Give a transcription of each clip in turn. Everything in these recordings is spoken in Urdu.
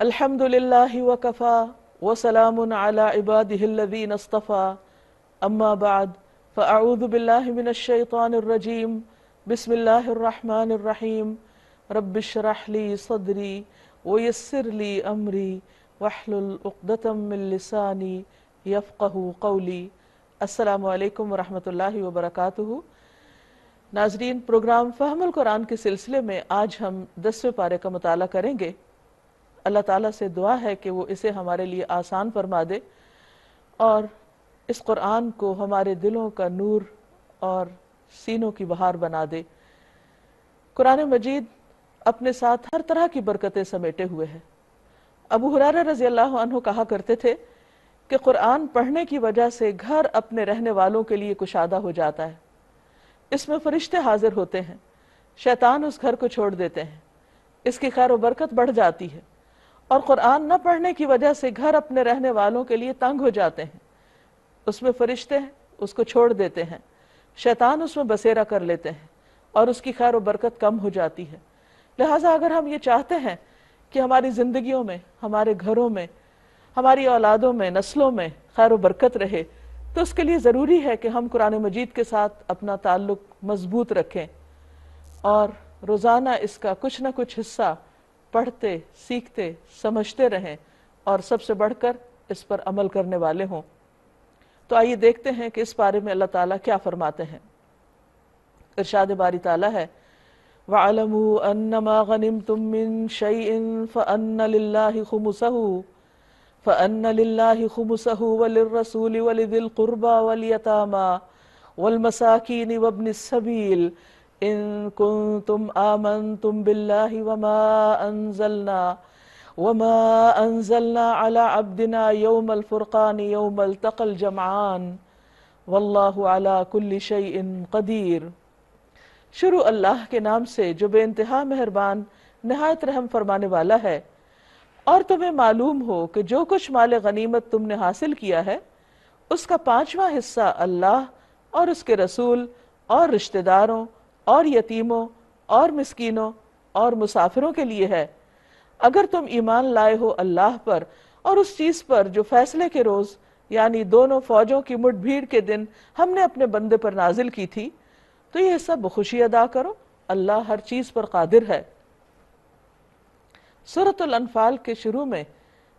الحمد للہ وکفا وسلام علی عبادہ الذین اصطفى اما بعد فاعوذ باللہ من الشیطان الرجیم بسم اللہ الرحمن الرحیم رب اشرح لی صدری ویسر لی امری واحلل عقدۃ من لسانی یفقہوا قولی۔ السلام علیکم ورحمۃ اللہ وبرکاتہ۔ ناظرین، پروگرام فہم القرآن کے سلسلے میں آج ہم 10ویں پارے کا مطالعہ کریں گے۔ اللہ تعالیٰ سے دعا ہے کہ وہ اسے ہمارے لیے آسان فرما دے اور اس قرآن کو ہمارے دلوں کا نور اور سینوں کی بہار بنا دے۔ قرآن مجید اپنے ساتھ ہر طرح کی برکتیں سمیٹے ہوئے ہے۔ ابو ہریرہ رضی اللہ عنہ کہا کرتے تھے کہ قرآن پڑھنے کی وجہ سے گھر اپنے رہنے والوں کے لیے کشادہ ہو جاتا ہے۔ اس میں فرشتے حاضر ہوتے ہیں، شیطان اس گھر کو چھوڑ دیتے ہیں، اس کی خیر و برکت بڑھ جاتی ہے۔ اور قرآن نہ پڑھنے کی وجہ سے گھر اپنے رہنے والوں کے لیے تنگ ہو جاتے ہیں، اس میں فرشتے اس کو چھوڑ دیتے ہیں، شیطان اس میں بسیرا کر لیتے ہیں اور اس کی خیر و برکت کم ہو جاتی ہے۔ لہٰذا اگر ہم یہ چاہتے ہیں کہ ہماری زندگیوں میں، ہمارے گھروں میں، ہماری اولادوں میں، نسلوں میں خیر و برکت رہے، تو اس کے لیے ضروری ہے کہ ہم قرآن مجید کے ساتھ اپنا تعلق مضبوط رکھیں اور روزانہ اس کا کچھ نہ کچھ حصہ پڑھتے، سیکھتے، سمجھتے رہیں اور سب سے بڑھ کر اس پر عمل کرنے والے ہوں۔ تو آئیے دیکھتے ہیں کہ اس بارے میں اللہ تعالیٰ کیا فرماتے ہیں۔ ارشاد باری تعالیٰ ہے وَاعْلَمُوا أَنَّمَا غَنِمْتُم مِّن شَيْءٍ فَأَنَّ لِلَّهِ خُمُسَهُ وَلِلرَّسُولِ وَلِذِي الْقُرْبَى وَالْيَتَامَى وَالْمَسَاكِينِ وَابْنِ السَّبِيلِ إِن كُنتُمْ آمَنتُم بِاللَّهِ وَمَا أَنزَلْنَا عَلَى عَبْدِنَا يَوْمَ الْفُرْقَانِ يَوْمَ الْتَقَى الْجَمْعَانِ وَاللَّهُ عَلَى كُلِّ شَيْءٍ قَدِيرٌ۔ شروع اللہ کے نام سے جو بے انتہا مہربان نہایت رحم فرمانے والا ہے۔ اور تمہیں معلوم ہو کہ جو کچھ مال غنیمت تم نے حاصل کیا ہے اس کا 5واں حصہ اللہ اور اس کے رسول اور رشتہ داروں اور یتیموں اور مسکینوں اور مسافروں کے لیے ہے، اگر تم ایمان لائے ہو اللہ پر اور اس چیز پر جو فیصلے کے روز یعنی دونوں فوجوں کی مٹ بھیڑ کے دن ہم نے اپنے بندے پر نازل کی تھی، تو یہ حصہ بخوشی ادا کرو، اللہ ہر چیز پر قادر ہے۔ سورۃ الانفال کے شروع میں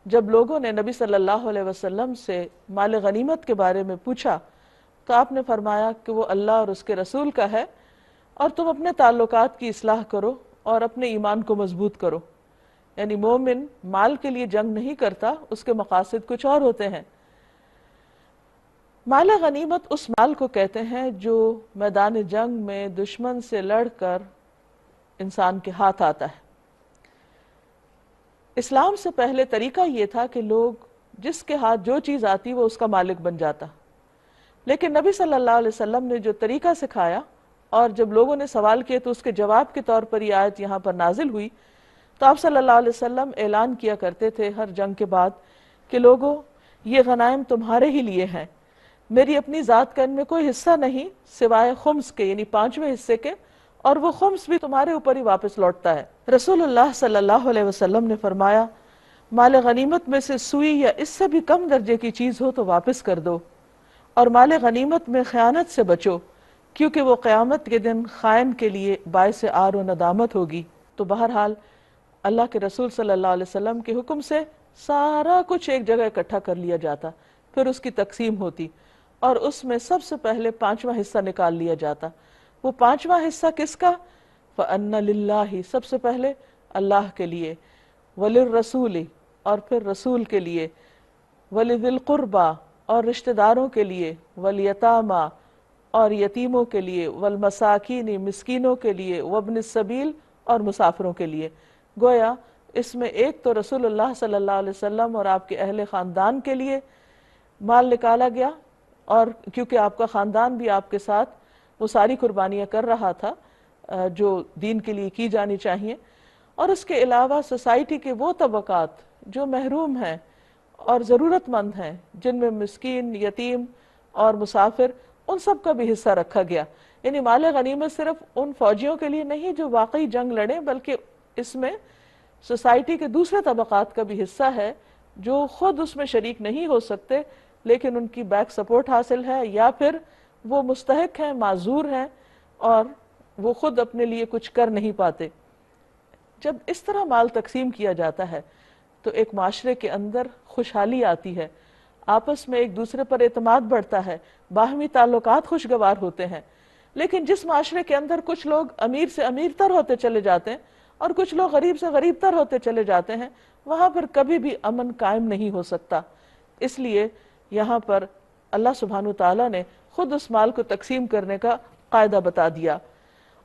جب لوگوں نے نبی صلی اللہ علیہ وسلم سے مال غنیمت کے بارے میں پوچھا تو آپ نے فرمایا کہ وہ اللہ اور اس کے رسول کا ہے اور تم اپنے تعلقات کی اصلاح کرو اور اپنے ایمان کو مضبوط کرو۔ یعنی مومن مال کے لیے جنگ نہیں کرتا، اس کے مقاصد کچھ اور ہوتے ہیں۔ مال غنیمت اس مال کو کہتے ہیں جو میدان جنگ میں دشمن سے لڑ کر انسان کے ہاتھ آتا ہے۔ اسلام سے پہلے طریقہ یہ تھا کہ لوگ جس کے ہاتھ جو چیز آتی وہ اس کا مالک بن جاتا، لیکن نبی صلی اللہ علیہ وسلم نے جو طریقہ سکھایا اور جب لوگوں نے سوال کیے تو اس کے جواب کے طور پر یہ آیت یہاں پر نازل ہوئی، تو آپ صلی اللہ علیہ وسلم اعلان کیا کرتے تھے ہر جنگ کے بعد کہ لوگوں یہ غنائم تمہارے ہی لیے ہیں، میری اپنی ذات کا ان میں کوئی حصہ نہیں سوائے خمس کے یعنی 5ویں حصے کے، اور وہ خمس بھی تمہارے اوپر ہی واپس لوٹتا ہے۔ رسول اللہ صلی اللہ علیہ وسلم نے فرمایا مال غنیمت میں سے سوئی یا اس سے بھی کم درجے کی چیز ہو تو واپس کر دو، اور مال غنیمت میں خیانت سے بچو کیونکہ وہ قیامت کے دن خائن کے لیے باعث عار و ندامت ہوگی۔ تو بہرحال اللہ کے رسول صلی اللہ علیہ وسلم کے حکم سے سارا کچھ ایک جگہ اکٹھا کر لیا جاتا، پھر اس کی تقسیم ہوتی اور اس میں سب سے پہلے 5واں حصہ نکال لیا جاتا۔ وہ 5واں حصہ کس کا؟ فَأَنَّ لِلَّهِ، سب سے پہلے اللہ کے لیے، وَلِلرَّسُولِ اور پھر رسول کے لیے، وَلِذِي الْقُرْبَى اور رشتہ داروں کے لیے، وَالْيَتَامَى اور یتیموں کے لیے، وَالْمَسَاكِينِ مسکینوں کے لیے، وَابْنِ السَّبِيلِ اور مسافروں کے لیے۔ گویا اس میں ایک تو رسول اللہ صلی اللہ علیہ وسلم اور آپ کے اہل خاندان کے لیے مال نکالا گیا، اور کیونکہ آپ کا خاندان بھی آپ کے ساتھ وہ ساری قربانیاں کر رہا تھا جو دین کے لیے کی جانی چاہیے، اور اس کے علاوہ سوسائٹی کے وہ طبقات جو محروم ہیں اور ضرورت مند ہیں، جن میں مسکین، یتیم اور مسافر، ان سب کا بھی حصہ رکھا گیا۔ یعنی مال غنیمت صرف ان فوجیوں کے لیے نہیں جو واقعی جنگ لڑیں، بلکہ اس میں سوسائٹی کے دوسرے طبقات کا بھی حصہ ہے جو خود اس میں شریک نہیں ہو سکتے لیکن ان کی بیک سپورٹ حاصل ہے، یا پھر وہ مستحق ہیں، معذور ہیں اور وہ خود اپنے لیے کچھ کر نہیں پاتے۔ جب اس طرح مال تقسیم کیا جاتا ہے تو ایک معاشرے کے اندر خوشحالی آتی ہے، آپس میں ایک دوسرے پر اعتماد بڑھتا ہے، باہمی تعلقات خوشگوار ہوتے ہیں۔ لیکن جس معاشرے کے اندر کچھ لوگ امیر سے امیر تر ہوتے چلے جاتے ہیں اور کچھ لوگ غریب سے غریب تر ہوتے چلے جاتے ہیں، وہاں پر کبھی بھی امن قائم نہیں ہو سکتا۔ اس لیے یہاں پر اللہ سبحانہ وتعالیٰ نے خود اس مال کو تقسیم کرنے کا قاعدہ بتا دیا،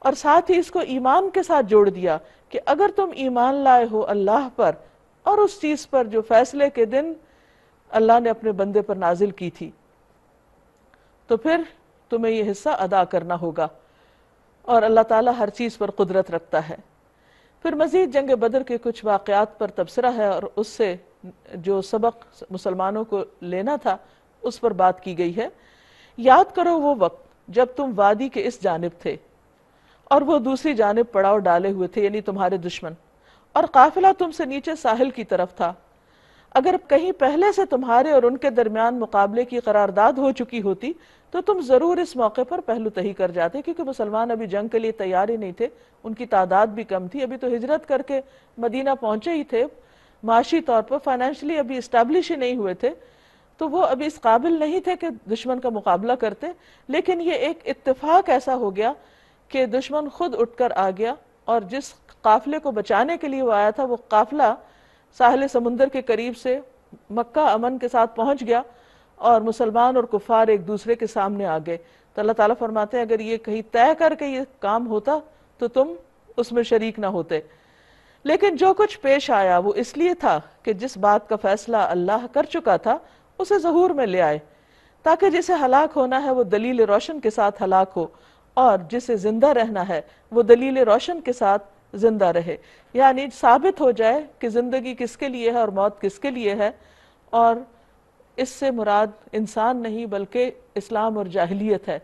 اور ساتھ ہی اس کو ایمان کے ساتھ جوڑ دیا کہ اگر تم ایمان لائے ہو اللہ پر اور اس چیز پر جو فیصلے کے دن اللہ نے اپنے بندے پر نازل کی تھی، تو پھر تمہیں یہ حصہ ادا کرنا ہوگا، اور اللہ تعالیٰ ہر چیز پر قدرت رکھتا ہے۔ پھر مزید جنگ بدر کے کچھ واقعات پر تبصرہ ہے، اور اس سے جو سبق مسلمانوں کو لینا تھا اس پر بات کی گئی ہے۔ یاد کرو وہ وقت جب تم وادی کے اس جانب تھے اور وہ دوسری جانب پڑاؤ ڈالے ہوئے تھے، یعنی تمہارے دشمن، اور قافلہ تم سے نیچے ساحل کی طرف تھا۔ اگر کہیں پہلے سے تمہارے اور ان کے درمیان مقابلے کی قرارداد ہو چکی ہوتی تو تم ضرور اس موقع پر پہلو تہی کر جاتے، کیونکہ مسلمان ابھی جنگ کے لیے تیار ہی نہیں تھے، ان کی تعداد بھی کم تھی، ابھی تو ہجرت کر کے مدینہ پہنچے ہی تھے، معاشی طور پر فائنینشلی ابھی اسٹیبلش ہی نہیں ہوئے تھے، تو وہ ابھی اس قابل نہیں تھے کہ دشمن کا مقابلہ کرتے۔ لیکن یہ ایک اتفاق ایسا ہو گیا کہ دشمن خود اٹھ کر آ گیا، اور جس قافلے کو بچانے کے لیے وہ آیا تھا وہ قافلہ ساحل سمندر کے قریب سے مکہ امن کے ساتھ پہنچ گیا، اور مسلمان اور کفار ایک دوسرے کے سامنے آ گئے۔ تو اللہ تعالیٰ فرماتے ہیں اگر یہ کہیں طے کر کے یہ کام ہوتا تو تم اس میں شریک نہ ہوتے، لیکن جو کچھ پیش آیا وہ اس لیے تھا کہ جس بات کا فیصلہ اللہ کر چکا تھا اسے ظہور میں لے آئے، تاکہ جسے ہلاک ہونا ہے وہ دلیل روشن کے ساتھ ہلاک ہو، اور جسے زندہ رہنا ہے وہ دلیل روشن کے ساتھ زندہ رہے، یعنی ثابت ہو جائے کہ زندگی کس کے لیے ہے اور موت کس کے لیے ہے۔ اور اس سے مراد انسان نہیں بلکہ اسلام اور جاہلیت ہے،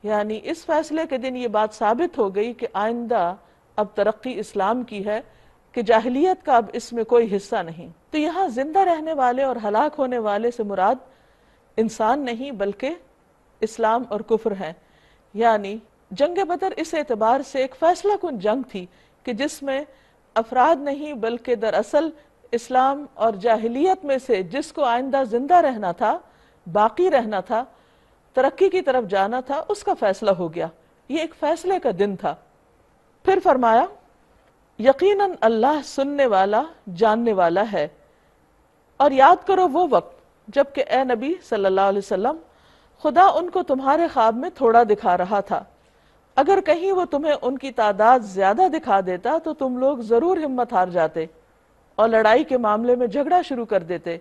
یعنی اس فیصلے کے دن یہ بات ثابت ہو گئی کہ آئندہ اب ترقی اسلام کی ہے، کہ جاہلیت کا اب اس میں کوئی حصہ نہیں۔ تو یہاں زندہ رہنے والے اور ہلاک ہونے والے سے مراد انسان نہیں بلکہ اسلام اور کفر ہیں، یعنی جنگ بدر اس اعتبار سے ایک فیصلہ کن جنگ تھی کہ جس میں افراد نہیں بلکہ دراصل اسلام اور جاہلیت میں سے جس کو آئندہ زندہ رہنا تھا، باقی رہنا تھا، ترقی کی طرف جانا تھا، اس کا فیصلہ ہو گیا۔ یہ ایک فیصلے کا دن تھا۔ پھر فرمایا یقیناً اللہ سننے والا جاننے والا ہے، اور یاد کرو وہ وقت جب کہ اے نبی صلی اللہ علیہ وسلم خدا ان کو تمہارے خواب میں تھوڑا دکھا رہا تھا، اگر کہیں وہ تمہیں ان کی تعداد زیادہ دکھا دیتا تو تم لوگ ضرور ہمت ہار جاتے اور لڑائی کے معاملے میں جھگڑا شروع کر دیتے،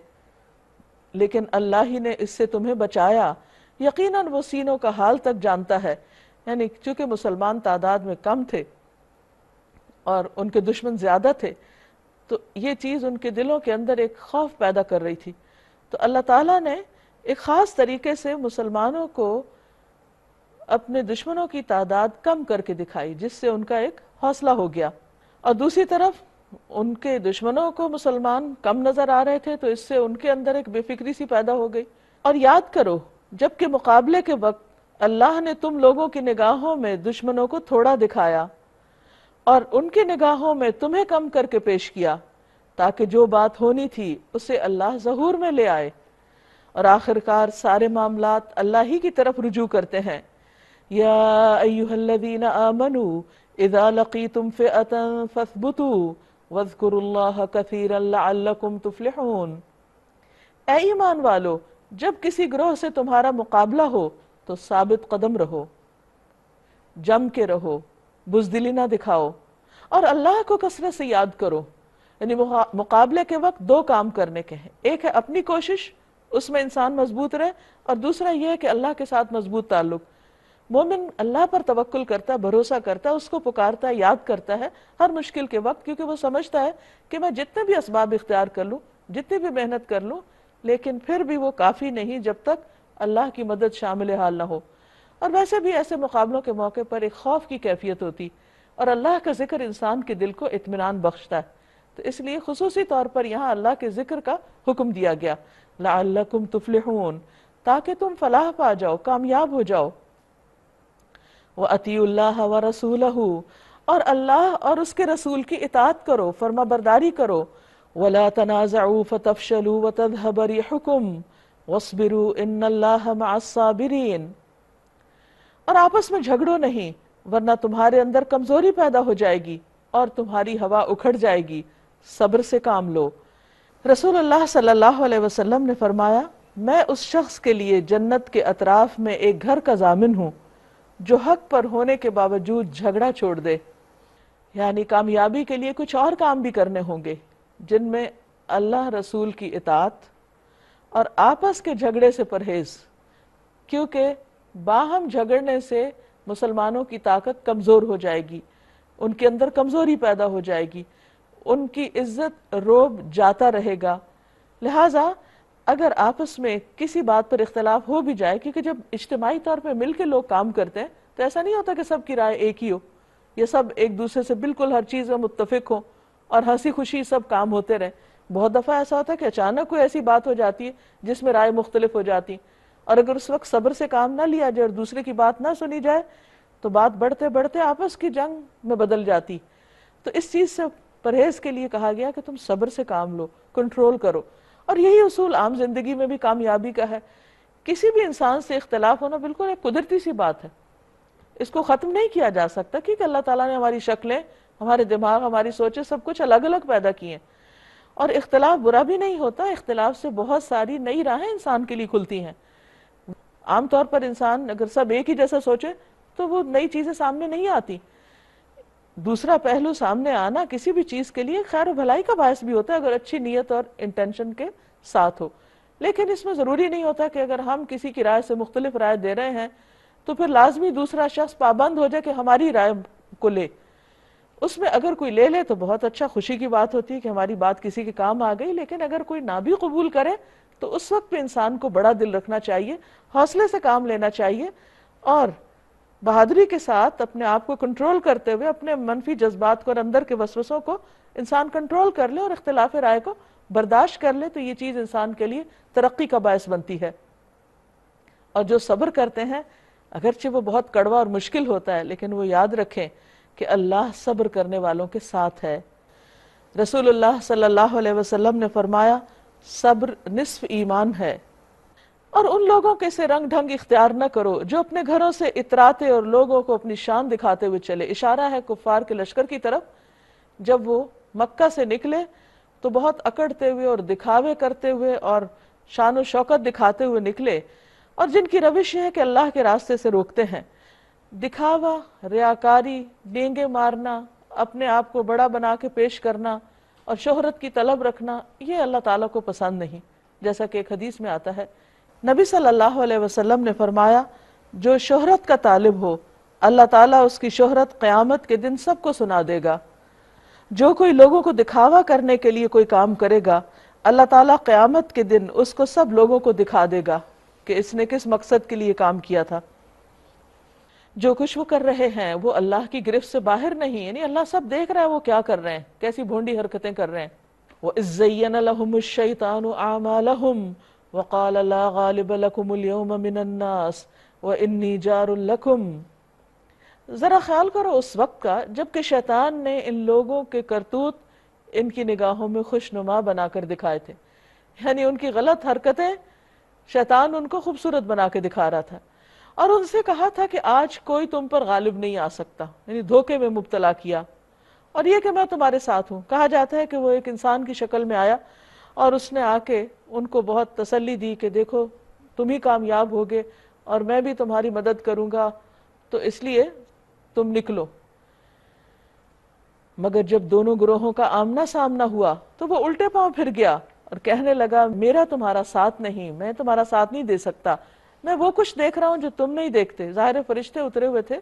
لیکن اللہ ہی نے اس سے تمہیں بچایا، یقیناً وہ سینوں کا حال تک جانتا ہے۔ یعنی چونکہ مسلمان تعداد میں کم تھے اور ان کے دشمن زیادہ تھے، تو یہ چیز ان کے دلوں کے اندر ایک خوف پیدا کر رہی تھی، تو اللہ تعالیٰ نے ایک خاص طریقے سے مسلمانوں کو اپنے دشمنوں کی تعداد کم کر کے دکھائی، جس سے ان کا ایک حوصلہ ہو گیا، اور دوسری طرف ان کے دشمنوں کو مسلمان کم نظر آ رہے تھے تو اس سے ان کے اندر ایک بے فکری سی پیدا ہو گئی۔ اور یاد کرو جبکہ مقابلے کے وقت اللہ نے تم لوگوں کی نگاہوں میں دشمنوں کو تھوڑا دکھایا اور ان کی نگاہوں میں تمہیں کم کر کے پیش کیا، تاکہ جو بات ہونی تھی اسے اللہ ظہور میں لے آئے، اور آخرکار سارے معاملات اللہ ہی کی طرف رجوع کرتے ہیں۔ یا ایھا الذین آمنوا اذا لقیتم فئۃ فاثبتوا واذکروا اللہ کثیرا لعلکم تفلحون۔ اے ایمان والو، جب کسی گروہ سے تمہارا مقابلہ ہو تو ثابت قدم رہو، جم کے رہو، بزدلی نہ دکھاؤ، اور اللہ کو کثرت سے یاد کرو۔ یعنی مقابلے کے وقت دو کام کرنے کے ہیں، ایک ہے اپنی کوشش، اس میں انسان مضبوط رہے، اور دوسرا یہ ہے کہ اللہ کے ساتھ مضبوط تعلق۔ مومن اللہ پر توکل کرتا ہے، بھروسہ کرتا ہے، اس کو پکارتا ہے، یاد کرتا ہے ہر مشکل کے وقت، کیونکہ وہ سمجھتا ہے کہ میں جتنے بھی اسباب اختیار کر لوں، جتنی بھی محنت کر لوں، لیکن پھر بھی وہ کافی نہیں جب تک اللہ کی مدد شامل حال نہ ہو۔ اور ویسے بھی ایسے مقابلوں کے موقع پر ایک خوف کی کیفیت ہوتی، اور اللہ کا ذکر انسان کے دل کو اطمینان بخشتا ہے، تو اس لیے خصوصی طور پر یہاں اللہ کے ذکر کا حکم دیا گیا، لعلکم تفلحون، تاکہ تم فلاح پا جاؤ، کامیاب ہو جاؤ۔ وَأَطِیعُوا اللَّهَ وَرَسُولَهُ، اور اللہ اور اس کے رسول کی اطاعت کرو، فرما برداری کرو۔ وَلَا تَنَازَعُوا فَتَفْشَلُوا وَتَذْهَبَ رِيحُكُمْ وَاصْبِرُوا إِنَّ اللَّهَ مَعَ الصَّابِرِينَ، اور آپس میں جھگڑو نہیں، ورنہ تمہارے اندر کمزوری پیدا ہو جائے گی اور تمہاری ہوا اکھڑ جائے گی، صبر سے کام لو۔ رسول اللہ صلی اللہ علیہ وسلم نے فرمایا، میں اس شخص کے لیے جنت کے اطراف میں ایک گھر کا ضامن ہوں جو حق پر ہونے کے باوجود جھگڑا چھوڑ دے۔ یعنی کامیابی کے لیے کچھ اور کام بھی کرنے ہوں گے جن میں اللہ رسول کی اطاعت اور آپس کے جھگڑے سے پرہیز، کیونکہ باہم جھگڑنے سے مسلمانوں کی طاقت کمزور ہو جائے گی، ان کے اندر کمزوری پیدا ہو جائے گی، ان کی عزت روب جاتا رہے گا۔ لہٰذا اگر آپس میں کسی بات پر اختلاف ہو بھی جائے، کیونکہ جب اجتماعی طور پہ مل کے لوگ کام کرتے ہیں تو ایسا نہیں ہوتا کہ سب کی رائے ایک ہی ہو، یہ سب ایک دوسرے سے بالکل ہر چیز میں متفق ہو اور ہنسی خوشی سب کام ہوتے رہے۔ بہت دفعہ ایسا ہوتا ہے کہ اچانک کوئی ایسی بات ہو جاتی ہے جس میں رائے مختلف ہو جاتی، اور اگر اس وقت صبر سے کام نہ لیا جائے اور دوسرے کی بات نہ سنی جائے تو بات بڑھتے بڑھتے آپس کی جنگ میں بدل جاتی۔ تو اس چیز سے پرہیز کے لیے کہا گیا کہ تم صبر سے کام لو، کنٹرول کرو، اور یہی اصول عام زندگی میں بھی کامیابی کا ہے۔ کسی بھی انسان سے اختلاف ہونا بالکل ایک قدرتی سی بات ہے، اس کو ختم نہیں کیا جا سکتا، کیونکہ اللہ تعالیٰ نے ہماری شکلیں، ہمارے دماغ، ہماری سوچیں سب کچھ الگ الگ پیدا کیے ہیں، اور اختلاف برا بھی نہیں ہوتا، اختلاف سے بہت ساری نئی راہیں انسان کے لیے کھلتی ہیں۔ عام طور پر انسان اگر سب ایک ہی جیسا سوچے تو وہ نئی چیزیں سامنے نہیں آتی۔ دوسرا پہلو سامنے آنا کسی بھی چیز کے لیے خیر و بھلائی کا باعث بھی ہوتا ہے اگر اچھی نیت اور انٹینشن کے ساتھ ہو، لیکن اس میں ضروری نہیں ہوتا کہ اگر ہم کسی کی رائے سے مختلف رائے دے رہے ہیں تو پھر لازمی دوسرا شخص پابند ہو جائے کہ ہماری رائے کو لے۔ اس میں اگر کوئی لے لے تو بہت اچھا، خوشی کی بات ہوتی ہے کہ ہماری بات کسی کے کام آ گئی، لیکن اگر کوئی نہ بھی قبول کرے تو اس وقت بھی انسان کو بڑا دل رکھنا چاہیے، حوصلے سے کام لینا چاہیے، اور بہادری کے ساتھ اپنے آپ کو کنٹرول کرتے ہوئے اپنے منفی جذبات کو اور اندر کے وسوسوں کو انسان کنٹرول کر لے اور اختلاف رائے کو برداشت کر لے، تو یہ چیز انسان کے لیے ترقی کا باعث بنتی ہے۔ اور جو صبر کرتے ہیں اگرچہ وہ بہت کڑوا اور مشکل ہوتا ہے، لیکن وہ یاد رکھیں کہ اللہ صبر کرنے والوں کے ساتھ ہے۔ رسول اللہ صلی اللہ علیہ وسلم نے فرمایا، صبر نصف ایمان ہے۔ اور ان لوگوں کے سے رنگ ڈھنگ اختیار نہ کرو جو اپنے گھروں سے اتراتے اور لوگوں کو اپنی شان دکھاتے ہوئے چلے۔ اشارہ ہے کفار کے لشکر کی طرف، جب وہ مکہ سے نکلے تو بہت اکڑتے ہوئے اور دکھاوے کرتے ہوئے اور شان و شوکت دکھاتے ہوئے نکلے، اور جن کی روش یہ ہے کہ اللہ کے راستے سے روکتے ہیں۔ دکھاوا، ریاکاری، ڈینگے مارنا، اپنے آپ کو بڑا بنا کے پیش کرنا اور شہرت کی طلب رکھنا، یہ اللہ تعالیٰ کو پسند نہیں، جیسا کہ ایک حدیث میں آتا ہے۔ نبی صلی اللہ علیہ وسلم نے فرمایا، جو شہرت کا طالب ہو اللہ تعالیٰ اس کی شہرت قیامت کے دن سب کو سنا دے گا۔ جو کوئی لوگوں کو دکھاوا کرنے کے لیے کوئی کام کرے گا اللہ تعالیٰ قیامت کے دن اس کو سب لوگوں کو دکھا دے گا کہ اس نے کس مقصد کے لیے کام کیا تھا۔ جو کچھ وہ کر رہے ہیں وہ اللہ کی گرفت سے باہر نہیں، یعنی اللہ سب دیکھ رہا ہے وہ کیا کر رہے ہیں، کیسی بھونڈی حرکتیں کر رہے ہیں۔ وَإِذْ زَيَّنَ لَهُمُ الشَّيْطَانُ أَعْمَالَهُمْ وَقَالَ لَا غَالِبَ لَكُمُ الْيَوْمَ مِنَ النَّاسِ وَإِنِّي جَارٌ لَكُمْ۔ ذرا خیال کرو اس وقت کا جب کہ شیطان نے ان لوگوں کے کرتوت ان کی نگاہوں میں خوشنما بنا کر دکھائے تھے، یعنی ان کی غلط حرکتیں شیطان ان کو خوبصورت بنا کے دکھا رہا تھا، اور ان سے کہا تھا کہ آج کوئی تم پر غالب نہیں آ سکتا، یعنی دھوکے میں مبتلا کیا، اور یہ کہ میں تمہارے ساتھ ہوں۔ کہا جاتا ہے کہ وہ ایک انسان کی شکل میں آیا اور اس نے آ کے ان کو بہت تسلی دی کہ دیکھو تم ہی کامیاب ہوگے اور میں بھی تمہاری مدد کروں گا، تو اس لیے تم نکلو۔ مگر جب دونوں گروہوں کا آمنا سامنا ہوا تو وہ الٹے پاؤں پھر گیا اور کہنے لگا میرا تمہارا ساتھ نہیں، میں تمہارا ساتھ نہیں دے سکتا، میں وہ کچھ دیکھ رہا ہوں جو تم نہیں دیکھتے۔ ظاہر فرشتے اترے ہوئے تھے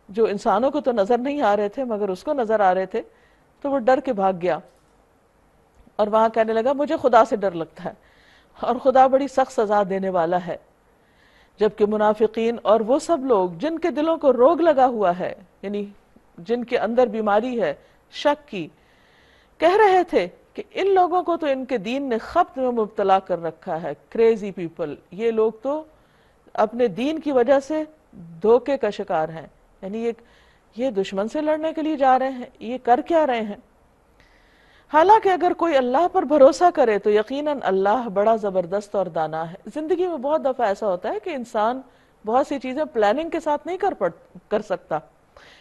جو انسانوں کو تو نظر نہیں آ رہے تھے مگر اس کو نظر آ رہے تھے، تو وہ ڈر کے بھاگ گیا اور وہاں کہنے لگا مجھے خدا سے ڈر لگتا ہے اور خدا بڑی سخت سزا دینے والا ہے۔ جبکہ منافقین اور وہ سب لوگ جن کے دلوں کو روگ لگا ہوا ہے، یعنی جن کے اندر بیماری ہے شک کی، کہہ رہے تھے کہ ان لوگوں کو تو ان کے دین نے خبط میں مبتلا کر رکھا ہے، کریزی پیپل، یہ لوگ تو اپنے دین کی وجہ سے دھوکے کا شکار ہیں، یعنی یہ دشمن سے لڑنے کے لیے جا رہے ہیں، یہ کر کیا رہے ہیں؟ حالانکہ اگر کوئی اللہ پر بھروسہ کرے تو یقیناً اللہ بڑا زبردست اور دانا ہے۔ زندگی میں بہت دفعہ ایسا ہوتا ہے کہ انسان بہت سی چیزیں پلاننگ کے ساتھ نہیں کر سکتا،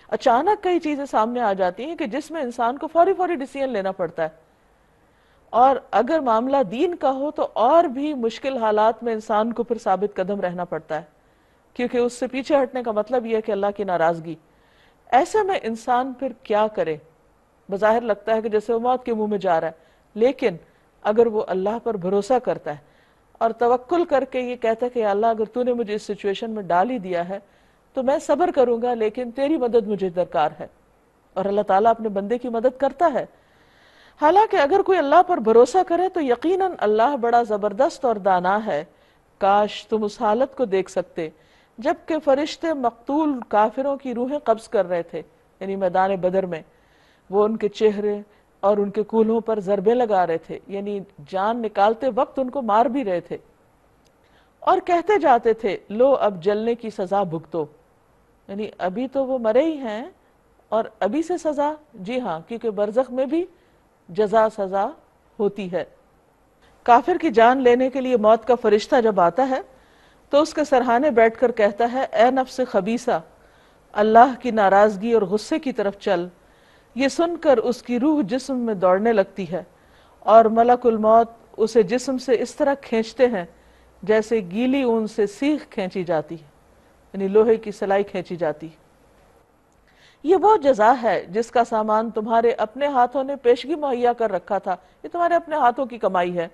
اچانک کئی چیزیں سامنے آ جاتی ہیں کہ جس میں انسان کو فوری ڈیسیژن لینا پڑتا ہے، اور اگر معاملہ دین کا ہو تو اور بھی مشکل حالات میں انسان کو پھر ثابت قدم رہنا پڑتا ہے، کیونکہ اس سے پیچھے ہٹنے کا مطلب یہ ہے کہ اللہ کی ناراضگی۔ ایسے میں انسان پھر کیا کرے؟ بظاہر لگتا ہے کہ جیسے وہ موت کے منہ میں جا رہا ہے، لیکن اگر وہ اللہ پر بھروسہ کرتا ہے اور توکل کر کے یہ کہتا ہے کہ یا اللہ اگر تو نے مجھے اس سچویشن میں ڈال ہی دیا ہے تو میں صبر کروں گا، لیکن تیری مدد مجھے درکار ہے، اور اللہ تعالیٰ اپنے بندے کی مدد کرتا ہے۔ حالانکہ اگر کوئی اللہ پر بھروسہ کرے تو یقیناً اللہ بڑا زبردست اور دانا ہے۔ کاش تم اس حالت کو دیکھ سکتے جبکہ فرشتے مقتول کافروں کی روحیں قبض کر رہے تھے، یعنی میدان بدر میں وہ ان کے چہرے اور ان کے کولہوں پر ضربیں لگا رہے تھے، یعنی جان نکالتے وقت ان کو مار بھی رہے تھے، اور کہتے جاتے تھے لو اب جلنے کی سزا بھگتو، یعنی ابھی تو وہ مرے ہی ہیں اور ابھی سے سزا، جی ہاں، کیونکہ برزخ میں بھی جزا سزا ہوتی ہے۔ کافر کی جان لینے کے لیے موت کا فرشتہ جب آتا ہے تو اس کے سرہانے بیٹھ کر کہتا ہے اے نفس خبیثہ، اللہ کی ناراضگی اور غصے کی طرف چل۔ یہ سن کر اس کی روح جسم میں دوڑنے لگتی ہے اور ملک الموت اسے جسم سے اس طرح کھینچتے ہیں جیسے گیلی اون سے سیخ کھینچی جاتی ہے، یعنی لوہے کی سلائی کھینچی جاتی ہے۔ یہ وہ جزا ہے جس کا سامان تمہارے اپنے ہاتھوں نے پیشگی مہیا کر رکھا تھا، یہ تمہارے اپنے ہاتھوں کی کمائی ہے،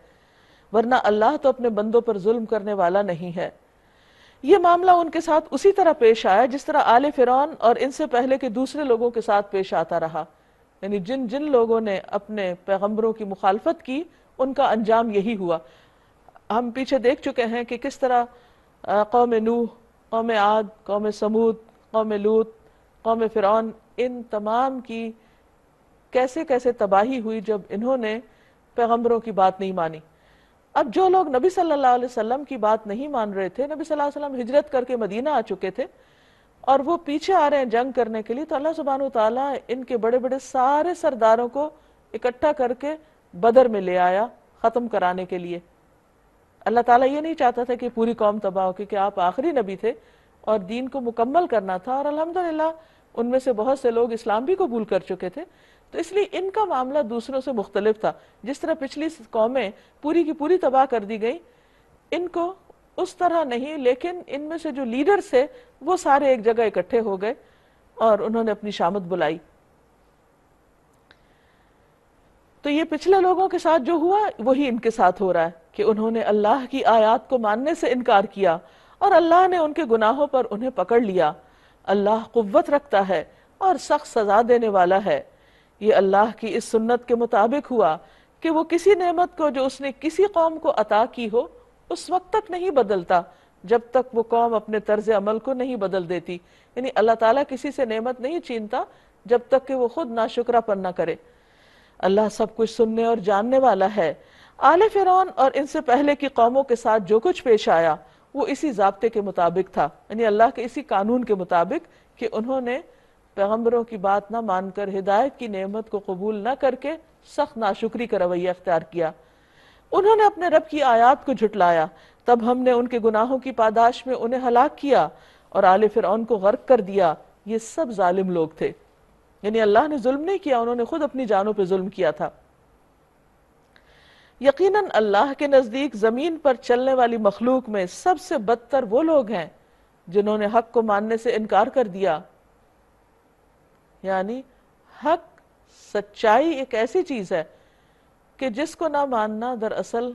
ورنہ اللہ تو اپنے بندوں پر ظلم کرنے والا نہیں ہے۔ یہ معاملہ ان کے ساتھ اسی طرح پیش آیا جس طرح آل فرعون اور ان سے پہلے کے دوسرے لوگوں کے ساتھ پیش آتا رہا، یعنی جن جن لوگوں نے اپنے پیغمبروں کی مخالفت کی ان کا انجام یہی ہوا۔ ہم پیچھے دیکھ چکے ہیں کہ کس طرح قوم نوح، قوم عاد، قوم سمود، قوم لوط، قوم فرعون، ان تمام کی کیسے کیسے تباہی ہوئی جب انہوں نے پیغمبروں کی بات نہیں مانی۔ اب جو لوگ نبی صلی اللہ علیہ وسلم کی بات نہیں مان رہے تھے، نبی صلی اللہ علیہ وسلم ہجرت کر کے مدینہ آ چکے تھے اور وہ پیچھے آ رہے ہیں جنگ کرنے کے لیے، تو اللہ سبحانہ وتعالیٰ ان کے بڑے بڑے سارے سرداروں کو اکٹھا کر کے بدر میں لے آیا ختم کرانے کے لیے۔ اللہ تعالیٰ یہ نہیں چاہتا تھا کہ پوری قوم تباہ ہو، کیونکہ آپ آخری نبی تھے اور دین کو مکمل کرنا تھا، اور الحمدللہ ان میں سے بہت سے لوگ اسلام بھی قبول کر چکے تھے، تو اس لیے ان کا معاملہ دوسروں سے مختلف تھا۔ جس طرح پچھلی قومیں پوری کی پوری تباہ کر دی گئی، ان کو اس طرح نہیں، لیکن ان میں سے جو لیڈرز تھے وہ سارے ایک جگہ اکٹھے ہو گئے اور انہوں نے اپنی شامت بلائی۔ تو یہ پچھلے لوگوں کے ساتھ جو ہوا وہی ان کے ساتھ ہو رہا ہے کہ انہوں نے اللہ کی آیات کو ماننے سے انکار کیا اور اللہ نے ان کے گناہوں پر انہیں پکڑ لیا۔ اللہ قوت رکھتا ہے اور سخت سزا دینے والا ہے۔ یہ اللہ کی اس سنت کے مطابق ہوا کہ وہ کسی نعمت کو جو اس نے کسی قوم کو عطا کی ہو اس وقت تک نہیں بدلتا جب تک وہ قوم اپنے طرز عمل کو نہیں بدل دیتی، یعنی اللہ تعالیٰ کسی سے نعمت نہیں چھینتا جب تک کہ وہ خود ناشکرہ پن نہ کرے۔ اللہ سب کچھ سننے اور جاننے والا ہے۔ آل فرعون اور ان سے پہلے کی قوموں کے ساتھ جو کچھ پیش آیا وہ اسی ضابطے کے مطابق تھا، یعنی اللہ کے اسی قانون کے مطابق کہ انہوں نے پیغمبروں کی بات نہ مان کر ہدایت کی نعمت کو قبول نہ کر کے سخت ناشکری کا رویہ اختیار کیا۔ انہوں نے اپنے رب کی آیات کو جھٹلایا، تب ہم نے ان کے گناہوں کی پاداش میں انہیں ہلاک کیا اور آل فرعون کو غرق کر دیا۔ یہ سب ظالم لوگ تھے، یعنی اللہ نے ظلم نہیں کیا، انہوں نے خود اپنی جانوں پہ ظلم کیا تھا۔ یقیناً اللہ کے نزدیک زمین پر چلنے والی مخلوق میں سب سے بدتر وہ لوگ ہیں جنہوں نے حق کو ماننے سے انکار کر دیا، یعنی حق، سچائی ایک ایسی چیز ہے کہ جس کو نہ ماننا دراصل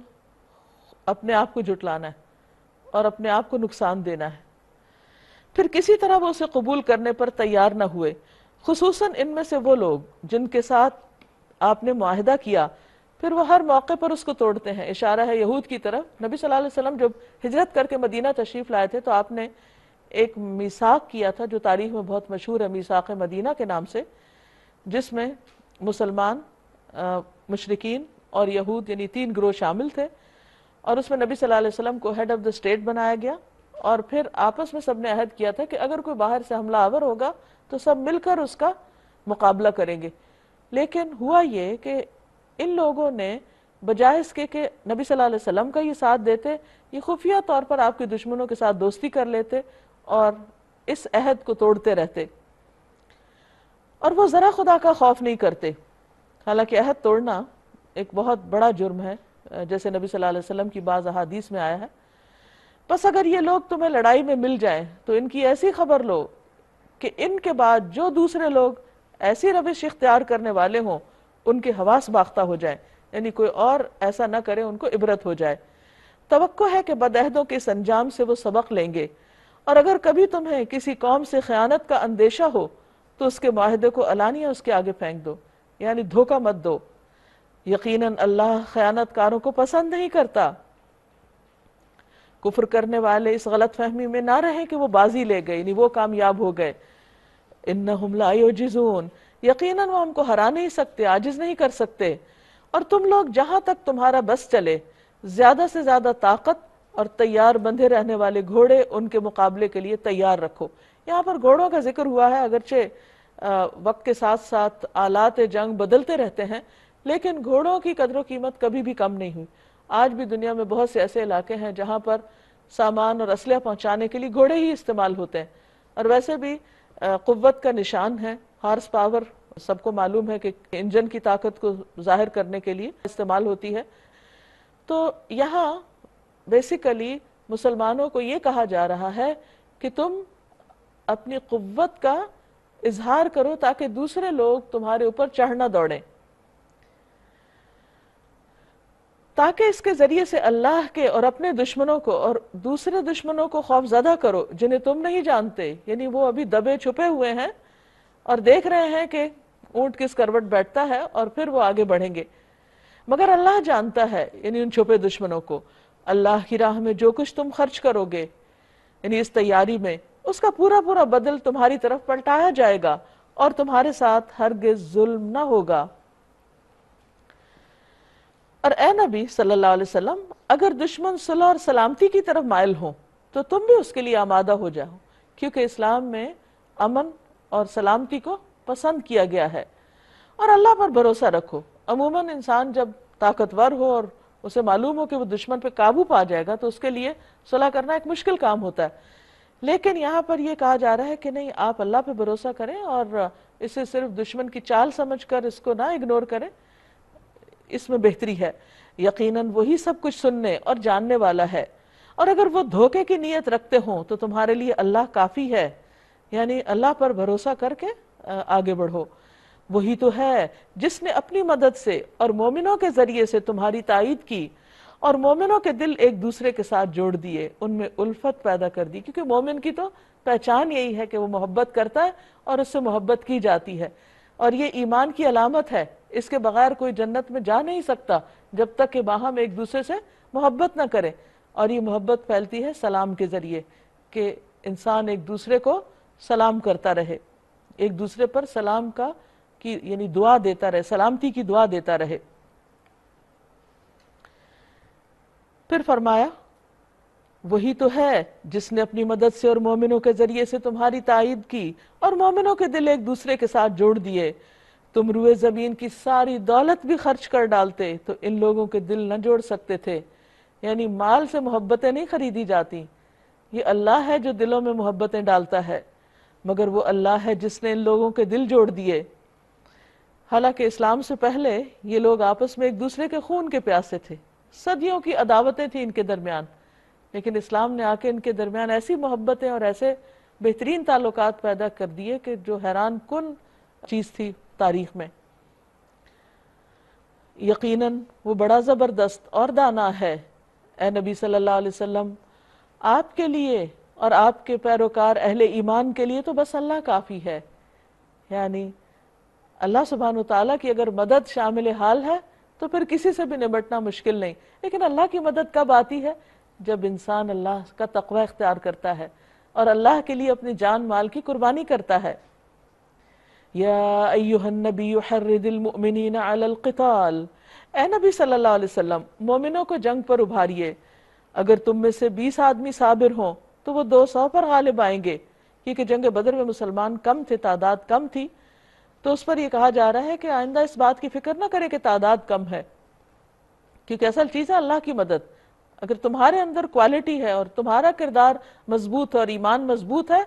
اپنے آپ کو جھٹلانا ہے اور اپنے آپ کو نقصان دینا ہے۔ پھر کسی طرح وہ اسے قبول کرنے پر تیار نہ ہوئے، خصوصاً ان میں سے وہ لوگ جن کے ساتھ آپ نے معاہدہ کیا پھر وہ ہر موقع پر اس کو توڑتے ہیں۔ اشارہ ہے یہود کی طرف۔ نبی صلی اللہ علیہ وسلم جب ہجرت کر کے مدینہ تشریف لائے تھے تو آپ نے ایک میثاق کیا تھا جو تاریخ میں بہت مشہور ہے، میثاق مدینہ کے نام سے، جس میں مسلمان مشرکین اور یہود یعنی 3 گروہ شامل تھے، اور اس میں نبی صلی اللہ علیہ وسلم کو ہیڈ آف دا اسٹیٹ بنایا گیا، اور پھر آپس میں سب نے عہد کیا تھا کہ اگر کوئی باہر سے حملہ آور ہوگا تو سب مل کر اس کا مقابلہ کریں گے۔ لیکن ہوا یہ کہ ان لوگوں نے بجائے اس کے کہ نبی صلی اللہ علیہ وسلم کا یہ ساتھ دیتے، یہ خفیہ طور پر آپ کے دشمنوں کے ساتھ دوستی کر لیتے اور اس عہد کو توڑتے رہتے، اور وہ ذرا خدا کا خوف نہیں کرتے۔ حالانکہ عہد توڑنا ایک بہت بڑا جرم ہے، جیسے نبی صلی اللہ علیہ وسلم کی بعض احادیث میں آیا ہے۔ بس اگر یہ لوگ تمہیں لڑائی میں مل جائیں تو ان کی ایسی خبر لو کہ ان کے بعد جو دوسرے لوگ ایسی روش اختیار کرنے والے ہوں ان کے حواس باختہ ہو جائیں، یعنی کوئی اور ایسا نہ کرے، ان کو عبرت ہو جائے۔ توقع ہے کہ بدعہدوں کے اس انجام سے وہ سبق لیں گے، اور اگر کبھی تمہیں کسی قوم سے خیانت کا اندیشہ ہو تو اس کے معاہدے کو علانیہ اس کے آگے پھینک دو، یعنی دھوکہ مت دو۔ یقیناً اللہ خیانت کاروں کو پسند نہیں کرتا۔ کفر کرنے والے اس غلط فہمی میں نہ رہیں کہ وہ بازی لے گئے، یعنی وہ کامیاب ہو گئے۔ انہم لا یعجزون، یقیناً وہ ہم کو ہرا نہیں سکتے، عاجز نہیں کر سکتے، اور تم لوگ جہاں تک تمہارا بس چلے زیادہ سے زیادہ طاقت اور تیار بندھے رہنے والے گھوڑے ان کے مقابلے کے لیے تیار رکھو۔ یہاں پر گھوڑوں کا ذکر ہوا ہے، اگرچہ وقت کے ساتھ ساتھ آلات جنگ بدلتے رہتے ہیں، لیکن گھوڑوں کی قدر و قیمت کبھی بھی کم نہیں ہوئی۔ آج بھی دنیا میں بہت سے ایسے علاقے ہیں جہاں پر سامان اور اسلحہ پہنچانے کے لیے گھوڑے ہی استعمال ہوتے ہیں، اور ویسے بھی قوت کا نشان ہے۔ ہارس پاور سب کو معلوم ہے کہ انجن کی طاقت کو ظاہر کرنے کے لیے استعمال ہوتی ہے۔ تو یہاں بیسیکلی مسلمانوں کو یہ کہا جا رہا ہے کہ تم اپنی قوت کا اظہار کرو تاکہ دوسرے لوگ تمہارے اوپر چڑھنا دوڑیں، تاکہ اس کے ذریعے سے اللہ کے اور اپنے دشمنوں کو اور دوسرے دشمنوں کو خوف زدہ کرو جنہیں تم نہیں جانتے، یعنی وہ ابھی دبے چھپے ہوئے ہیں اور دیکھ رہے ہیں کہ اونٹ کس کروٹ بیٹھتا ہے، اور پھر وہ آگے بڑھیں گے، مگر اللہ جانتا ہے یعنی ان چھپے دشمنوں کو۔ اللہ کی راہ میں جو کچھ تم خرچ کرو گے یعنی اس تیاری میں، اس کا پورا پورا بدل تمہاری طرف پلٹایا جائے گا، اور تمہارے ساتھ ہرگز ظلم نہ ہوگا۔ اور اے نبی صلی اللہ علیہ وسلم، اگر دشمن صلح اور سلامتی کی طرف مائل ہوں تو تم بھی اس کے لیے آمادہ ہو جاؤ، کیونکہ اسلام میں امن اور سلامتی کو پسند کیا گیا ہے، اور اللہ پر بھروسہ رکھو۔ عموماً انسان جب طاقتور ہو اور اسے معلوم ہو کہ وہ دشمن پہ قابو پا جائے گا تو اس کے لیے صلح کرنا ایک مشکل کام ہوتا ہے، لیکن یہاں پر یہ کہا جا رہا ہے کہ نہیں، آپ اللہ پہ بھروسہ کریں اور اسے صرف دشمن کی چال سمجھ کر اس کو نہ اگنور کریں، اس میں بہتری ہے۔ یقیناً وہی سب کچھ سننے اور جاننے والا ہے، اور اگر وہ دھوکے کی نیت رکھتے ہوں تو تمہارے لیے اللہ کافی ہے، یعنی اللہ پر بھروسہ کر کے آگے بڑھو۔ وہی تو ہے جس نے اپنی مدد سے اور مومنوں کے ذریعے سے تمہاری تائید کی، اور مومنوں کے دل ایک دوسرے کے ساتھ جوڑ دیے، ان میں الفت پیدا کر دی، کیونکہ مومن کی تو پہچان یہی ہے کہ وہ محبت کرتا ہے اور اس سے محبت کی جاتی ہے، اور یہ ایمان کی علامت ہے۔ اس کے بغیر کوئی جنت میں جا نہیں سکتا جب تک کہ باہم ایک دوسرے سے محبت نہ کرے، اور یہ محبت پھیلتی ہے سلام کے ذریعے، کہ انسان ایک دوسرے کو سلام کرتا رہے، ایک دوسرے پر سلام کا کی یعنی دعا دیتا رہے، سلامتی کی دعا دیتا رہے۔ پھر فرمایا وہی تو ہے جس نے اپنی مدد سے اور مومنوں کے ذریعے سے تمہاری تائید کی، اور مومنوں کے دل ایک دوسرے کے ساتھ جوڑ دیے۔ تم روئے زمین کی ساری دولت بھی خرچ کر ڈالتے تو ان لوگوں کے دل نہ جوڑ سکتے تھے، یعنی مال سے محبتیں نہیں خریدی جاتی، یہ اللہ ہے جو دلوں میں محبتیں ڈالتا ہے، مگر وہ اللہ ہے جس نے ان لوگوں کے دل جوڑ دیے۔ حالانکہ اسلام سے پہلے یہ لوگ آپس میں ایک دوسرے کے خون کے پیاسے تھے، صدیوں کی عداوتیں تھیں ان کے درمیان، لیکن اسلام نے آ کے ان کے درمیان ایسی محبتیں اور ایسے بہترین تعلقات پیدا کر دیے کہ جو حیران کن چیز تھی تاریخ میں۔ یقیناً وہ بڑا زبردست اور دانا ہے۔ اے نبی صلی اللہ علیہ وسلم، آپ کے لیے اور آپ کے پیروکار اہل ایمان کے لیے تو بس اللہ کافی ہے، یعنی اللہ سبحانہ وتعالیٰ کی اگر مدد شامل حال ہے تو پھر کسی سے بھی نمٹنا مشکل نہیں۔ لیکن اللہ کی مدد کب آتی ہے؟ جب انسان اللہ کا تقوی اختیار کرتا ہے اور اللہ کے لیے اپنی جان مال کی قربانی کرتا ہے۔ یا ایہا النبی حرد المؤمنین علی القتال، اے نبی صلی اللہ علیہ وسلم مومنوں کو جنگ پر ابھاریے، اگر تم میں سے 20 آدمی صابر ہوں تو وہ 200 پر غالب آئیں گے، کیونکہ جنگ بدر میں مسلمان کم تھے، تعداد کم تھی، تو اس پر یہ کہا جا رہا ہے کہ آئندہ اس بات کی فکر نہ کرے کہ تعداد کم ہے، کیونکہ اصل چیز ہے اللہ کی مدد۔ اگر تمہارے اندر کوالٹی ہے اور تمہارا کردار مضبوط اور ایمان مضبوط ہے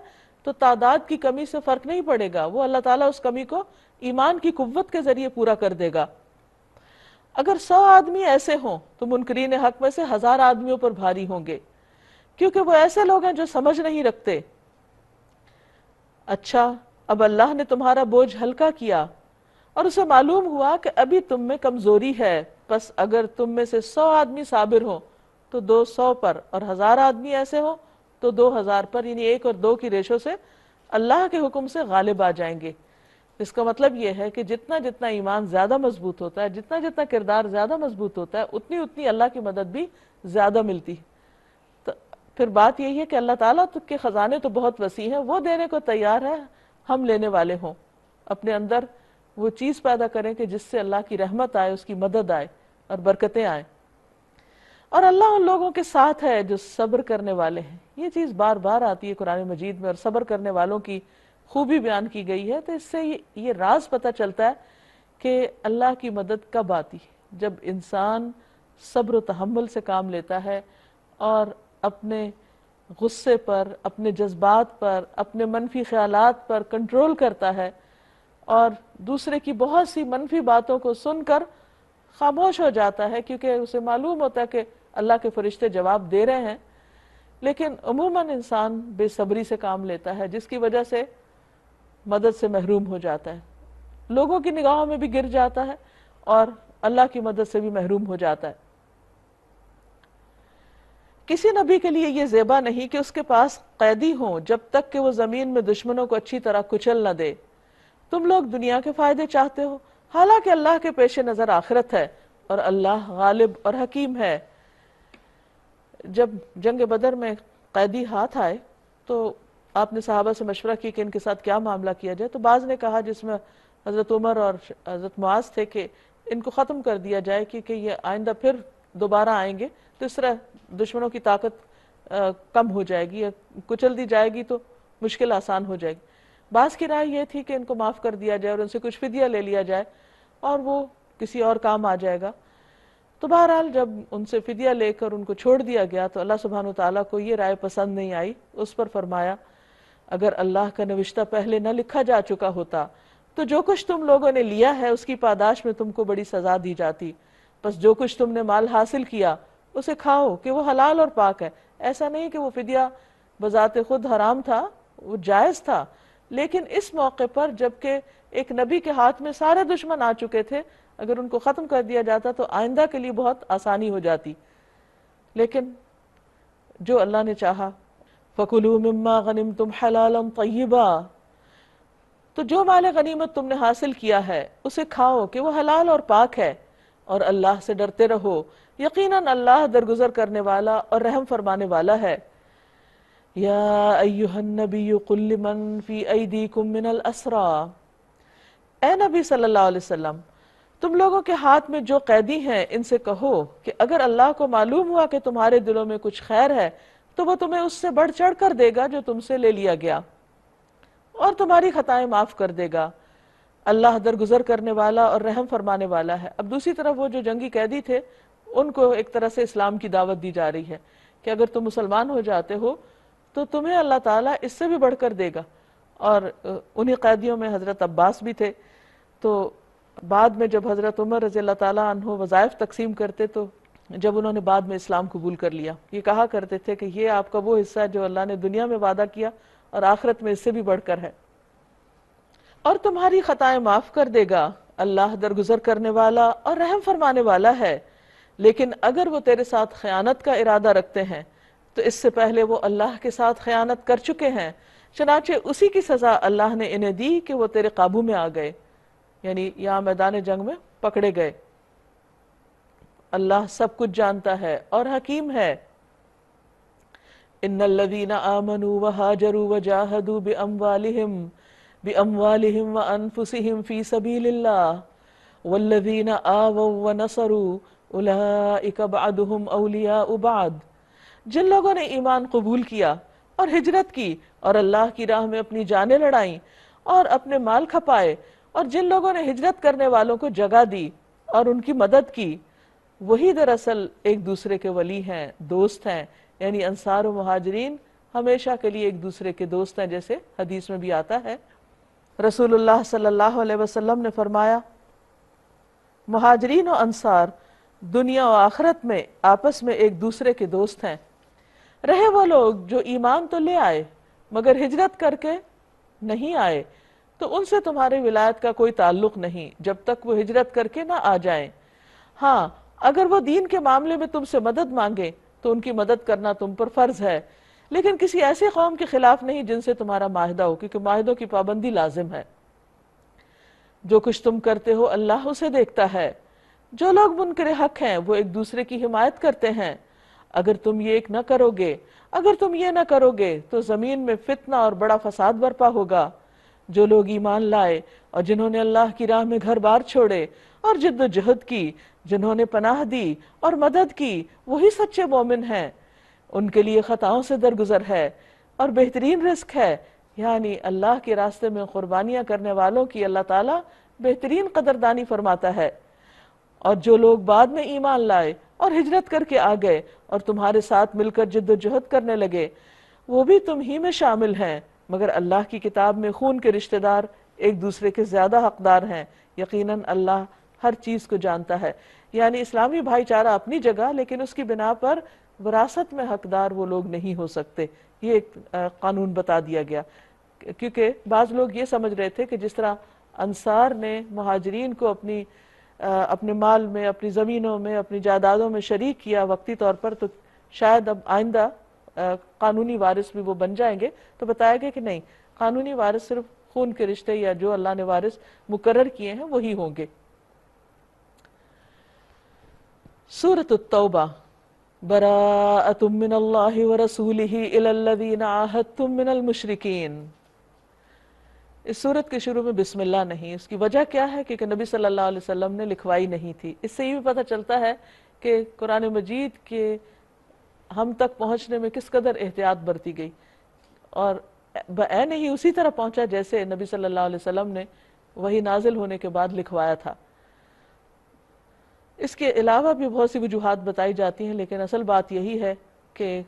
تو تعداد کی کمی سے فرق نہیں پڑے گا، وہ اللہ تعالیٰ اس کمی کو ایمان کی قوت کے ذریعے پورا کر دے گا۔ اگر 100 آدمی ایسے ہوں تو منکرین حق میں سے 1000 آدمیوں پر بھاری ہوں گے، کیونکہ وہ ایسے لوگ ہیں جو سمجھ نہیں رکھتے۔ اچھا، اب اللہ نے تمہارا بوجھ ہلکا کیا اور اسے معلوم ہوا کہ ابھی تم میں کمزوری ہے، پس اگر تم میں سے 100 آدمی صابر ہوں تو 200 پر، اور 1000 آدمی ایسے ہوں تو 2000 پر، یعنی 1 اور 2 کی ریشو سے اللہ کے حکم سے غالب آ جائیں گے۔ اس کا مطلب یہ ہے کہ جتنا جتنا ایمان زیادہ مضبوط ہوتا ہے، جتنا جتنا کردار زیادہ مضبوط ہوتا ہے، اتنی اتنی اللہ کی مدد بھی زیادہ ملتی ہے۔ تو پھر بات یہی ہے کہ اللہ تعالیٰ کے خزانے تو بہت وسیع ہیں، وہ دینے کو تیار ہے، ہم لینے والے ہوں، اپنے اندر وہ چیز پیدا کریں کہ جس سے اللہ کی رحمت آئے، اس کی مدد آئے اور برکتیں آئیں۔ اور اللہ ان لوگوں کے ساتھ ہے جو صبر کرنے والے ہیں، یہ چیز بار بار آتی ہے قرآن مجید میں، اور صبر کرنے والوں کی خوبی بیان کی گئی ہے۔ تو اس سے یہ راز پتہ چلتا ہے کہ اللہ کی مدد کب آتی ہے، جب انسان صبر و تحمل سے کام لیتا ہے اور اپنے غصے پر، اپنے جذبات پر، اپنے منفی خیالات پر کنٹرول کرتا ہے اور دوسرے کی بہت سی منفی باتوں کو سن کر خاموش ہو جاتا ہے، کیونکہ اسے معلوم ہوتا ہے کہ اللہ کے فرشتے جواب دے رہے ہیں۔ لیکن عموماً انسان بے صبری سے کام لیتا ہے، جس کی وجہ سے مدد سے محروم ہو جاتا ہے، لوگوں کی نگاہوں میں بھی گر جاتا ہے اور اللہ کی مدد سے بھی محروم ہو جاتا ہے۔ کسی نبی کے لیے یہ زیبا نہیں کہ اس کے پاس قیدی ہوں جب تک کہ وہ زمین میں دشمنوں کو اچھی طرح کچل نہ دے۔ تم لوگ دنیا کے فائدے چاہتے ہو، حالانکہ اللہ کے پیش نظر آخرت ہے اور اللہ غالب اور حکیم ہے۔ جب جنگ بدر میں قیدی ہاتھ آئے تو آپ نے صحابہ سے مشورہ کی کہ ان کے ساتھ کیا معاملہ کیا جائے، تو بعض نے کہا، جس میں حضرت عمر اور حضرت معاذ تھے، کہ ان کو ختم کر دیا جائے، کیونکہ یہ آئندہ پھر دوبارہ آئیں گے تو اس طرح دشمنوں کی طاقت کم ہو جائے گی، یا کچل دی جائے گی تو مشکل آسان ہو جائے گی۔ بعض کی رائے یہ تھی کہ ان کو معاف کر دیا جائے اور ان سے کچھ فدیہ لے لیا جائے اور وہ کسی اور کام آ جائے گا۔ تو بہرحال جب ان سے فدیہ لے کر ان کو چھوڑ دیا گیا تو اللہ سبحانہ وتعالیٰ کو یہ رائے پسند نہیں آئی۔ اس پر فرمایا، اگر اللہ کا نوشتہ پہلے نہ لکھا جا چکا ہوتا تو جو کچھ تم لوگوں نے لیا ہے اس کی پاداش میں تم کو بڑی سزا دی جاتی، بس جو کچھ تم نے مال حاصل کیا اسے کھاؤ کہ وہ حلال اور پاک ہے۔ ایسا نہیں کہ وہ فدیہ بذات خود حرام تھا، وہ جائز تھا، لیکن اس موقع پر جبکہ ایک نبی کے ہاتھ میں سارے دشمن آ چکے تھے، اگر ان کو ختم کر دیا جاتا تو آئندہ کے لیے بہت آسانی ہو جاتی۔ لیکن جو اللہ نے چاہا، فَكُلُوا مِمَّا غَنِمْتُمْ حَلَالًا طَيِّبًا، تو جو مال غنیمت تم نے حاصل کیا ہے اسے کھاؤ کہ وہ حلال اور پاک ہے، اور اللہ سے ڈرتے رہو، یقیناً اللہ درگزر کرنے والا اور رحم فرمانے والا ہے۔ یا ایہا النبی قل لمن فی ایدیکم من الاسرا، اے نبی صلی اللہ علیہ وسلم تم لوگوں کے ہاتھ میں جو قیدی ہیں ان سے کہو کہ اگر اللہ کو معلوم ہوا کہ تمہارے دلوں میں کچھ خیر ہے تو وہ تمہیں اس سے بڑھ چڑھ کر دے گا جو تم سے لے لیا گیا، اور تمہاری خطائیں معاف کر دے گا۔ اللہ درگزر کرنے والا اور رحم فرمانے والا ہے۔ اب دوسری طرف وہ جو جنگی قیدی تھے ان کو ایک طرح سے اسلام کی دعوت دی جا رہی ہے کہ اگر تم مسلمان ہو جاتے ہو تو تمہیں اللہ تعالیٰ اس سے بھی بڑھ کر دے گا۔ اور انہی قیدیوں میں حضرت عباس بھی تھے۔ تو بعد میں جب حضرت عمر رضی اللہ تعالیٰ عنہ وظائف تقسیم کرتے تو جب انہوں نے بعد میں اسلام قبول کر لیا، یہ کہا کرتے تھے کہ یہ آپ کا وہ حصہ ہے جو اللہ نے دنیا میں وعدہ کیا اور آخرت میں اس سے بھی بڑھ کر ہے، اور تمہاری خطائیں معاف کر دے گا، اللہ درگزر کرنے والا اور رحم فرمانے والا ہے۔ لیکن اگر وہ تیرے ساتھ خیانت کا ارادہ رکھتے ہیں تو اس سے پہلے وہ اللہ کے ساتھ خیانت کر چکے ہیں، چنانچہ اسی کی سزا اللہ نے انہیں دی کہ وہ تیرے قابو میں آ گئے، یعنی یہاں میدان جنگ میں پکڑے گئے۔ اللہ سب کچھ جانتا ہے اور حکیم ہے۔ ان الذین آمنوا وہاجروا وجاہدوا باموالہم بِأَمْوَالِهِمْ وَأَنفُسِهِمْ فِي سَبِيلِ اللَّهِ وَالَّذِينَ آوَوا وَنَصَرُوا أُولَئِكَ بَعْضُهُمْ أَوْلِيَاءُ بَعْضٍ۔ جن لوگوں نے ایمان قبول کیا اور ہجرت کی اور اللہ کی راہ میں اپنی جانیں لڑائیں اور اپنے مال کھپائے، اور جن لوگوں نے ہجرت کرنے والوں کو جگہ دی اور ان کی مدد کی، وہی دراصل ایک دوسرے کے ولی ہیں، دوست ہیں۔ یعنی انصار و مہاجرین ہمیشہ کے لیے ایک دوسرے کے دوست ہیں، جیسے حدیث میں بھی آتا ہے۔ رسول اللہ صلی اللہ علیہ وسلم نے فرمایا، مہاجرین و انصار دنیا و آخرت میں آپس میں ایک دوسرے کے دوست ہیں۔ رہے وہ لوگ جو ایمان تو لے آئے مگر ہجرت کر کے نہیں آئے، تو ان سے تمہاری ولایت کا کوئی تعلق نہیں جب تک وہ ہجرت کر کے نہ آ جائیں۔ ہاں، اگر وہ دین کے معاملے میں تم سے مدد مانگے تو ان کی مدد کرنا تم پر فرض ہے، لیکن کسی ایسی قوم کے خلاف نہیں جن سے تمہارا معاہدہ ہو، کیونکہ معاہدوں کی پابندی لازم ہے۔ جو کچھ تم کرتے ہو اللہ اسے دیکھتا ہے۔ جو لوگ منکر حق ہیں وہ ایک دوسرے کی حمایت کرتے ہیں۔ اگر تم یہ نہ کرو گے تو زمین میں فتنہ اور بڑا فساد برپا ہوگا۔ جو لوگ ایمان لائے اور جنہوں نے اللہ کی راہ میں گھر بار چھوڑے اور جد و جہد کی، جنہوں نے پناہ دی اور مدد کی، وہی سچے مومن ہیں۔ ان کے لیے خطاؤں سے درگزر ہے اور بہترین رزق ہے۔ یعنی اللہ کے راستے میں قربانیاں کرنے والوں کی اللہ تعالیٰ بہترین قدردانی فرماتا ہے۔ اور جو لوگ بعد میں ایمان لائے اور ہجرت کر کے آ گئے اور تمہارے ساتھ مل کر جد و جہد کرنے لگے، وہ بھی تم ہی میں شامل ہیں، مگر اللہ کی کتاب میں خون کے رشتہ دار ایک دوسرے کے زیادہ حقدار ہیں۔ یقیناً اللہ ہر چیز کو جانتا ہے۔ یعنی اسلامی بھائی چارہ اپنی جگہ، لیکن اس کی بنا پر وراثت میں حقدار وہ لوگ نہیں ہو سکتے۔ یہ ایک قانون بتا دیا گیا، کیونکہ بعض لوگ یہ سمجھ رہے تھے کہ جس طرح انصار نے مہاجرین کو اپنے مال میں، اپنی زمینوں میں، اپنی جائیدادوں میں شریک کیا وقتی طور پر، تو شاید اب آئندہ قانونی وارث بھی وہ بن جائیں گے۔ تو بتایا گیا کہ نہیں، قانونی وارث صرف خون کے رشتے یا جو اللہ نے وارث مقرر کیے ہیں وہی ہوں گے۔ سورۃ التوبہ، براءۃ من اللہ ورسولہ الی الذین عاہدتم من المشرکین۔ اس سورت کے شروع میں بسم اللہ نہیں۔ اس کی وجہ کیا ہے؟ کیونکہ نبی صلی اللہ علیہ وسلم نے لکھوائی نہیں تھی۔ اس سے یہ بھی پتہ چلتا ہے کہ قرآن مجید کے ہم تک پہنچنے میں کس قدر احتیاط برتی گئی، اور بعین ہی اسی طرح پہنچا جیسے نبی صلی اللہ علیہ وسلم نے وحی نازل ہونے کے بعد لکھوایا تھا۔ اس کے علاوہ بھی بہت سی وجوہات بتائی جاتی ہیں، لیکن اصل بات یہی ہے کہ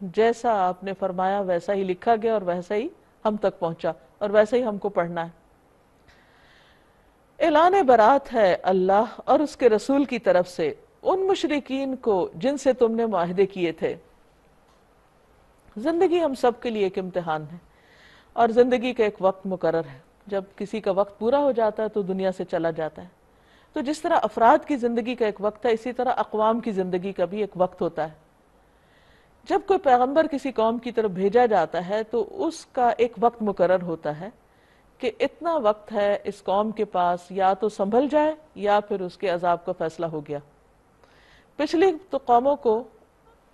جیسا آپ نے فرمایا ویسا ہی لکھا گیا اور ویسا ہی ہم تک پہنچا، اور ویسے ہی ہم کو پڑھنا ہے۔ اعلان برات ہے اللہ اور اس کے رسول کی طرف سے ان مشرکین کو جن سے تم نے معاہدے کیے تھے۔ زندگی ہم سب کے لیے ایک امتحان ہے، اور زندگی کا ایک وقت مقرر ہے۔ جب کسی کا وقت پورا ہو جاتا ہے تو دنیا سے چلا جاتا ہے۔ تو جس طرح افراد کی زندگی کا ایک وقت ہے، اسی طرح اقوام کی زندگی کا بھی ایک وقت ہوتا ہے۔ جب کوئی پیغمبر کسی قوم کی طرف بھیجا جاتا ہے تو اس کا ایک وقت مقرر ہوتا ہے کہ اتنا وقت ہے اس قوم کے پاس، یا تو سنبھل جائے یا پھر اس کے عذاب کا فیصلہ ہو گیا۔ پچھلی تو قوموں کو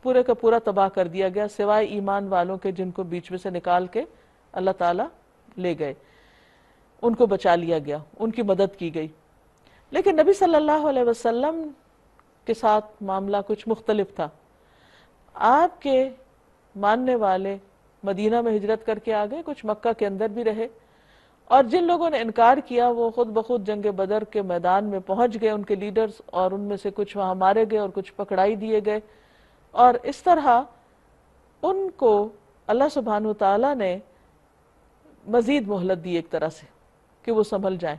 پورے کا پورا تباہ کر دیا گیا، سوائے ایمان والوں کے جن کو بیچ میں سے نکال کے اللہ تعالیٰ لے گئے، ان کو بچا لیا گیا، ان کی مدد کی گئی۔ لیکن نبی صلی اللہ علیہ وسلم کے ساتھ معاملہ کچھ مختلف تھا۔ آپ کے ماننے والے مدینہ میں ہجرت کر کے آ گئے، کچھ مکہ کے اندر بھی رہے، اور جن لوگوں نے انکار کیا وہ خود بخود جنگ بدر کے میدان میں پہنچ گئے، ان کے لیڈرز، اور ان میں سے کچھ وہاں مارے گئے اور کچھ پکڑائی دیے گئے۔ اور اس طرح ان کو اللہ سبحانہ وتعالیٰ نے مزید مہلت دی ایک طرح سے کہ وہ سنبھل جائیں۔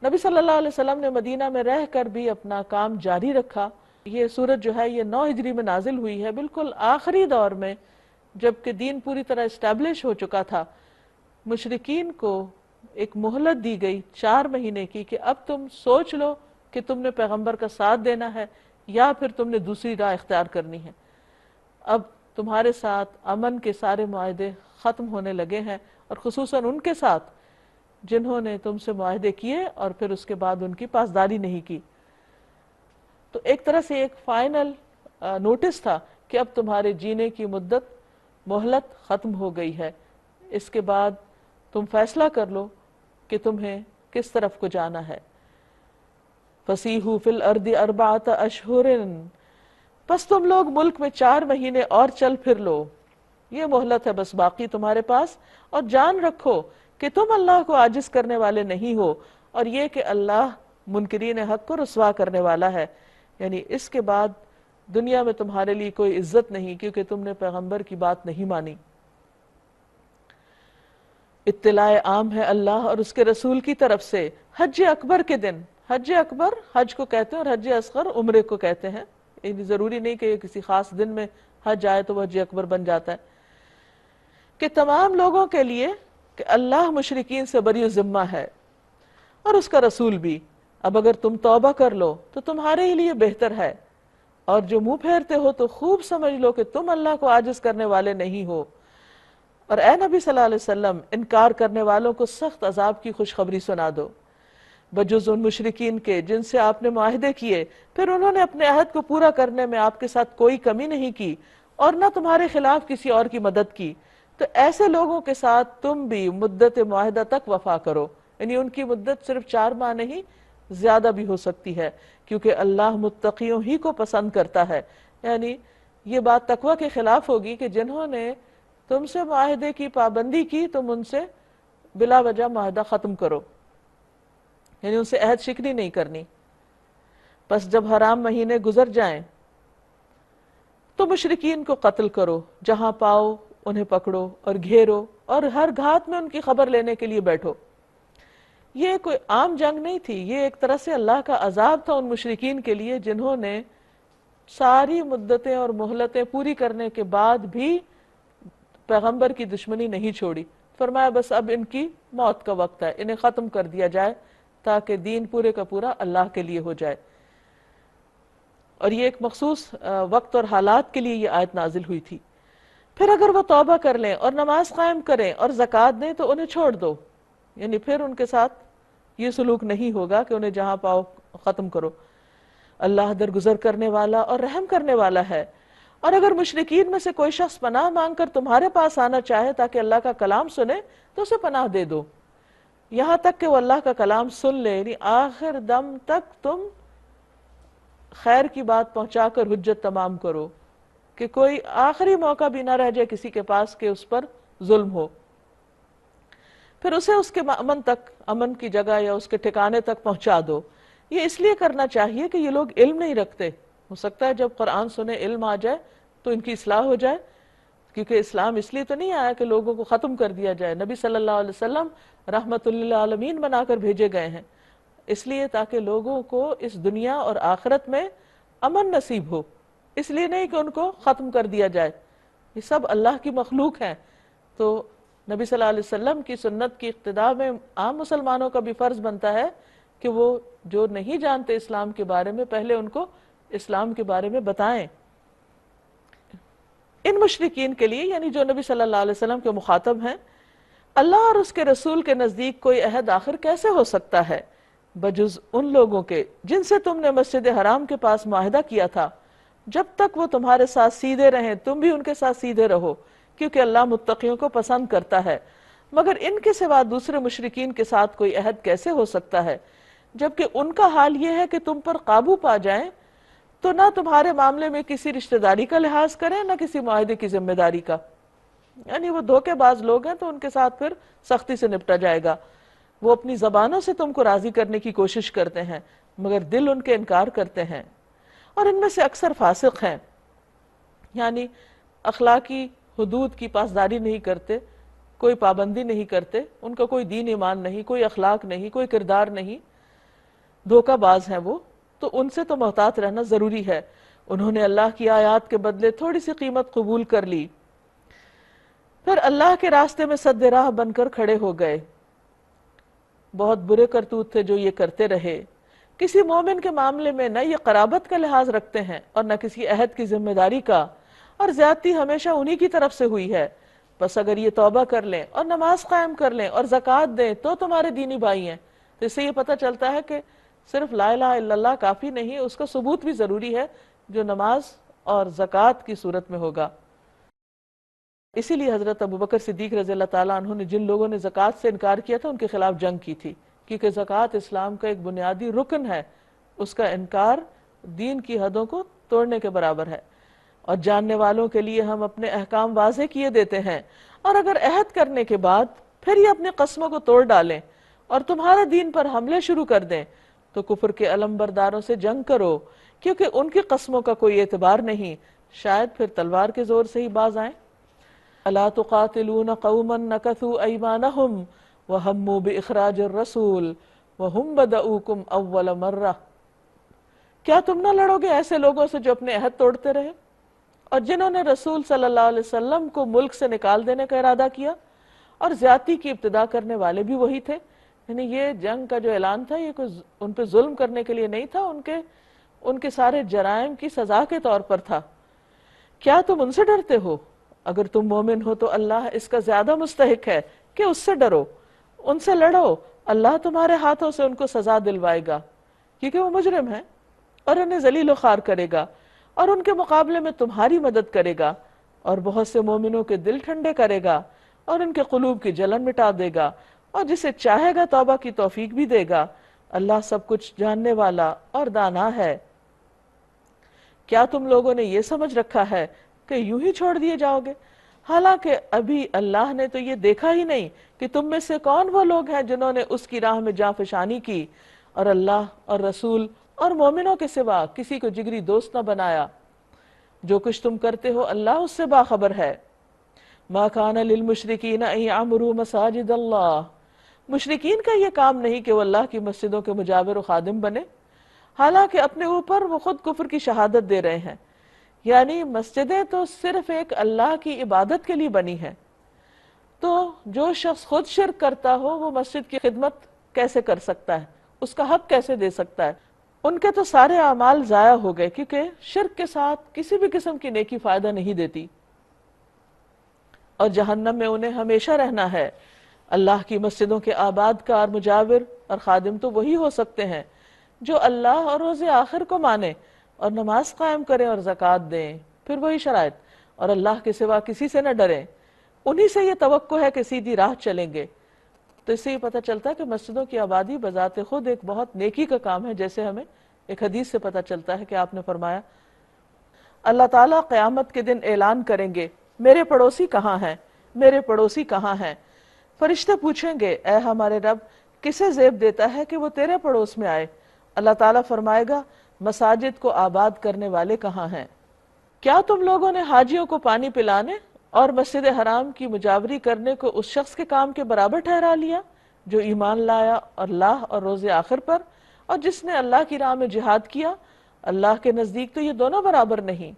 نبی صلی اللہ علیہ وسلم نے مدینہ میں رہ کر بھی اپنا کام جاری رکھا۔ یہ سورت جو ہے یہ 9 ہجری میں نازل ہوئی ہے، بالکل آخری دور میں، جبکہ دین پوری طرح اسٹیبلش ہو چکا تھا۔ مشرکین کو ایک مہلت دی گئی 4 مہینے کی کہ اب تم سوچ لو کہ تم نے پیغمبر کا ساتھ دینا ہے یا پھر تم نے دوسری راہ اختیار کرنی ہے۔ اب تمہارے ساتھ امن کے سارے معاہدے ختم ہونے لگے ہیں، اور خصوصاً ان کے ساتھ جنہوں نے تم سے معاہدے کیے اور پھر اس کے بعد ان کی پاسداری نہیں کی۔ تو ایک طرح سے ایک فائنل نوٹس تھا کہ اب تمہارے جینے کی مدت، مہلت ختم ہو گئی ہے۔ اس کے بعد تم فیصلہ کر لو کہ تمہیں کس طرف کو جانا ہے۔ فَسِیحُوا فِی الْأَرْضِ أَرْبَعَةَ أَشْهُرٍ، بس تم لوگ ملک میں 4 مہینے اور چل پھر لو، یہ مہلت ہے بس باقی تمہارے پاس، اور جان رکھو کہ تم اللہ کو عاجز کرنے والے نہیں ہو، اور یہ کہ اللہ منکرین حق کو رسوا کرنے والا ہے، یعنی اس کے بعد دنیا میں تمہارے لیے کوئی عزت نہیں کیونکہ تم نے پیغمبر کی بات نہیں مانی۔ اطلاع عام ہے اللہ اور اس کے رسول کی طرف سے حج اکبر کے دن، حج اکبر حج کو کہتے ہیں اور حج اصغر عمرے کو کہتے ہیں، یعنی ضروری نہیں کہ کسی خاص دن میں حج آئے تو وہ حج اکبر بن جاتا ہے، کہ تمام لوگوں کے لیے کہ اللہ مشرکین سے بری ذمہ ہے اور اس کا رسول بھی، اب اگر تم توبہ کر لو تو تمہارے ہی لیے بہتر ہے، اور جو منہ پھیرتے ہو تو خوب سمجھ لو کہ تم اللہ کو عاجز کرنے والے نہیں ہو، اور اے نبی صلی اللہ علیہ وسلم انکار کرنے والوں کو سخت عذاب کی خوشخبری سنا دو، بجز ان مشرکین کے جن سے آپ نے معاہدے کیے، پھر انہوں نے اپنے عہد کو پورا کرنے میں آپ کے ساتھ کوئی کمی نہیں کی اور نہ تمہارے خلاف کسی اور کی مدد کی، تو ایسے لوگوں کے ساتھ تم بھی مدت معاہدہ تک وفا کرو، یعنی ان کی مدت صرف 4 ماہ نہیں زیادہ بھی ہو سکتی ہے، کیونکہ اللہ متقیوں ہی کو پسند کرتا ہے۔ یعنی یہ بات تقوی کے خلاف ہوگی کہ جنہوں نے تم سے معاہدے کی پابندی کی تم ان سے بلا وجہ معاہدہ ختم کرو، یعنی ان سے عہد شکنی نہیں کرنی۔ پس جب حرام مہینے گزر جائیں تو مشرکین کو قتل کرو، جہاں پاؤ انہیں پکڑو اور گھیرو، اور ہر گھات میں ان کی خبر لینے کے لیے بیٹھو۔ یہ کوئی عام جنگ نہیں تھی، یہ ایک طرح سے اللہ کا عذاب تھا ان مشرکین کے لیے جنہوں نے ساری مدتیں اور مہلتیں پوری کرنے کے بعد بھی پیغمبر کی دشمنی نہیں چھوڑی۔ فرمایا بس اب ان کی موت کا وقت ہے، انہیں ختم کر دیا جائے تاکہ دین پورے کا پورا اللہ کے لیے ہو جائے۔ اور یہ ایک مخصوص وقت اور حالات کے لیے یہ آیت نازل ہوئی تھی۔ پھر اگر وہ توبہ کر لیں اور نماز قائم کریں اور زکوٰۃ دیں تو انہیں چھوڑ دو، یعنی پھر ان کے ساتھ یہ سلوک نہیں ہوگا کہ انہیں جہاں پاؤ ختم کرو۔ اللہ درگزر کرنے والا اور رحم کرنے والا ہے۔ اور اگر مشرکین میں سے کوئی شخص پناہ مانگ کر تمہارے پاس آنا چاہے تاکہ اللہ کا کلام سنے تو اسے پناہ دے دو، یہاں تک کہ وہ اللہ کا کلام سن لے، یعنی آخر دم تک تم خیر کی بات پہنچا کر حجت تمام کرو، کہ کوئی آخری موقع بھی نہ رہ جائے کسی کے پاس کہ اس پر ظلم ہو، پھر اسے اس کے امن تک، امن کی جگہ یا اس کے ٹھکانے تک پہنچا دو۔ یہ اس لیے کرنا چاہیے کہ یہ لوگ علم نہیں رکھتے، ہو سکتا ہے جب قرآن سنے علم آ جائے تو ان کی اصلاح ہو جائے، کیونکہ اسلام اس لیے تو نہیں آیا کہ لوگوں کو ختم کر دیا جائے، نبی صلی اللہ علیہ وسلم رحمت للعالمین بنا کر بھیجے گئے ہیں اس لیے تاکہ لوگوں کو اس دنیا اور آخرت میں امن نصیب ہو، اس لیے نہیں کہ ان کو ختم کر دیا جائے، یہ سب اللہ کی مخلوق ہیں۔ تو نبی صلی اللہ علیہ وسلم کی سنت کی اقتداء میں عام مسلمانوں کا بھی فرض بنتا ہے کہ وہ جو نہیں جانتے اسلام کے بارے میں پہلے ان کو اسلام کے بارے میں بتائیں۔ ان مشرکین کے لیے، یعنی جو نبی صلی اللہ علیہ وسلم کے مخاطب ہیں، اللہ اور اس کے رسول کے نزدیک کوئی عہد آخر کیسے ہو سکتا ہے بجز ان لوگوں کے جن سے تم نے مسجد حرام کے پاس معاہدہ کیا تھا، جب تک وہ تمہارے ساتھ سیدھے رہیں تم بھی ان کے ساتھ سیدھے رہو، کیونکہ اللہ متقیوں کو پسند کرتا ہے۔ مگر ان کے سوا دوسرے مشرکین کے ساتھ کوئی عہد کیسے ہو سکتا ہے، جبکہ ان کا حال یہ ہے کہ تم پر قابو پا جائیں تو نہ تمہارے معاملے میں کسی رشتہ داری کا لحاظ کریں نہ کسی معاہدے کی ذمہ داری کا، یعنی وہ دھوکے باز لوگ ہیں تو ان کے ساتھ پھر سختی سے نپٹا جائے گا۔ وہ اپنی زبانوں سے تم کو راضی کرنے کی کوشش کرتے ہیں مگر دل ان کے انکار کرتے ہیں، اور ان میں سے اکثر فاسق ہیں، یعنی اخلاقی حدود کی پاسداری نہیں کرتے، کوئی پابندی نہیں کرتے، ان کا کوئی دین ایمان نہیں، کوئی اخلاق نہیں، کوئی کردار نہیں، دھوکہ باز ہیں وہ، تو ان سے تو محتاط رہنا ضروری ہے۔ انہوں نے اللہ کی آیات کے بدلے تھوڑی سی قیمت قبول کر لی، پھر اللہ کے راستے میں سد راہ بن کر کھڑے ہو گئے۔ بہت برے کرتوت تھے جو یہ کرتے رہے۔ کسی مومن کے معاملے میں نہ یہ قرابت کا لحاظ رکھتے ہیں اور نہ کسی عہد کی ذمہ داری کا، اور زیادتی ہمیشہ انہی کی طرف سے ہوئی ہے۔ بس اگر یہ توبہ کر لیں اور نماز قائم کر لیں اور زکوٰۃ دیں تو تمہارے دینی بھائی ہیں۔ تو اس سے یہ پتہ چلتا ہے کہ صرف لا الہ الا اللہ کافی نہیں، اس کا ثبوت بھی ضروری ہے جو نماز اور زکوٰۃ کی صورت میں ہوگا۔ اسی لیے حضرت ابوبکر صدیق رضی اللہ تعالیٰ عنہ نے جن لوگوں نے زکوٰۃ سے انکار کیا تھا ان کے خلاف جنگ کی تھی، کیونکہ زکوٰۃ اسلام کا ایک بنیادی رکن ہے، اس کا انکار دین کی حدوں کو توڑنے کے برابر ہے۔ اور جاننے والوں کے لیے ہم اپنے احکام واضح کیے دیتے ہیں، اور اگر عہد کرنے کے بعد پھر یہ اپنے قسموں کو توڑ ڈالیں اور تمہارا دین پر حملے شروع کر دیں تو کفر کے علمبرداروں سے جنگ کرو، کیونکہ ان کی قسموں کا کوئی اعتبار نہیں، شاید پھر تلوار کے زور سے ہی باز آئیں۔ الا تقاتلون قوما نکثوا ایمانہم وہموا باخراج الرسول وہم بدؤوکم اول مرہ، کیا تم نہ لڑو گے ایسے لوگوں سے جو اپنے عہد توڑتے رہے اور جنہوں نے رسول صلی اللہ علیہ وسلم کو ملک سے نکال دینے کا ارادہ کیا، اور زیادتی کی ابتدا کرنے والے بھی وہی تھے۔ یعنی یہ جنگ کا جو اعلان تھا یہ کوئی ان پہ ظلم کرنے کے لیے نہیں تھا، ان کے سارے جرائم کی سزا کے طور پر تھا۔ کیا تم ان سے ڈرتے ہو؟ اگر تم مومن ہو تو اللہ اس کا زیادہ مستحق ہے کہ اس سے ڈرو، ان سے لڑو، اللہ تمہارے ہاتھوں سے ان کو سزا دلوائے گا، کیونکہ وہ مجرم ہیں، اور انہیں ذلیل و خوار کرے گا اور ان کے مقابلے میں تمہاری مدد کرے گا، اور بہت سے مومنوں کے دل ٹھنڈے کرے گا اور ان کے قلوب کی جلن مٹا دے گا، اور جسے چاہے گا توبہ کی توفیق بھی دے گا۔ اللہ سب کچھ جاننے والا اور دانا ہے۔ کیا تم لوگوں نے یہ سمجھ رکھا ہے کہ یوں ہی چھوڑ دیے جاؤ گے؟ حالانکہ ابھی اللہ نے تو یہ دیکھا ہی نہیں کہ تم میں سے کون وہ لوگ ہیں جنہوں نے اس کی راہ میں جاں فشانی کی اور اللہ اور رسول اور مومنوں کے سوا کسی کو جگری دوست نہ بنایا۔ جو کچھ تم کرتے ہو اللہ اس سے باخبر ہے۔ ما کان للمشرکین ان یعمروا مساجد اللہ، مشرکین کا یہ کام نہیں کہ وہ اللہ کی مسجدوں کے مجاور و خادم بنے، حالانکہ اپنے اوپر وہ خود کفر کی شہادت دے رہے ہیں۔ یعنی مسجدیں تو صرف ایک اللہ کی عبادت کے لیے بنی ہیں، تو جو شخص خود شرک کرتا ہو وہ مسجد کی خدمت کیسے کر سکتا ہے، اس کا حق کیسے دے سکتا ہے؟ ان کے تو سارے اعمال ضائع ہو گئے، کیونکہ شرک کے ساتھ کسی بھی قسم کی نیکی فائدہ نہیں دیتی، اور جہنم میں انہیں ہمیشہ رہنا ہے۔ اللہ کی مسجدوں کے آباد کار، مجاور اور خادم تو وہی ہو سکتے ہیں جو اللہ اور روز آخر کو مانے اور نماز قائم کریں اور زکوٰۃ دیں، پھر وہی شرائط، اور اللہ کے سوا کسی سے نہ ڈریں، انہی سے یہ توقع ہے کہ سیدھی راہ چلیں گے۔ تو اس سے یہ پتہ چلتا ہے کہ مسجدوں کی آبادی بذات خود ایک بہت نیکی کا کام ہے، جیسے ہمیں ایک حدیث سے پتہ چلتا ہے کہ آپ نے فرمایا اللہ تعالیٰ قیامت کے دن اعلان کریں گے میرے پڑوسی کہاں ہیں، میرے پڑوسی کہاں ہیں؟ فرشتے پوچھیں گے اے ہمارے رب کسے زیب دیتا ہے کہ وہ تیرے پڑوس میں آئے؟ اللہ تعالیٰ فرمائے گا مساجد کو آباد کرنے والے کہاں ہیں؟ کیا تم لوگوں نے حاجیوں کو پانی پلانے اور مسجد حرام کی مجاوری کرنے کو اس شخص کے کام کے برابر ٹھہرا لیا جو ایمان لایا اللہ اور روز آخر پر، اور جس نے اللہ کی راہ میں جہاد کیا؟ اللہ کے نزدیک تو یہ دونوں برابر نہیں۔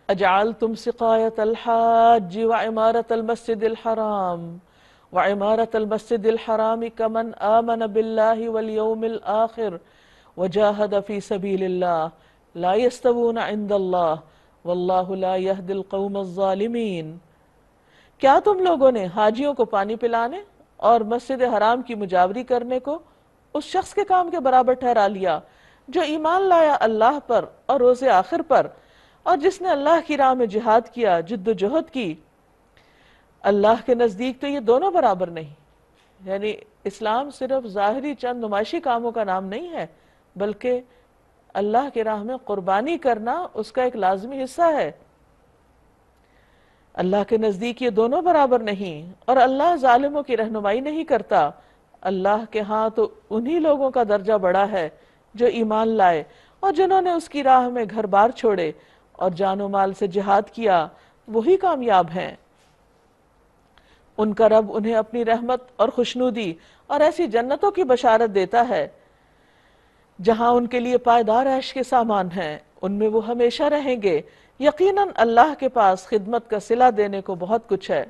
اجعلتم سقایت الحاج وعمارت المسجد الحرام وعمارت المسجد الحرام کمن آمن باللہ والیوم الآخر وجاہد فی سبیل اللہ لا یستوون عند اللہ واللہ لا یہدی القوم الظالمین۔ کیا تم لوگوں نے حاجیوں کو پانی پلانے اور مسجد حرام کی مجاوری کرنے کو اس شخص کے کام کے برابر ٹھہرا لیا جو ایمان لایا اللہ پر اور روز آخر پر، اور جس نے اللہ کی راہ میں جہاد کیا، جد و جہد کی؟ اللہ کے نزدیک تو یہ دونوں برابر نہیں۔ یعنی اسلام صرف ظاہری چند نمائشی کاموں کا نام نہیں ہے، بلکہ اللہ کی راہ میں قربانی کرنا اس کا ایک لازمی حصہ ہے۔ اللہ کے نزدیک یہ دونوں برابر نہیں، اور اللہ ظالموں کی رہنمائی نہیں کرتا۔ اللہ کے ہاں تو انہی لوگوں کا درجہ بڑا ہے جو ایمان لائے اور جنہوں نے اس کی راہ میں گھر بار چھوڑے اور جان و مال سے جہاد کیا، وہی کامیاب ہیں۔ ان کا رب انہیں اپنی رحمت اور خوشنودی اور ایسی جنتوں کی بشارت دیتا ہے جہاں ان کے لیے پائیدار عیش کے سامان ہیں، ان میں وہ ہمیشہ رہیں گے۔ یقیناً اللہ کے پاس خدمت کا صلہ دینے کو بہت کچھ ہے۔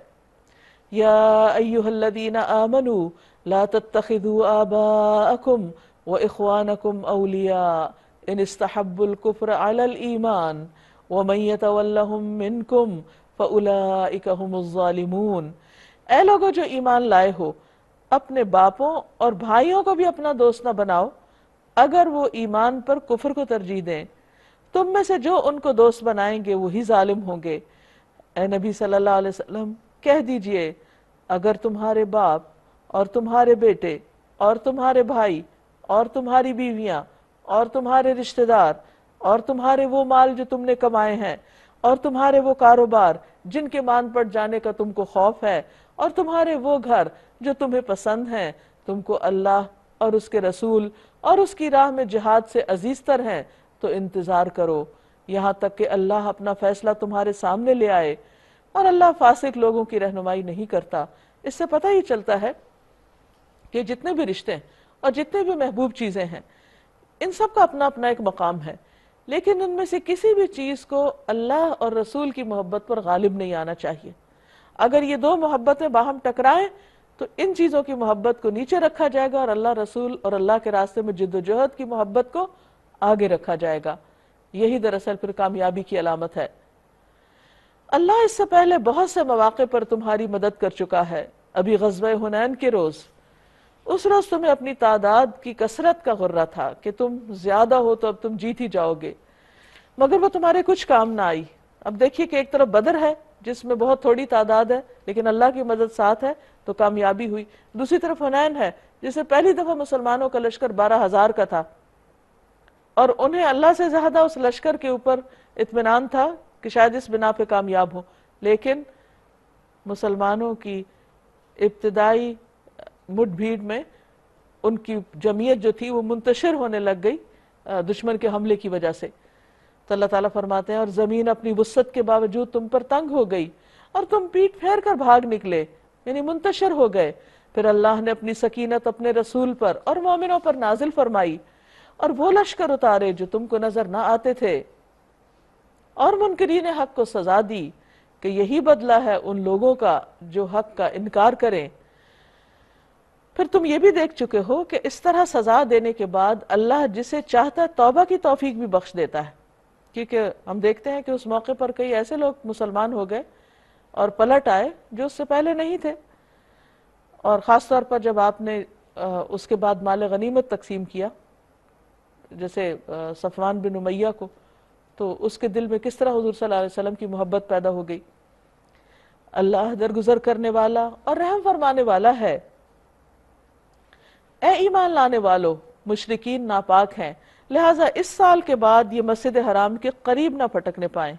یا ایہا الذین آمنوا لا تتخذوا آباءکم واخوانکم اولیاء ان استحبوا الکفر علی الایمان ومن یتولہم منکم فاولئک هم الظالمون۔ اے لوگوں جو ایمان لائے ہو، اپنے باپوں اور بھائیوں کو بھی اپنا دوست نہ بناؤ اگر وہ ایمان پر کفر کو ترجیح دیں، تم میں سے جو ان کو دوست بنائیں گے وہی ظالم ہوں گے۔ اے نبی صلی اللہ علیہ وسلم کہہ دیجئے اگر تمہارے باپ اور تمہارے بیٹے اور تمہارے بھائی اور تمہاری بیویاں اور تمہارے رشتہ دار اور تمہارے وہ مال جو تم نے کمائے ہیں اور تمہارے وہ کاروبار جن کے مان پڑ جانے کا تم کو خوف ہے اور تمہارے وہ گھر جو تمہیں پسند ہیں، تم کو اللہ اور اس کے رسول اور اس کی راہ میں جہاد سے عزیز تر ہیں، تو انتظار کرو یہاں تک کہ اللہ اپنا فیصلہ تمہارے سامنے لے آئے، اور اللہ فاسق لوگوں کی رہنمائی نہیں کرتا۔ اس سے پتہ ہی چلتا ہے کہ جتنے بھی رشتے اور جتنے بھی محبوب چیزیں ہیں ان سب کا اپنا اپنا ایک مقام ہے، لیکن ان میں سے کسی بھی چیز کو اللہ اور رسول کی محبت پر غالب نہیں آنا چاہیے۔ اگر یہ دو محبتیں باہم ٹکرائیں تو ان چیزوں کی محبت کو نیچے رکھا جائے گا اور اللہ رسول اور اللہ کے راستے میں جد و جہد کی محبت کو آگے رکھا جائے گا۔ یہی دراصل پھر کامیابی کی علامت ہے۔ اللہ اس سے پہلے بہت سے مواقع پر تمہاری مدد کر چکا ہے۔ ابھی غزوہ حنین کے روز، اس روز تمہیں اپنی تعداد کی کثرت کا غرہ تھا کہ تم زیادہ ہو تو اب تم جیت ہی جاؤ گے، مگر وہ تمہارے کچھ کام نہ آئی۔ اب دیکھیے کہ ایک طرف بدر ہے جس میں بہت تھوڑی تعداد ہے لیکن اللہ کی مدد ساتھ ہے تو کامیابی ہوئی، دوسری طرف حنین ہے جس سے پہلی دفعہ مسلمانوں کا لشکر 12,000 کا تھا اور انہیں اللہ سے زیادہ اس لشکر کے اوپر اطمینان تھا کہ شاید اس بنا پہ کامیاب ہو، لیکن مسلمانوں کی ابتدائی مٹ بھیڑ میں ان کی جمعیت جو تھی وہ منتشر ہونے لگ گئی دشمن کے حملے کی وجہ سے۔ تو اللہ تعالیٰ فرماتے ہیں اور زمین اپنی وسعت کے باوجود تم پر تنگ ہو گئی اور تم پیٹ پھیر کر بھاگ نکلے، یعنی منتشر ہو گئے۔ پھر اللہ نے اپنی سکینت اپنے رسول پر اور مومنوں پر نازل فرمائی اور وہ لشکر اتارے جو تم کو نظر نہ آتے تھے، اور منکرین حق کو سزا دی کہ یہی بدلہ ہے ان لوگوں کا جو حق کا انکار کریں۔ پھر تم یہ بھی دیکھ چکے ہو کہ اس طرح سزا دینے کے بعد اللہ جسے چاہتا ہے توبہ کی توفیق بھی بخش دیتا ہے، کیونکہ ہم دیکھتے ہیں کہ اس موقع پر کئی ایسے لوگ مسلمان ہو گئے اور پلٹ آئے جو اس سے پہلے نہیں تھے، اور خاص طور پر جب آپ نے اس کے بعد مال غنیمت تقسیم کیا جیسے صفوان بن امیہ کو، تو اس کے دل میں کس طرح حضور صلی اللہ علیہ وسلم کی محبت پیدا ہو گئی۔ اللہ درگزر کرنے والا اور رحم فرمانے والا ہے۔ اے ایمان لانے والو، مشرکین ناپاک ہیں، لہٰذا اس سال کے بعد یہ مسجد حرام کے قریب نہ پھٹکنے پائیں۔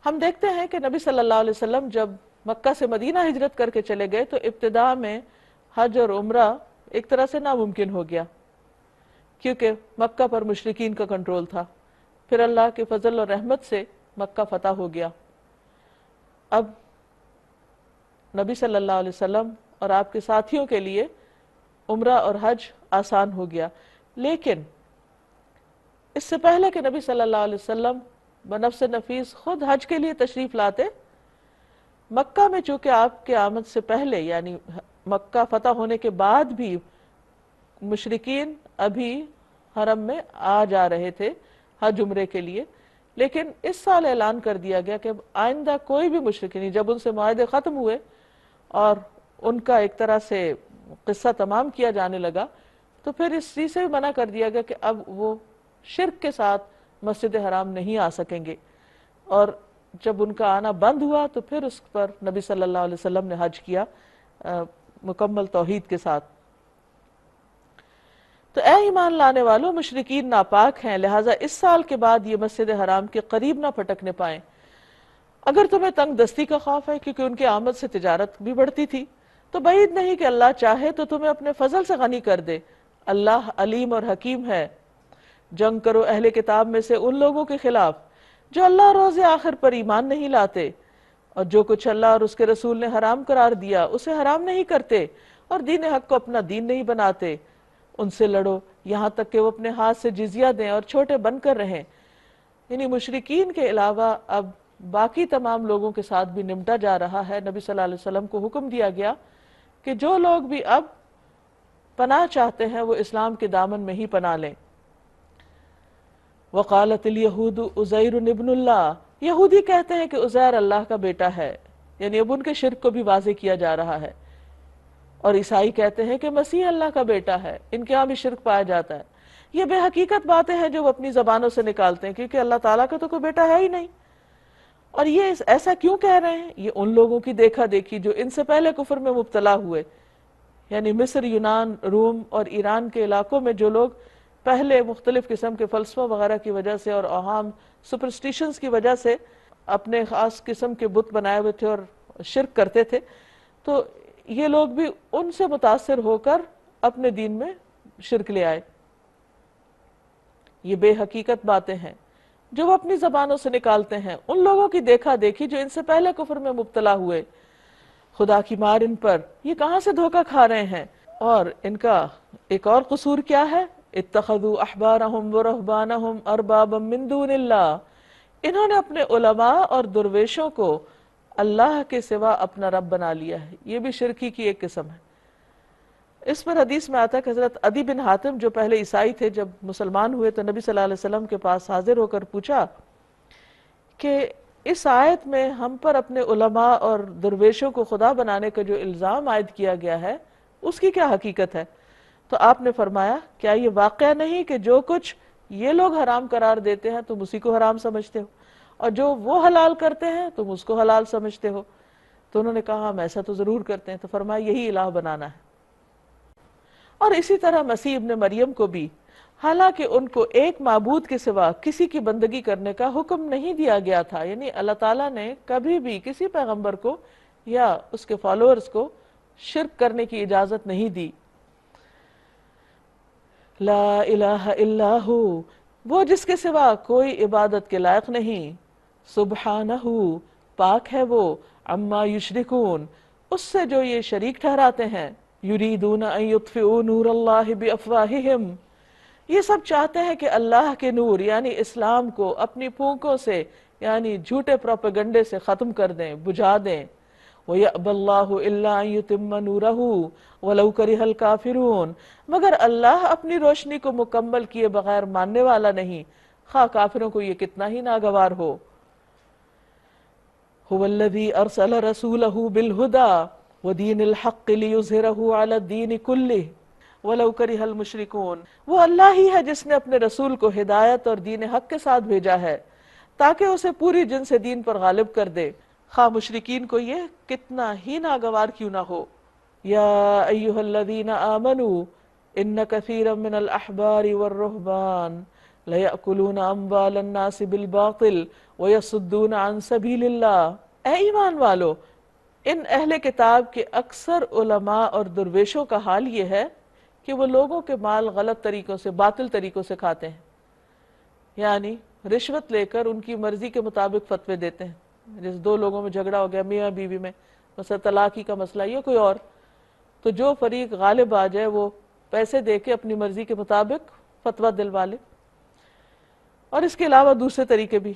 ہم دیکھتے ہیں کہ نبی صلی اللہ علیہ وسلم جب مکہ سے مدینہ ہجرت کر کے چلے گئے تو ابتداء میں حج اور عمرہ ایک طرح سے ناممکن ہو گیا کیونکہ مکہ پر مشرکین کا کنٹرول تھا۔ پھر اللہ کے فضل اور رحمت سے مکہ فتح ہو گیا۔ اب نبی صلی اللہ علیہ وسلم اور آپ کے ساتھیوں کے لیے عمرہ اور حج آسان ہو گیا، لیکن اس سے پہلے کہ نبی صلی اللہ علیہ وسلم بنفس نفیس خود حج کے لیے تشریف لاتے، مکہ میں چونکہ آپ کے آمد سے پہلے یعنی مکہ فتح ہونے کے بعد بھی مشرکین ابھی حرم میں آ جا رہے تھے حج عمرے کے لیے، لیکن اس سال اعلان کر دیا گیا کہ آئندہ کوئی بھی مشرک نہیں، جب ان سے معاہدے ختم ہوئے اور ان کا ایک طرح سے قصہ تمام کیا جانے لگا تو پھر اس چیز سے بھی منع کر دیا گیا کہ اب وہ شرک کے ساتھ مسجد حرام نہیں آ سکیں گے، اور جب ان کا آنا بند ہوا تو پھر اس پر نبی صلی اللہ علیہ وسلم نے حج کیا مکمل توحید کے ساتھ۔ تو اے ایمان لانے والوں، مشرکین ناپاک ہیں، لہٰذا اس سال کے بعد یہ مسجد حرام کے قریب نہ پھٹکنے پائیں۔ اگر تمہیں تنگ دستی کا خوف ہے کیونکہ ان کے آمد سے تجارت بھی بڑھتی تھی، تو بعید نہیں کہ اللہ چاہے تو تمہیں اپنے فضل سے غنی کر دے، اللہ علیم اور حکیم ہے۔ جنگ کرو اہل کتاب میں سے ان لوگوں کے خلاف جو اللہ اور روز آخر پر ایمان نہیں لاتے، اور جو کچھ اللہ اور اس کے رسول نے حرام قرار دیا اسے حرام نہیں کرتے، اور دین حق کو اپنا دین نہیں بناتے۔ ان سے لڑو یہاں تک کہ وہ اپنے ہاتھ سے جزیہ دیں اور چھوٹے بن کر رہیں، یعنی مشرکین کے علاوہ اب باقی تمام لوگوں کے ساتھ بھی نمٹا جا رہا ہے۔ نبی صلی اللہ علیہ وسلم کو حکم دیا گیا کہ جو لوگ بھی اب پناہ چاہتے ہیں وہ اسلام کے دامن میں ہی پناہ لیں۔ وقالت الیہود عزیر ابن اللہ، یہودی کہتے ہیں کہ عزیر اللہ کا بیٹا ہے، یعنی اب ان کے شرک کو بھی واضح کیا جا رہا ہے، اور عیسائی کہتے ہیں کہ مسیح اللہ کا بیٹا ہے، ان کے یہاں بھی شرک پایا جاتا ہے۔ یہ بے حقیقت باتیں ہیں جو وہ اپنی زبانوں سے نکالتے ہیں کیونکہ اللہ تعالیٰ کا تو کوئی بیٹا ہے ہی نہیں۔ اور یہ ایسا کیوں کہہ رہے ہیں؟ یہ ان لوگوں کی دیکھا دیکھی جو ان سے پہلے کفر میں مبتلا ہوئے، یعنی مصر، یونان، روم اور ایران کے علاقوں میں جو لوگ پہلے مختلف قسم کے فلسفہ وغیرہ کی وجہ سے اور اوہام سپرسٹیشنز کی وجہ سے اپنے خاص قسم کے بت بنائے ہوئے تھے اور شرک کرتے تھے، تو یہ لوگ بھی ان سے متاثر ہو کر اپنے دین میں شرک لے آئے۔ یہ بے حقیقت باتیں ہیں جو وہ اپنی زبانوں سے نکالتے ہیں، ان لوگوں کی دیکھا دیکھی جو ان سے پہلے کفر میں مبتلا ہوئے۔ خدا کی مار ان پر، یہ کہاں سے دھوکہ کھا رہے ہیں؟ اور ان کا ایک اور قصور کیا ہے؟ اتخذوا احبارهم ورهبانهم اربابا من دون اللہ، انہوں نے اپنے علماء اور درویشوں کو اللہ کے سوا اپنا رب بنا لیا ہے۔ یہ بھی شرکی کی ایک قسم ہے۔ اس پر حدیث میں آتا ہے کہ حضرت عدی بن حاتم جو پہلے عیسائی تھے، جب مسلمان ہوئے تو نبی صلی اللہ علیہ وسلم کے پاس حاضر ہو کر پوچھا کہ اس آیت میں ہم پر اپنے علماء اور درویشوں کو خدا بنانے کا جو الزام عائد کیا گیا ہے اس کی کیا حقیقت ہے؟ تو آپ نے فرمایا کیا یہ واقعہ نہیں کہ جو کچھ یہ لوگ حرام قرار دیتے ہیں تم اسی کو حرام سمجھتے ہو، اور جو وہ حلال کرتے ہیں تم اس کو حلال سمجھتے ہو؟ تو انہوں نے کہا ہم ایسا تو ضرور کرتے ہیں۔ تو فرمایا یہی الہ بنانا ہے۔ اور اسی طرح مسیح ابن مریم کو بھی، حالانکہ ان کو ایک معبود کے سوا کسی کی بندگی کرنے کا حکم نہیں دیا گیا تھا، یعنی اللہ تعالیٰ نے کبھی بھی کسی پیغمبر کو یا اس کے فالوورز کو شرک کرنے کی اجازت نہیں دی۔ لا الہ الا ہو، وہ جس کے سوا کوئی عبادت کے لائق نہیں، سبحانہ، پاک ہے وہ، عما یشرکون، اس سے جو یہ شریک ٹھہراتے ہیں، یریدون ان یطفئوا نور اللہ بافواہہم، یہ سب چاہتے ہیں کہ اللہ کے نور یعنی اسلام کو اپنی پھونکوں سے یعنی جھوٹے پروپیگنڈے سے ختم کر دیں، بجھا دیں۔ وَيَأْبَى اللَّهُ إِلَّا أَن يُتِمَّ نُورَهُ وَلَوْ كَرِهَ الْكَافِرُونَ، مگر اللہ اپنی روشنی کو مکمل کیے بغیر ماننے والا نہیں، خواہ کافروں کو یہ کتنا ہی ناگوار ہو۔ هُوَ الَّذِي أَرْسَلَ رَسُولَهُ بِالْهُدَى وَدِينِ الْحَقِّ لِيُظْهِرَهُ عَلَى الدِّينِ كُلِّهِ وَلَوْ كَرِهَ الْمُشْرِكُونَ، وہ اللہ ہی ہے جس نے اپنے رسول کو ہدایت اور دین حق کے ساتھ بھیجا ہے تاکہ اسے پوری جن سے دین پر غالب کر دے، خواہ مشرکین کو یہ کتنا ہی ناگوار کیوں نہ ہو۔ یا ایہا الذین آمنوا ان کثیرا من الاحبار والرہبان لیأکلون اموال الناس بالباطل ویصدون عن سبیل اللہ، اے ایمان والو، ان اہل کتاب کے اکثر علماء اور درویشوں کا حال یہ ہے کہ وہ لوگوں کے مال غلط طریقوں سے، باطل طریقوں سے کھاتے ہیں، یعنی رشوت لے کر ان کی مرضی کے مطابق فتوے دیتے ہیں۔ جیسے دو لوگوں میں جھگڑا ہو گیا، میاں بیوی میں، مثلا طلاقی کا مسئلہ یا کوئی اور، تو جو فریق غالب آ جائے وہ پیسے دے کے اپنی مرضی کے مطابق فتویٰ دلوا لے، اور اس کے علاوہ دوسرے طریقے بھی۔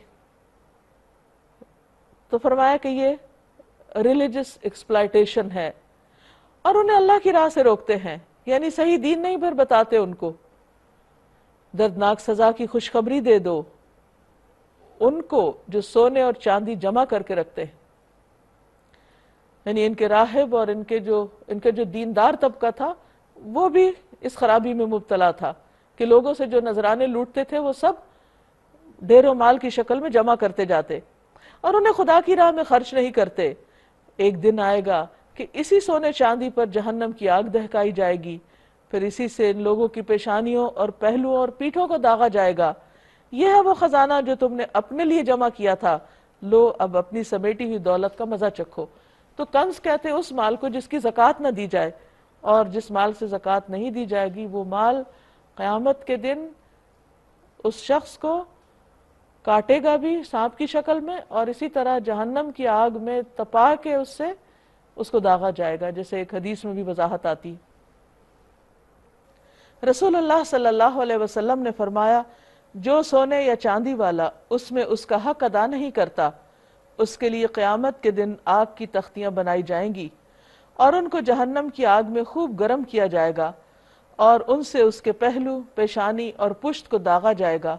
تو فرمایا کہ یہ ریلیجس ایکسپلائٹیشن ہے، اور انہیں اللہ کی راہ سے روکتے ہیں، یعنی صحیح دین نہیں پھر بتاتے ان کو۔ دردناک سزا کی خوشخبری دے دو ان کو جو سونے اور چاندی جمع کر کے رکھتے ہیں، یعنی ان کے راہب اور ان کے جو دیندار طبقہ تھا وہ بھی اس خرابی میں مبتلا تھا کہ لوگوں سے جو نذرانے لوٹتے تھے وہ سب ڈیر و مال کی شکل میں جمع کرتے جاتے اور انہیں خدا کی راہ میں خرچ نہیں کرتے۔ ایک دن آئے گا کہ اسی سونے چاندی پر جہنم کی آگ دہکائی جائے گی، پھر اسی سے ان لوگوں کی پیشانیوں اور پہلوؤں اور پیٹھوں کو داغا جائے گا۔ یہ ہے وہ خزانہ جو تم نے اپنے لیے جمع کیا تھا، لو اب اپنی سمیٹی ہوئی دولت کا مزہ چکھو۔ تو کنز کہتے اس مال کو جس کی زکوٰۃ نہ دی جائے، اور جس مال سے زکوٰۃ نہیں دی جائے گی وہ مال قیامت کے دن اس شخص کو کاٹے گا بھی سانپ کی شکل میں، اور اسی طرح جہنم کی آگ میں تپا کے اس کو داغا جائے گا، جیسے ایک حدیث میں بھی وضاحت آتی۔ رسول اللہ صلی اللہ علیہ وسلم نے فرمایا جو سونے یا چاندی والا اس میں اس کا حق ادا نہیں کرتا، اس کے لیے قیامت کے دن آگ کی تختیاں بنائی جائیں گی اور ان کو جہنم کی آگ میں خوب گرم کیا جائے گا، اور ان سے اس کے پہلو، پیشانی اور پشت کو داغا جائے گا۔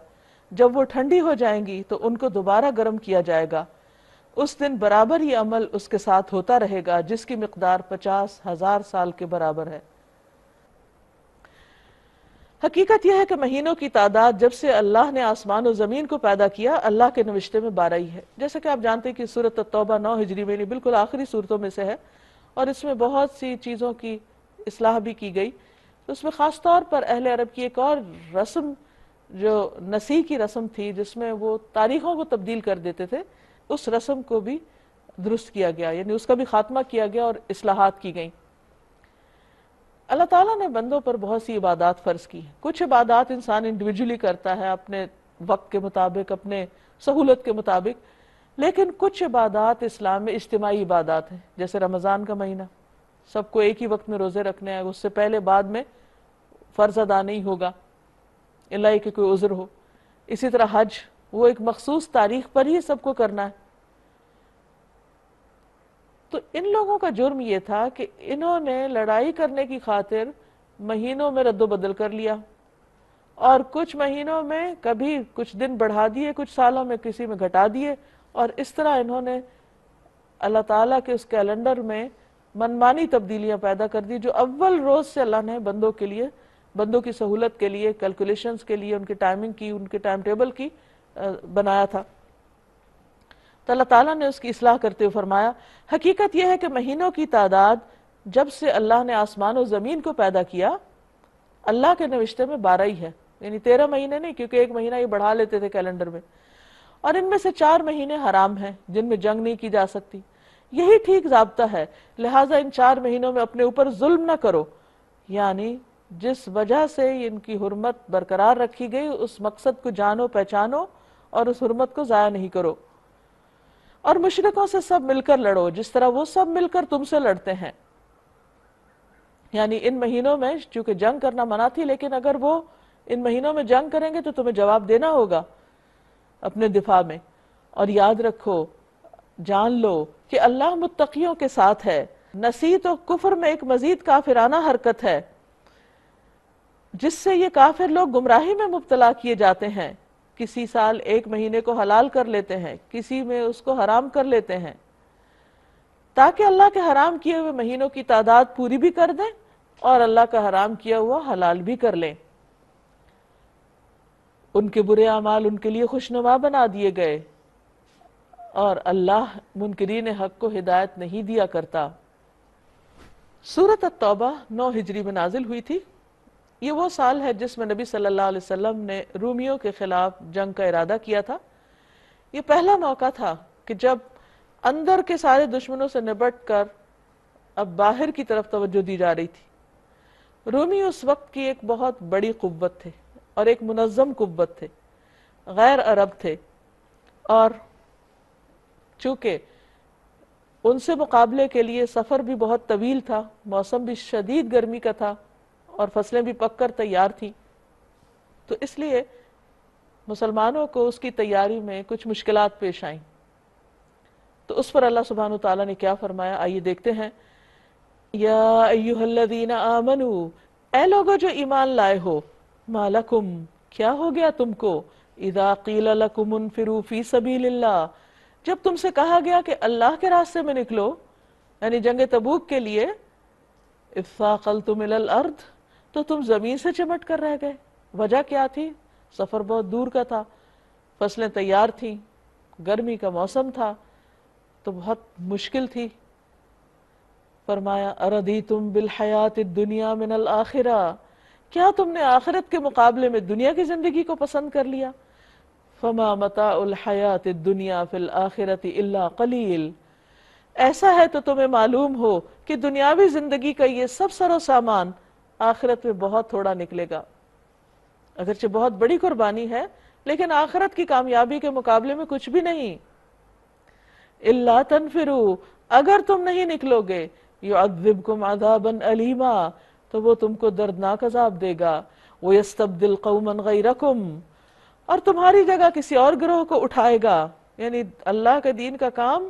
جب وہ ٹھنڈی ہو جائیں گی تو ان کو دوبارہ گرم کیا جائے گا۔ اس دن برابر یہ عمل اس کے ساتھ ہوتا رہے گا جس کی مقدار 50,000 سال کے برابر ہے۔ حقیقت یہ ہے کہ مہینوں کی تعداد جب سے اللہ نے آسمان و زمین کو پیدا کیا اللہ کے نوشتے میں 12 ہی ہے۔ جیسا کہ آپ جانتے ہیں کہ سورۃ التوبہ 9 ہجری میں بالکل آخری سورتوں میں سے ہے، اور اس میں بہت سی چیزوں کی اصلاح بھی کی گئی۔ اس میں خاص طور پر اہل عرب کی ایک اور رسم جو نسیح کی رسم تھی، جس میں وہ تاریخوں کو تبدیل کر دیتے تھے، اس رسم کو بھی درست کیا گیا، یعنی اس کا بھی خاتمہ کیا گیا اور اصلاحات کی گئیں۔ اللہ تعالیٰ نے بندوں پر بہت سی عبادات فرض کی ہیں۔ کچھ عبادات انسان انڈیویجولی کرتا ہے اپنے وقت کے مطابق، اپنے سہولت کے مطابق، لیکن کچھ عبادات اسلام میں اجتماعی عبادات ہیں، جیسے رمضان کا مہینہ، سب کو ایک ہی وقت میں روزے رکھنے ہیں، اس سے پہلے بعد میں فرض ادا نہیں ہوگا اللہ کہ کوئی عذر ہو۔ اسی طرح حج، وہ ایک مخصوص تاریخ پر ہی سب کو کرنا ہے۔ تو ان لوگوں کا جرم یہ تھا کہ انہوں نے لڑائی کرنے کی خاطر مہینوں میں رد و بدل کر لیا، اور کچھ مہینوں میں کبھی کچھ دن بڑھا دیے، کچھ سالوں میں کسی میں گھٹا دیے، اور اس طرح انہوں نے اللہ تعالیٰ کے اس کیلنڈر میں منمانی تبدیلیاں پیدا کر دی، جو اول روز سے اللہ نے بندوں کے لیے، بندوں کی سہولت کے لیے، کیلکولیشنز کے لیے، ان کی ٹائمنگ کی، ان کے ٹائم ٹیبل کی بنایا تھا۔ تو اللہ تعالیٰ نے اس کی اصلاح کرتے ہوئے فرمایا، حقیقت یہ ہے کہ مہینوں کی تعداد جب سے اللہ نے آسمان و زمین کو پیدا کیا اللہ کے نوشتے میں 12 ہی ہے، یعنی 13 مہینے نہیں، کیونکہ ایک مہینہ یہ بڑھا لیتے تھے کیلنڈر میں، اور ان میں سے 4 مہینے حرام ہیں جن میں جنگ نہیں کی جا سکتی۔ یہی ٹھیک ضابطہ ہے، لہٰذا ان 4 مہینوں میں اپنے اوپر ظلم نہ کرو، یعنی جس وجہ سے ان کی حرمت برقرار رکھی گئی اس مقصد کو جانو، پہچانو، اور اس حرمت کو ضائع نہیں کرو، اور مشرکوں سے سب مل کر لڑو جس طرح وہ سب مل کر تم سے لڑتے ہیں۔ یعنی ان مہینوں میں چونکہ جنگ کرنا منع تھی، لیکن اگر وہ ان مہینوں میں جنگ کریں گے تو تمہیں جواب دینا ہوگا اپنے دفاع میں۔ اور یاد رکھو، جان لو کہ اللہ متقیوں کے ساتھ ہے۔ نسیت و کفر میں ایک مزید کافرانہ حرکت ہے جس سے یہ کافر لوگ گمراہی میں مبتلا کیے جاتے ہیں۔ کسی سال ایک مہینے کو حلال کر لیتے ہیں، کسی میں اس کو حرام کر لیتے ہیں، تاکہ اللہ کے حرام کیے ہوئے مہینوں کی تعداد پوری بھی کر دیں اور اللہ کا حرام کیا ہوا حلال بھی کر لیں۔ ان کے برے اعمال ان کے لیے خوشنما بنا دیے گئے، اور اللہ منکرین حق کو ہدایت نہیں دیا کرتا۔ سورۃ التوبہ 9 ہجری میں نازل ہوئی تھی۔ یہ وہ سال ہے جس میں نبی صلی اللہ علیہ وسلم نے رومیوں کے خلاف جنگ کا ارادہ کیا تھا۔ یہ پہلا موقع تھا کہ جب اندر کے سارے دشمنوں سے نبٹ کر اب باہر کی طرف توجہ دی جا رہی تھی۔ رومی اس وقت کی ایک بہت بڑی قوت تھے اور ایک منظم قوت تھے، غیر عرب تھے، اور چونکہ ان سے مقابلے کے لیے سفر بھی بہت طویل تھا، موسم بھی شدید گرمی کا تھا، اور فصلیں بھی پک کر تیار تھیں، تو اس لیے مسلمانوں کو اس کی تیاری میں کچھ مشکلات پیش آئیں۔ تو اس پر اللہ سبحانہ وتعالیٰ نے کیا فرمایا، آئیے دیکھتے ہیں۔ یا ایھا الذین آمنوا، اے لوگو جو ایمان لائے ہو، ما لکم، کیا ہو گیا تم کو، اذا قیل لکم انفروا فی سبیل اللہ، جب تم سے کہا گیا کہ اللہ کے راستے میں نکلو، یعنی جنگ تبوک کے لیے، اثاقلتم الی الارض، تو تم زمین سے چمٹ کر رہ گئے۔ وجہ کیا تھی؟ سفر بہت دور کا تھا، فصلیں تیار تھیں، گرمی کا موسم تھا، تو بہت مشکل تھی۔ فرمایا اردیتم بالحیات الدنیا من الآخرہ، کیا تم نے آخرت کے مقابلے میں دنیا کی زندگی کو پسند کر لیا؟ فما متاع الحیات الدنیا فی الآخرۃ الا قلیل، ایسا ہے تو تمہیں معلوم ہو کہ دنیاوی زندگی کا یہ سب سر و سامان آخرت میں بہت تھوڑا نکلے گا۔ اگرچہ بہت بڑی قربانی ہے، لیکن آخرت کی کامیابی کے مقابلے میں کچھ بھی نہیں۔ الا تنفروا، اگر تم نہیں نکلو گے، یعذبکم عذابا علیما، تو وہ تم کو دردناک عذاب دے گا، ویستبدل قوما غیرکم، اور تمہاری جگہ کسی اور گروہ کو اٹھائے گا۔ یعنی اللہ کے دین کا کام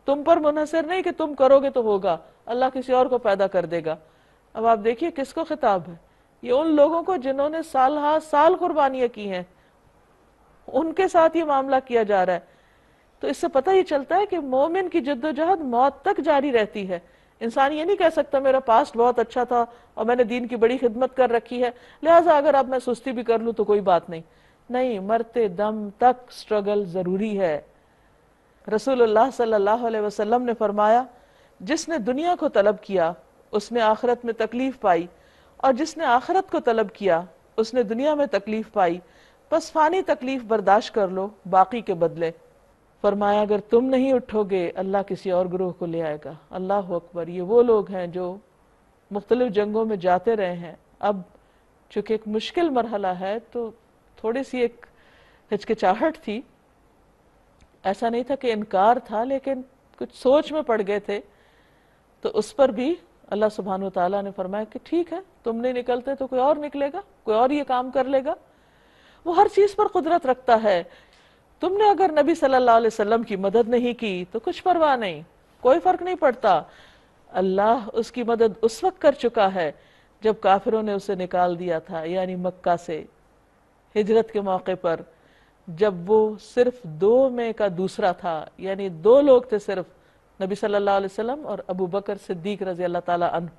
تم پر منحصر نہیں کہ تم کرو گے تو ہوگا، اللہ کسی اور کو پیدا کر دے گا۔ اب آپ دیکھیے کس کو خطاب ہے، یہ ان لوگوں کو جنہوں نے سال ہا سال قربانیاں کی ہیں، ان کے ساتھ یہ معاملہ کیا جا رہا ہے۔ تو اس سے پتہ یہ چلتا ہے کہ مومن کی جد و جہد موت تک جاری رہتی ہے، انسان یہ نہیں کہہ سکتا میرا پاسٹ بہت اچھا تھا اور میں نے دین کی بڑی خدمت کر رکھی ہے لہٰذا اگر اب میں سستی بھی کر لوں تو کوئی بات نہیں. نہیں، مرتے دم تک سٹرگل ضروری ہے. رسول اللہ صلی اللہ علیہ وسلم نے فرمایا جس نے دنیا کو طلب کیا اس نے آخرت میں تکلیف پائی، اور جس نے آخرت کو طلب کیا اس نے دنیا میں تکلیف پائی، بس فانی تکلیف برداشت کر لو باقی کے بدلے. فرمایا اگر تم نہیں اٹھو گے اللہ کسی اور گروہ کو لے آئے گا. اللہ اکبر. یہ وہ لوگ ہیں جو مختلف جنگوں میں جاتے رہے ہیں. اب چونکہ ایک مشکل مرحلہ ہے تو تھوڑی سی ایک ہچکچاہٹ تھی، ایسا نہیں تھا کہ انکار تھا، لیکن کچھ سوچ میں پڑ گئے تھے. تو اس پر بھی اللہ سبحانہ وتعالیٰ نے فرمایا کہ ٹھیک ہے، تم نہیں نکلتے تو کوئی اور نکلے گا، کوئی اور یہ کام کر لے گا. وہ ہر چیز پر قدرت رکھتا ہے. تم نے اگر نبی صلی اللہ علیہ وسلم کی مدد نہیں کی تو کچھ پرواہ نہیں، کوئی فرق نہیں پڑتا. اللہ اس کی مدد اس وقت کر چکا ہے جب کافروں نے اسے نکال دیا تھا، یعنی مکہ سے ہجرت کے موقع پر، جب وہ صرف 2 میں کا دوسرا تھا، یعنی 2 لوگ تھے صرف، نبی صلی اللہ علیہ وسلم اور ابو بکر صدیق رضی اللہ تعالی عنہ.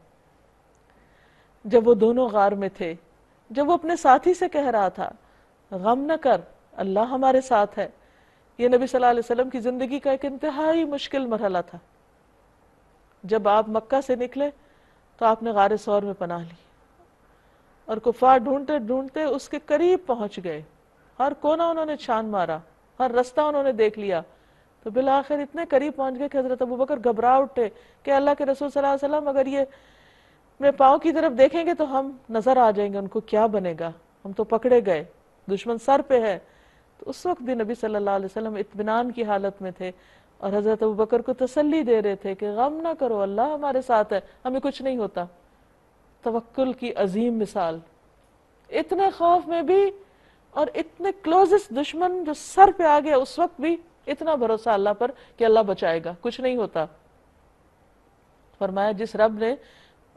جب وہ دونوں غار میں تھے، جب وہ اپنے ساتھی سے کہہ رہا تھا غم نہ کر اللہ ہمارے ساتھ ہے. یہ نبی صلی اللہ علیہ وسلم کی زندگی کا ایک انتہائی مشکل مرحلہ تھا. جب آپ مکہ سے نکلے تو آپ نے غار ثور میں پناہ لی اور کفار ڈھونڈتے ڈھونڈتے اس کے قریب پہنچ گئے. ہر کونا انہوں نے چھان مارا، ہر رستہ انہوں نے دیکھ لیا، تو بالآخر اتنے قریب پہنچ گئے کہ حضرت ابوبکر گھبرا اٹھے کہ اللہ کے رسول صلی اللہ علیہ وسلم اگر یہ میرے پاؤں کی طرف دیکھیں گے تو ہم نظر آ جائیں گے، ان کو کیا بنے گا، ہم تو پکڑے گئے، دشمن سر پہ ہے. تو اس وقت بھی نبی صلی اللہ علیہ وسلم اطمینان کی حالت میں تھے اور حضرت ابوبکر کو تسلی دے رہے تھے کہ غم نہ کرو اللہ ہمارے ساتھ ہے، ہمیں کچھ نہیں ہوتا. توکل کی عظیم مثال. اتنے خوف میں بھی اور اتنے کلوزسٹ دشمن جو سر پہ آ گیا اس وقت بھی اتنا بھروسہ اللہ پر کہ اللہ بچائے گا، کچھ نہیں ہوتا. فرمایا جس رب نے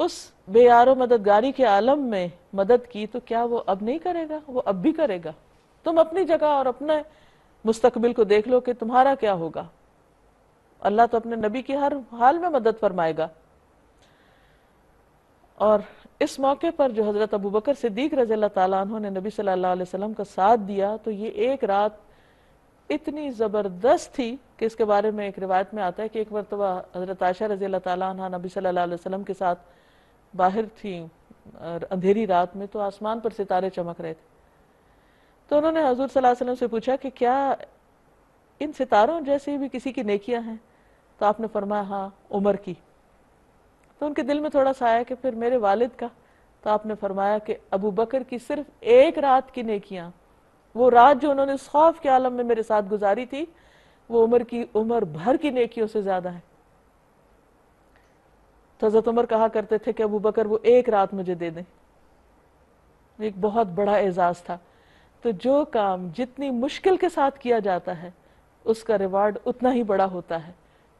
اس بے یار و مددگاری کے عالم میں مدد کی تو کیا وہ اب نہیں کرے گا؟ وہ اب بھی کرے گا. تم اپنی جگہ اور اپنے مستقبل کو دیکھ لو کہ تمہارا کیا ہوگا. اللہ تو اپنے نبی کی ہر حال میں مدد فرمائے گا. اور اس موقع پر جو حضرت ابوبکر صدیق رضی اللہ تعالیٰ عنہ نے نبی صلی اللہ علیہ وسلم کا ساتھ دیا تو یہ ایک رات اتنی زبردست تھی کہ اس کے بارے میں ایک روایت میں آتا ہے کہ ایک مرتبہ حضرت عائشہ رضی اللہ تعالیٰ عنہ نبی صلی اللہ علیہ وسلم کے ساتھ باہر تھیں اندھیری رات میں، تو آسمان پر ستارے چمک رہے تھے. تو انہوں نے حضور صلی اللہ علیہ وسلم سے پوچھا کہ کیا ان ستاروں جیسی بھی کسی کی نیکیاں ہیں؟ تو آپ نے فرمایا ہاں عمر کی. تو ان کے دل میں تھوڑا سا آیا کہ پھر میرے والد کا. تو آپ نے فرمایا کہ ابو بکر کی صرف ایک رات کی نیکیاں، وہ رات جو انہوں نے اس خوف کے عالم میں میرے ساتھ گزاری تھی، وہ عمر کی عمر بھر کی نیکیوں سے زیادہ ہے. تو حضرت عمر کہا کرتے تھے کہ ابو بکر وہ ایک رات مجھے دے دیں. ایک بہت بڑا اعزاز تھا. تو جو کام جتنی مشکل کے ساتھ کیا جاتا ہے اس کا ریوارڈ اتنا ہی بڑا ہوتا ہے.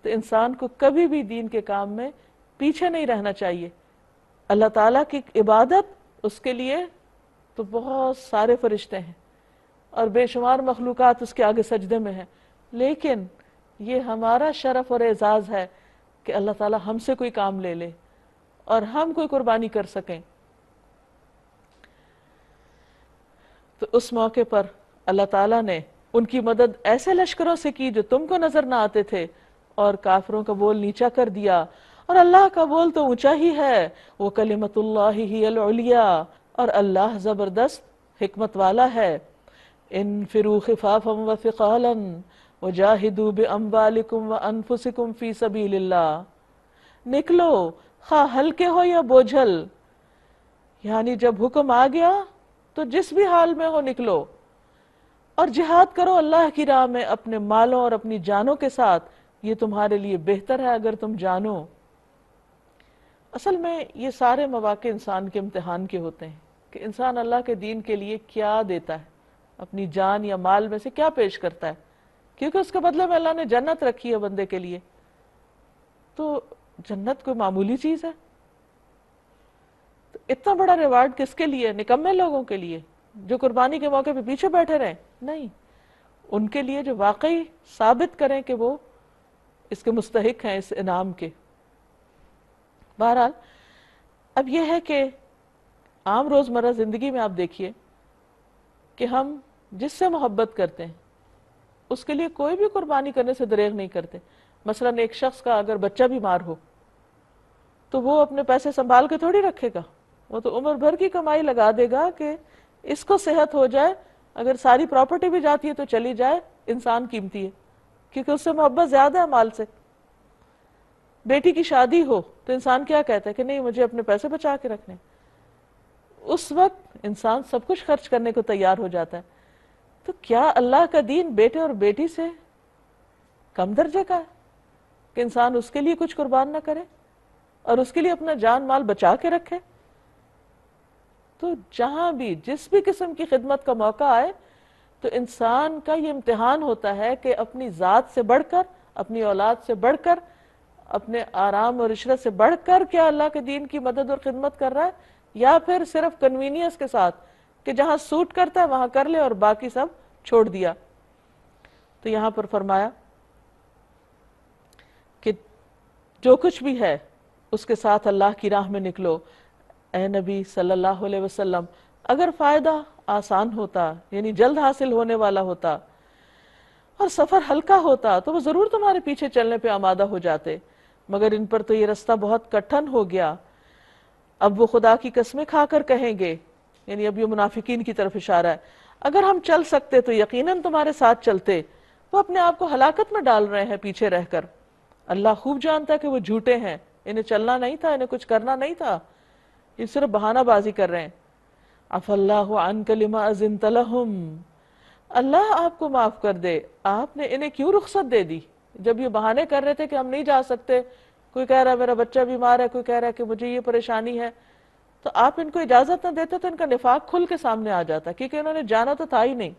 تو انسان کو کبھی بھی دین کے کام میں پیچھے نہیں رہنا چاہیے. اللہ تعالیٰ کی عبادت اس کے لیے تو بہت سارے فرشتے ہیں اور بے شمار مخلوقات اس کے آگے سجدے میں ہیں، لیکن یہ ہمارا شرف اور اعزاز ہے کہ اللہ تعالیٰ ہم سے کوئی کام لے لے اور ہم کوئی قربانی کر سکیں. تو اس موقع پر اللہ تعالیٰ نے ان کی مدد ایسے لشکروں سے کی جو تم کو نظر نہ آتے تھے، اور کافروں کا بول نیچا کر دیا، اور اللہ کا بول تو اونچا ہی ہے. وہ کلمۃ اللہ ہی العلیٰ، اور اللہ زبردست حکمت والا ہے. انفروا خفافا وثقالا وجاہدوا باموالکم وانفسکم فی سبیل اللہ. نکلو خواہ ہلکے ہو یا بوجھل، یعنی جب حکم آ گیا تو جس بھی حال میں ہو نکلو اور جہاد کرو اللہ کی راہ میں اپنے مالوں اور اپنی جانوں کے ساتھ. یہ تمہارے لیے بہتر ہے اگر تم جانو. اصل میں یہ سارے مواقع انسان کے امتحان کے ہوتے ہیں کہ انسان اللہ کے دین کے لیے کیا دیتا ہے، اپنی جان یا مال میں سے کیا پیش کرتا ہے، کیونکہ اس کے بدلے میں اللہ نے جنت رکھی ہے بندے کے لیے. تو جنت کوئی معمولی چیز ہے؟ تو اتنا بڑا ریوارڈ کس کے لیے؟ نکمے لوگوں کے لیے جو قربانی کے موقع پہ پیچھے بیٹھے رہیں؟ نہیں، ان کے لیے جو واقعی ثابت کریں کہ وہ اس کے مستحق ہیں اس انعام کے. بہرحال اب یہ ہے کہ عام روزمرہ زندگی میں آپ دیکھیے کہ ہم جس سے محبت کرتے ہیں اس کے لیے کوئی بھی قربانی کرنے سے دریغ نہیں کرتے. مثلا ایک شخص کا اگر بچہ بیمار ہو تو وہ اپنے پیسے سنبھال کے تھوڑی رکھے گا، وہ تو عمر بھر کی کمائی لگا دے گا کہ اس کو صحت ہو جائے. اگر ساری پراپرٹی بھی جاتی ہے تو چلی جائے، انسان قیمتی ہے کیونکہ اس سے محبت زیادہ ہے مال سے. بیٹی کی شادی ہو تو انسان کیا کہتا ہے کہ نہیں مجھے اپنے پیسے بچا کے رکھنے. اس وقت انسان سب کچھ خرچ کرنے کو تیار ہو جاتا ہے. تو کیا اللہ کا دین بیٹے اور بیٹی سے کم درجے کا ہے کہ انسان اس کے لیے کچھ قربان نہ کرے اور اس کے لیے اپنا جان مال بچا کے رکھے؟ تو جہاں بھی جس بھی قسم کی خدمت کا موقع آئے تو انسان کا یہ امتحان ہوتا ہے کہ اپنی ذات سے بڑھ کر، اپنی اولاد سے بڑھ کر، اپنے آرام اور عشرت سے بڑھ کر کیا اللہ کے دین کی مدد اور خدمت کر رہا ہے، یا پھر صرف کنوینئنس کے ساتھ کہ جہاں سوٹ کرتا ہے وہاں کر لے اور باقی سب چھوڑ دیا. تو یہاں پر فرمایا کہ جو کچھ بھی ہے اس کے ساتھ اللہ کی راہ میں نکلو. اے نبی صلی اللہ علیہ وسلم اگر فائدہ آسان ہوتا یعنی جلد حاصل ہونے والا ہوتا اور سفر ہلکا ہوتا تو وہ ضرور تمہارے پیچھے چلنے پہ آمادہ ہو جاتے، مگر ان پر تو یہ رستہ بہت کٹھن ہو گیا. اب وہ خدا کی قسمیں کھا کر کہیں گے، یعنی اب یہ منافقین کی طرف اشارہ ہے، اگر ہم چل سکتے تو یقیناً تمہارے ساتھ چلتے. وہ اپنے آپ کو ہلاکت میں ڈال رہے ہیں پیچھے رہ کر. اللہ خوب جانتا ہے کہ وہ جھوٹے ہیں، انہیں چلنا نہیں تھا، انہیں کچھ کرنا نہیں تھا، یہ صرف بہانہ بازی کر رہے ہیں. عفا اللہ عنک لما اذنت لہم، اللہ آپ کو معاف کر دے، آپ نے انہیں کیوں رخصت دے دی جب یہ بہانے کر رہے تھے کہ ہم نہیں جا سکتے. کوئی کہہ رہا ہے میرا بچہ بیمار ہے، کوئی کہہ رہا ہے کہ مجھے یہ پریشانی ہے، تو آپ ان کو اجازت نہ دیتے تو ان کا نفاق کھل کے سامنے آ جاتا کیونکہ انہوں نے جانا تو تھا ہی نہیں.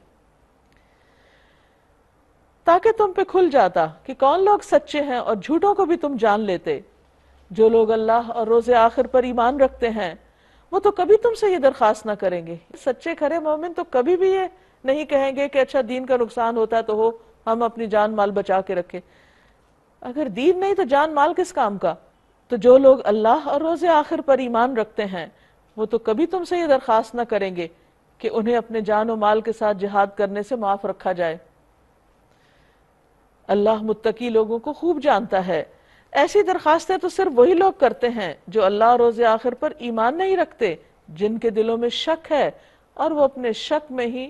تاکہ تم پہ کھل جاتا کہ کون لوگ سچے ہیں اور جھوٹوں کو بھی تم جان لیتے. جو لوگ اللہ اور روز آخر پر ایمان رکھتے ہیں وہ تو کبھی تم سے یہ درخواست نہ کریں گے. سچے کھرے مومن تو کبھی بھی یہ نہیں کہیں گے کہ اچھا دین کا نقصان ہوتا ہے تو ہو ہم اپنی جان مال بچا کے رکھے. اگر دین نہیں تو جان مال کس کام کا؟ تو جو لوگ اللہ اور روز آخر پر ایمان رکھتے ہیں وہ تو کبھی تم سے یہ درخواست نہ کریں گے کہ انہیں اپنے جان و مال کے ساتھ جہاد کرنے سے معاف رکھا جائے. اللہ متقی لوگوں کو خوب جانتا ہے. ایسی درخواستیں تو صرف وہی لوگ کرتے ہیں جو اللہ اور روز آخر پر ایمان نہیں رکھتے، جن کے دلوں میں شک ہے اور وہ اپنے شک میں ہی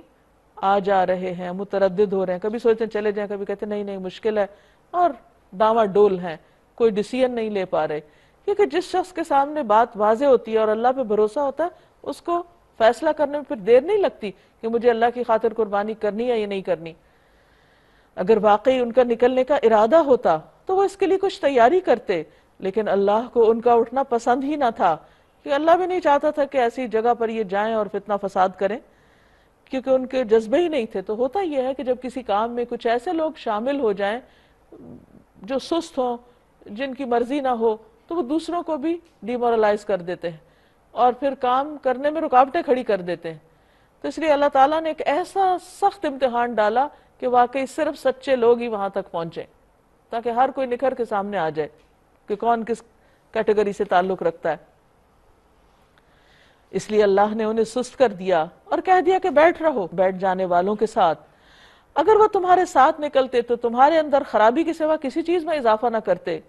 آ جا رہے ہیں، متردد ہو رہے ہیں. کبھی سوچتے ہیں چلے جائیں، کبھی کہتے ہیں نہیں نہیں مشکل ہے، اور داواں ڈول ہیں، کوئی ڈیسیژن نہیں لے پا رہے. کیونکہ جس شخص کے سامنے بات واضح ہوتی ہے اور اللہ پہ بھروسہ ہوتا ہے اس کو فیصلہ کرنے میں پھر دیر نہیں لگتی کہ مجھے اللہ کی خاطر قربانی کرنی ہے یا نہیں کرنی. اگر واقعی ان کا نکلنے کا ارادہ ہوتا تو وہ اس کے لیے کچھ تیاری کرتے، لیکن اللہ کو ان کا اٹھنا پسند ہی نہ تھا کہ اللہ بھی نہیں چاہتا تھا کہ ایسی جگہ پر یہ جائیں اور فتنہ فساد کریں، کیونکہ ان کے جذبے ہی نہیں تھے. تو ہوتا یہ ہے کہ جب کسی کام میں کچھ ایسے لوگ شامل ہو جائیں جو سست ہوں، جن کی مرضی نہ ہو، تو وہ دوسروں کو بھی ڈیمورلائز کر دیتے ہیں اور پھر کام کرنے میں رکاوٹیں کھڑی کر دیتے ہیں. تو اس لیے اللہ تعالیٰ نے ایک ایسا سخت امتحان ڈالا کہ واقعی صرف سچے لوگ ہی وہاں تک پہنچے، تاکہ ہر کوئی نکھر کے سامنے آ جائے کہ کون کس کیٹیگری سے تعلق رکھتا ہے. اس لیے اللہ نے انہیں سست کر دیا اور کہہ دیا کہ بیٹھ رہو بیٹھ جانے والوں کے ساتھ. اگر وہ تمہارے ساتھ نکلتے تو تمہارے اندر خرابی کے سوا کسی چیز میں اضافہ نہ کرتے.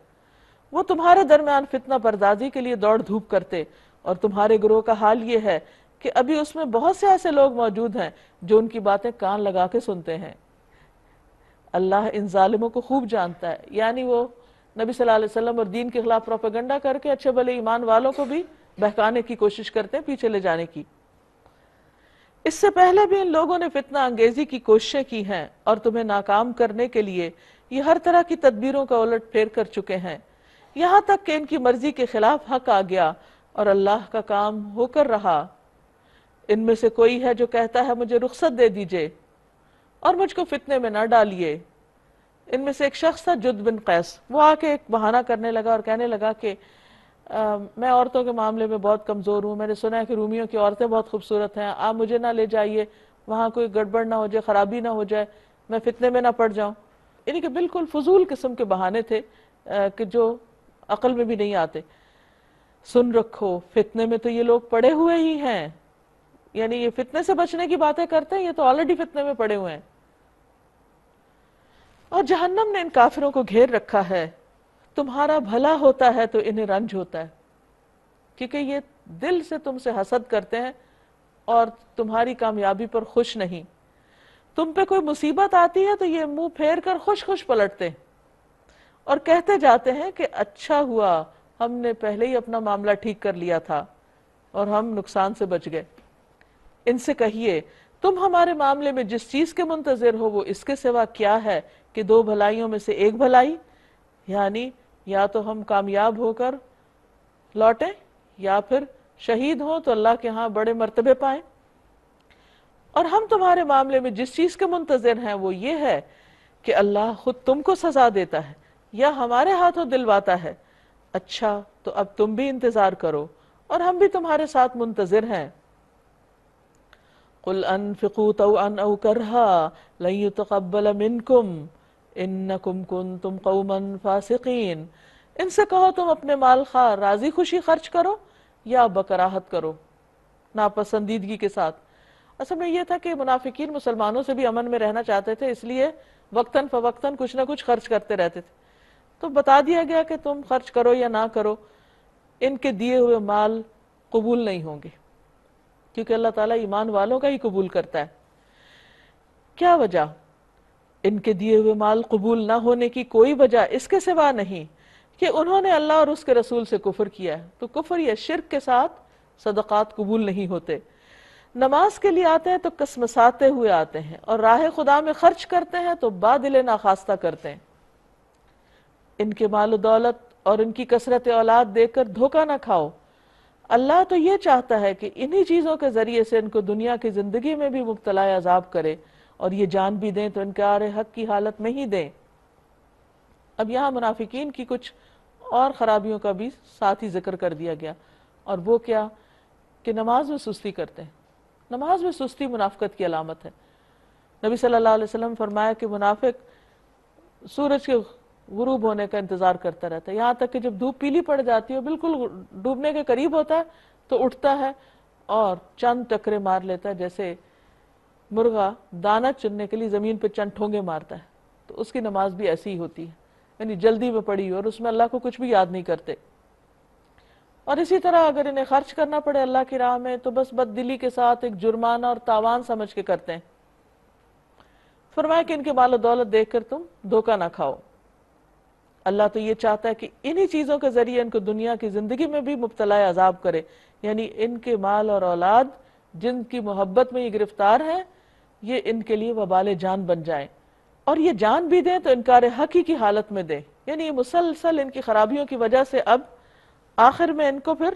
وہ تمہارے درمیان فتنہ پردازی کے لیے دوڑ دھوپ کرتے، اور تمہارے گروہ کا حال یہ ہے کہ ابھی اس میں بہت سے ایسے لوگ موجود ہیں جو ان کی باتیں کان لگا کے سنتے ہیں. اللہ ان ظالموں کو خوب جانتا ہے. یعنی وہ نبی صلی اللہ علیہ وسلم اور دین کے خلاف پروپیگنڈا کر کے اچھے بھلے ایمان والوں کو بھی بہکانے کی کوشش کرتے ہیں، پیچھے لے جانے کی. اس سے پہلے بھی ان لوگوں نے فتنہ انگیزی کی کوششیں کی ہیں اور تمہیں ناکام کرنے کے لیے یہ ہر طرح کی تدبیروں کا الٹ پھیر کر چکے ہیں، یہاں تک کہ ان کی مرضی کے خلاف حق آ گیا اور اللہ کا کام ہو کر رہا. ان میں سے کوئی ہے جو کہتا ہے مجھے رخصت دے دیجئے اور مجھ کو فتنے میں نہ ڈالیے. ان میں سے ایک شخص تھا جد بن قیس، وہ آ کے ایک بہانہ کرنے لگا اور کہنے لگا کہ میں عورتوں کے معاملے میں بہت کمزور ہوں، میں نے سنا ہے کہ رومیوں کی عورتیں بہت خوبصورت ہیں، آپ مجھے نہ لے جائیے، وہاں کوئی گڑبڑ نہ ہو جائے، خرابی نہ ہو جائے، میں فتنے میں نہ پڑ جاؤں. یعنی کہ بالکل فضول قسم کے بہانے تھے کہ جو عقل میں بھی نہیں آتے. سن رکھو فتنے میں تو یہ لوگ پڑے ہوئے ہی ہیں، یعنی یہ فتنے سے بچنے کی باتیں کرتے ہیں، یہ تو آلریڈی فتنے میں پڑے ہوئے ہیں۔ اور جہنم نے ان کافروں کو گھیر رکھا ہے، تمہارا بھلا ہوتا ہے تو انہیں رنج ہوتا ہے، کیونکہ یہ دل سے تم سے حسد کرتے ہیں اور تمہاری کامیابی پر خوش نہیں۔ تم پہ کوئی مصیبت آتی ہے تو یہ منہ پھیر کر خوش خوش پلٹتے ہیں اور کہتے جاتے ہیں کہ اچھا ہوا ہم نے پہلے ہی اپنا معاملہ ٹھیک کر لیا تھا اور ہم نقصان سے بچ گئے۔ ان سے کہیے تم ہمارے معاملے میں جس چیز کے منتظر ہو وہ اس کے سوا کیا ہے کہ دو بھلائیوں میں سے ایک بھلائی، یعنی یا تو ہم کامیاب ہو کر لوٹیں یا پھر شہید ہوں تو اللہ کے ہاں بڑے مرتبے پائیں۔ اور ہم تمہارے معاملے میں جس چیز کے منتظر ہیں وہ یہ ہے کہ اللہ خود تم کو سزا دیتا ہے یا ہمارے ہاتھوں دلواتا ہے۔ اچھا تو اب تم بھی انتظار کرو اور ہم بھی تمہارے ساتھ منتظر ہیں۔ قُلْ أَنفِقُوا طَوْعًا أَوْ كَرْهًا لَن يُتَقَبَّلَ مِنْكُمْ إِنَّكُمْ كُنْتُمْ قَوْمًا فَاسِقِينَ۔ ان سے کہو تم اپنے مال خواہ راضی خوشی خرچ کرو یا بکراہت کرو، ناپسندیدگی کے ساتھ۔ اصل میں یہ تھا کہ منافقین مسلمانوں سے بھی امن میں رہنا چاہتے تھے، اس لیے وقتاً فوقتاً کچھ نہ کچھ خرچ کرتے رہتے تھے۔ تو بتا دیا گیا کہ تم خرچ کرو یا نہ کرو، ان کے دیے ہوئے مال قبول نہیں ہوں گے، کیونکہ اللہ تعالیٰ ایمان والوں کا ہی قبول کرتا ہے۔ کیا وجہ؟ ان کے دیے ہوئے مال قبول نہ ہونے کی کوئی وجہ اس کے سوا نہیں کہ انہوں نے اللہ اور اس کے رسول سے کفر کیا ہے۔ تو کفر یا شرک کے ساتھ صدقات قبول نہیں ہوتے۔ نماز کے لیے آتے ہیں تو کسمساتے ہوئے آتے ہیں، اور راہ خدا میں خرچ کرتے ہیں تو بادل ناخواستہ کرتے ہیں۔ ان کے مال و دولت اور ان کی کثرت اولاد دیکھ کر دھوکہ نہ کھاؤ، اللہ تو یہ چاہتا ہے کہ انہی چیزوں کے ذریعے سے ان کو دنیا کی زندگی میں بھی مبتلا عذاب کرے، اور یہ جان بھی دیں تو انکار حق کی حالت میں ہی دیں۔ اب یہاں منافقین کی کچھ اور خرابیوں کا بھی ساتھ ہی ذکر کر دیا گیا، اور وہ کیا کہ نماز میں سستی کرتے ہیں۔ نماز میں سستی منافقت کی علامت ہے۔ نبی صلی اللہ علیہ وسلم فرمایا کہ منافق سورج کے غروب ہونے کا انتظار کرتا رہتا ہے، یہاں تک کہ جب دھوپ پیلی پڑ جاتی ہے، بالکل ڈوبنے کے قریب ہوتا ہے تو اٹھتا ہے اور چند ٹکرے مار لیتا ہے، جیسے مرغا دانہ چننے کے لیے زمین پہ چند ٹھونگے مارتا ہے۔ تو اس کی نماز بھی ایسی ہی ہوتی ہے، یعنی جلدی میں پڑی اور اس میں اللہ کو کچھ بھی یاد نہیں کرتے۔ اور اسی طرح اگر انہیں خرچ کرنا پڑے اللہ کی راہ میں تو بس بد دلی کے ساتھ ایک جرمانہ اور تاوان سمجھ کے کرتے ہیں۔ فرمایا کہ ان کے مال و دولت دیکھ کر تم دھوکہ نہ کھاؤ، اللہ تو یہ چاہتا ہے کہ انہی چیزوں کے ذریعے ان کو دنیا کی زندگی میں بھی مبتلا عذاب کرے، یعنی ان کے مال اور اولاد جن کی محبت میں یہ گرفتار ہیں، یہ ان کے لیے وبال جان بن جائیں، اور یہ جان بھی دیں تو انکار حق ہی کی حالت میں دیں۔ یعنی یہ مسلسل ان کی خرابیوں کی وجہ سے اب آخر میں ان کو پھر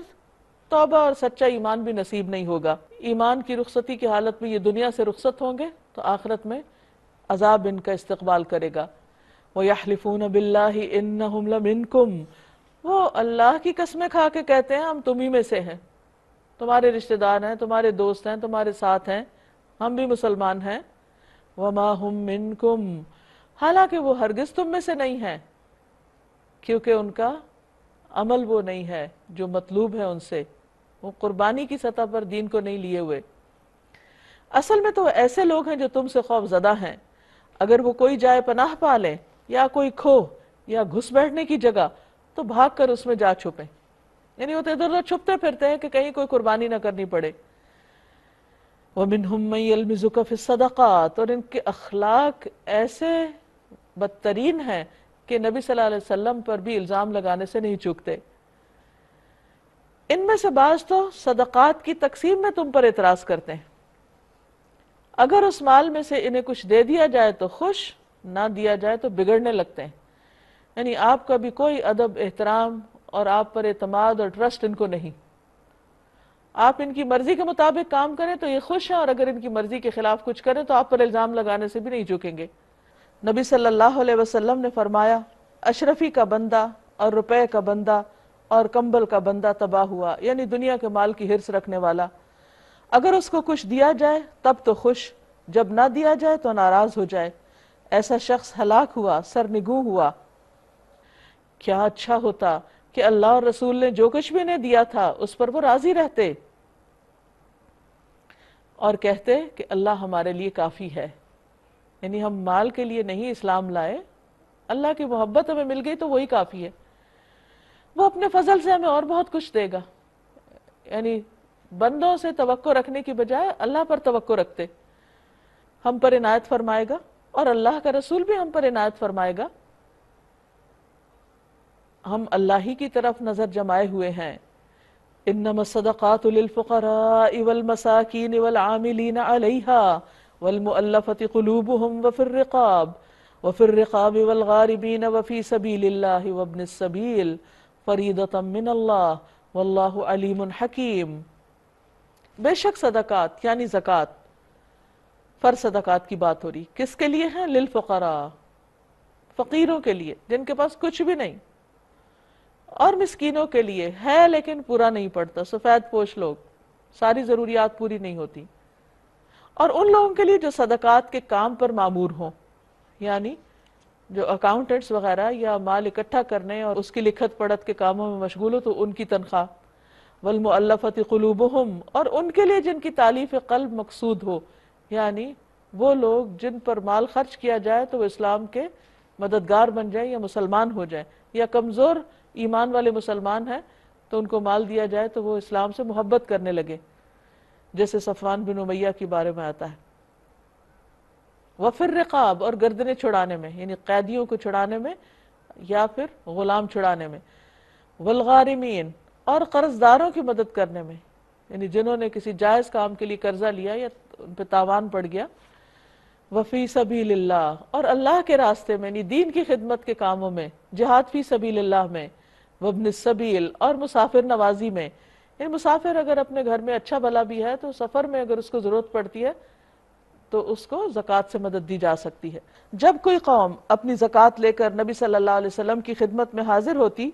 توبہ اور سچا ایمان بھی نصیب نہیں ہوگا۔ ایمان کی رخصتی کی حالت میں یہ دنیا سے رخصت ہوں گے تو آخرت میں عذاب ان کا استقبال کرے گا۔ وَيَحْلِفُونَ بِاللَّهِ إِنَّهُمْ لَمِنْكُمْ، وہ اللہ کی قسمیں کھا کے کہتے ہیں ہم تمہیں میں سے ہیں، تمہارے رشتہ دار ہیں، تمہارے دوست ہیں، تمہارے ساتھ ہیں، ہم بھی مسلمان ہیں۔ وَمَا هُمْ مِنْكُمْ، حالانکہ وہ ہرگز تم میں سے نہیں ہیں، کیونکہ ان کا عمل وہ نہیں ہے جو مطلوب ہے ان سے، وہ قربانی کی سطح پر دین کو نہیں لیے ہوئے۔ اصل میں تو وہ ایسے لوگ ہیں جو تم سے خوف زدہ ہیں، اگر وہ کوئی جائے پناہ پا لیں یا کوئی کھو یا گھس بیٹھنے کی جگہ تو بھاگ کر اس میں جا چھپیں، یعنی وہ تو ادھر ادھر چھپتے پھرتے ہیں کہ کہیں کوئی قربانی نہ کرنی پڑے۔ وَمِنْهُمْ مَنْ يَلْمِزُكَ فِي الصَّدَقَاتِ، اور ان کے اخلاق ایسے بدترین ہیں کہ نبی صلی اللہ علیہ وسلم پر بھی الزام لگانے سے نہیں چوکتے۔ ان میں سے بعض تو صدقات کی تقسیم میں تم پر اعتراض کرتے ہیں، اگر اس مال میں سے انہیں کچھ دے دیا جائے تو خوش، نہ دیا جائے تو بگڑنے لگتے ہیں، یعنی آپ کا بھی کوئی ادب احترام اور آپ پر اعتماد اور ٹرسٹ ان کو نہیں۔ آپ ان کی مرضی کے مطابق کام کریں تو یہ خوش ہیں، اور اگر ان کی مرضی کے خلاف کچھ کریں تو آپ پر الزام لگانے سے بھی نہیں چوکیں گے۔ نبی صلی اللہ علیہ وسلم نے فرمایا اشرفی کا بندہ اور روپے کا بندہ اور کمبل کا بندہ تباہ ہوا، یعنی دنیا کے مال کی حرص رکھنے والا، اگر اس کو کچھ دیا جائے تب تو خوش، جب نہ دیا جائے تو ناراض ہو جائے، ایسا شخص ہلاک ہوا، سرنگوں ہوا۔ کیا اچھا ہوتا کہ اللہ اور رسول نے جو کچھ بھی انہیں دیا تھا اس پر وہ راضی رہتے اور کہتے کہ اللہ ہمارے لیے کافی ہے. یعنی ہم مال کے لیے نہیں اسلام لائے، اللہ کی محبت ہمیں مل گئی تو وہی کافی ہے. وہ اپنے فضل سے ہمیں اور بہت کچھ دے گا. یعنی بندوں سے توقع رکھنے کی بجائے اللہ پر توقع رکھتے، ہم پر عنایت فرمائے گا اور اللہ کا رسول بھی ہم پر عنایت فرمائے گا. ہم اللہ ہی کی طرف نظر جمائے ہوئے ہیں. انما الصدقات للفقراء والمساکین والعاملین علیہا والمؤلفة قلوبهم وفی الرقاب والغاربین وفی سبیل اللہ وابن السبیل فریضۃ من اللہ واللہ علیم حکیم. بے شک صدقات یعنی زکوٰۃ، فرض صدقات کی بات ہو رہی، کس کے لیے ہیں؟ للفقراء، فقیروں کے لیے جن کے پاس کچھ بھی نہیں، اور مسکینوں کے لیے ہے لیکن پورا نہیں پڑتا، سفید پوش لوگ، ساری ضروریات پوری نہیں ہوتی، اور ان لوگوں کے لیے جو صدقات کے کام پر معمور ہوں، یعنی جو اکاؤنٹنٹس وغیرہ یا مال اکٹھا کرنے اور اس کی لکھت پڑھت کے کاموں میں مشغول ہو تو ان کی تنخواہ. والمؤلفۃ قلوبہم، اور ان کے لیے جن کی تالیف قلب مقصود ہو، یعنی وہ لوگ جن پر مال خرچ کیا جائے تو وہ اسلام کے مددگار بن جائیں یا مسلمان ہو جائیں، یا کمزور ایمان والے مسلمان ہیں تو ان کو مال دیا جائے تو وہ اسلام سے محبت کرنے لگے، جیسے صفوان بن امیہ کے بارے میں آتا ہے. وفی الرقاب، اور گردنیں چھڑانے میں، یعنی قیدیوں کو چھڑانے میں یا پھر غلام چھڑانے میں. والغارمین، اور قرض داروں کی مدد کرنے میں، یعنی جنہوں نے کسی جائز کام کے لیے قرضہ لیا یا ان پہ تاوان پڑ گیا. وفی سبیل اللہ، اور اللہ کے راستے میں، یعنی دین کی خدمت کے کاموں میں، جہاد فی سبیل اللہ میں. وابن السبیل، اور مسافر نوازی میں، یعنی مسافر اگر اپنے گھر میں اچھا بھلا بھی ہے تو سفر میں اگر اس کو ضرورت پڑتی ہے تو اس کو زکوٰۃ سے مدد دی جا سکتی ہے. جب کوئی قوم اپنی زکوٰۃ لے کر نبی صلی اللہ علیہ وسلم کی خدمت میں حاضر ہوتی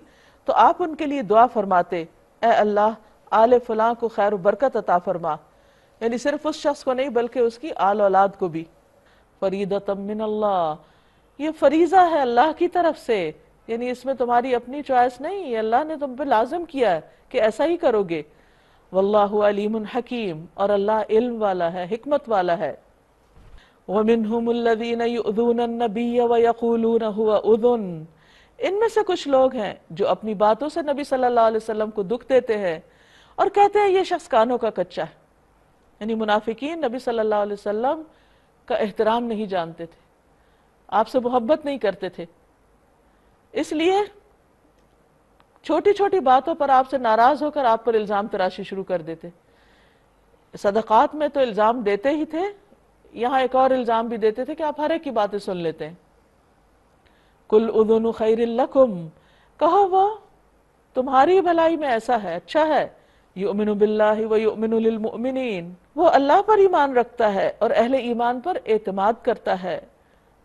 تو آپ ان کے لیے دعا فرماتے، اے اللہ آل فلاں کو خیر و برکت عطا فرما، یعنی صرف اس شخص کو نہیں بلکہ اس کی آل اولاد کو بھی. فریضۃ من اللہ، یہ فریضہ ہے اللہ کی طرف سے، یعنی اس میں تمہاری اپنی چوائس نہیں، یہ اللہ نے تم پہ لازم کیا ہے کہ ایسا ہی کرو گے. واللہ علیم حکیم، اور اللہ علم والا ہے، حکمت والا ہے. وَمِنْهُمُ الَّذِينَ يُؤْذُونَ النَّبِيَّ وَيَقُولُونَ هُوَ أُذُنٌ، ان میں سے کچھ لوگ ہیں جو اپنی باتوں سے نبی صلی اللہ علیہ وسلم کو دکھ دیتے ہیں اور کہتے ہیں یہ شخص کانوں کا کچا ہے. یعنی منافقین نبی صلی اللہ علیہ وسلم کا احترام نہیں جانتے تھے، آپ سے محبت نہیں کرتے تھے، اس لیے چھوٹی چھوٹی باتوں پر آپ سے ناراض ہو کر آپ پر الزام تراشی شروع کر دیتے. صدقات میں تو الزام دیتے ہی تھے، یہاں ایک اور الزام بھی دیتے تھے کہ آپ ہر ایک کی باتیں سن لیتے ہیں. قُلْ أُذُنُ خَيْرٍ لَكُمْ، کہو وہ تمہاری بھلائی میں ایسا ہے، اچھا ہے. یؤمن باللہ ویؤمن للمؤمنین، وہ اللہ پر ایمان رکھتا ہے اور اہل ایمان پر اعتماد کرتا ہے.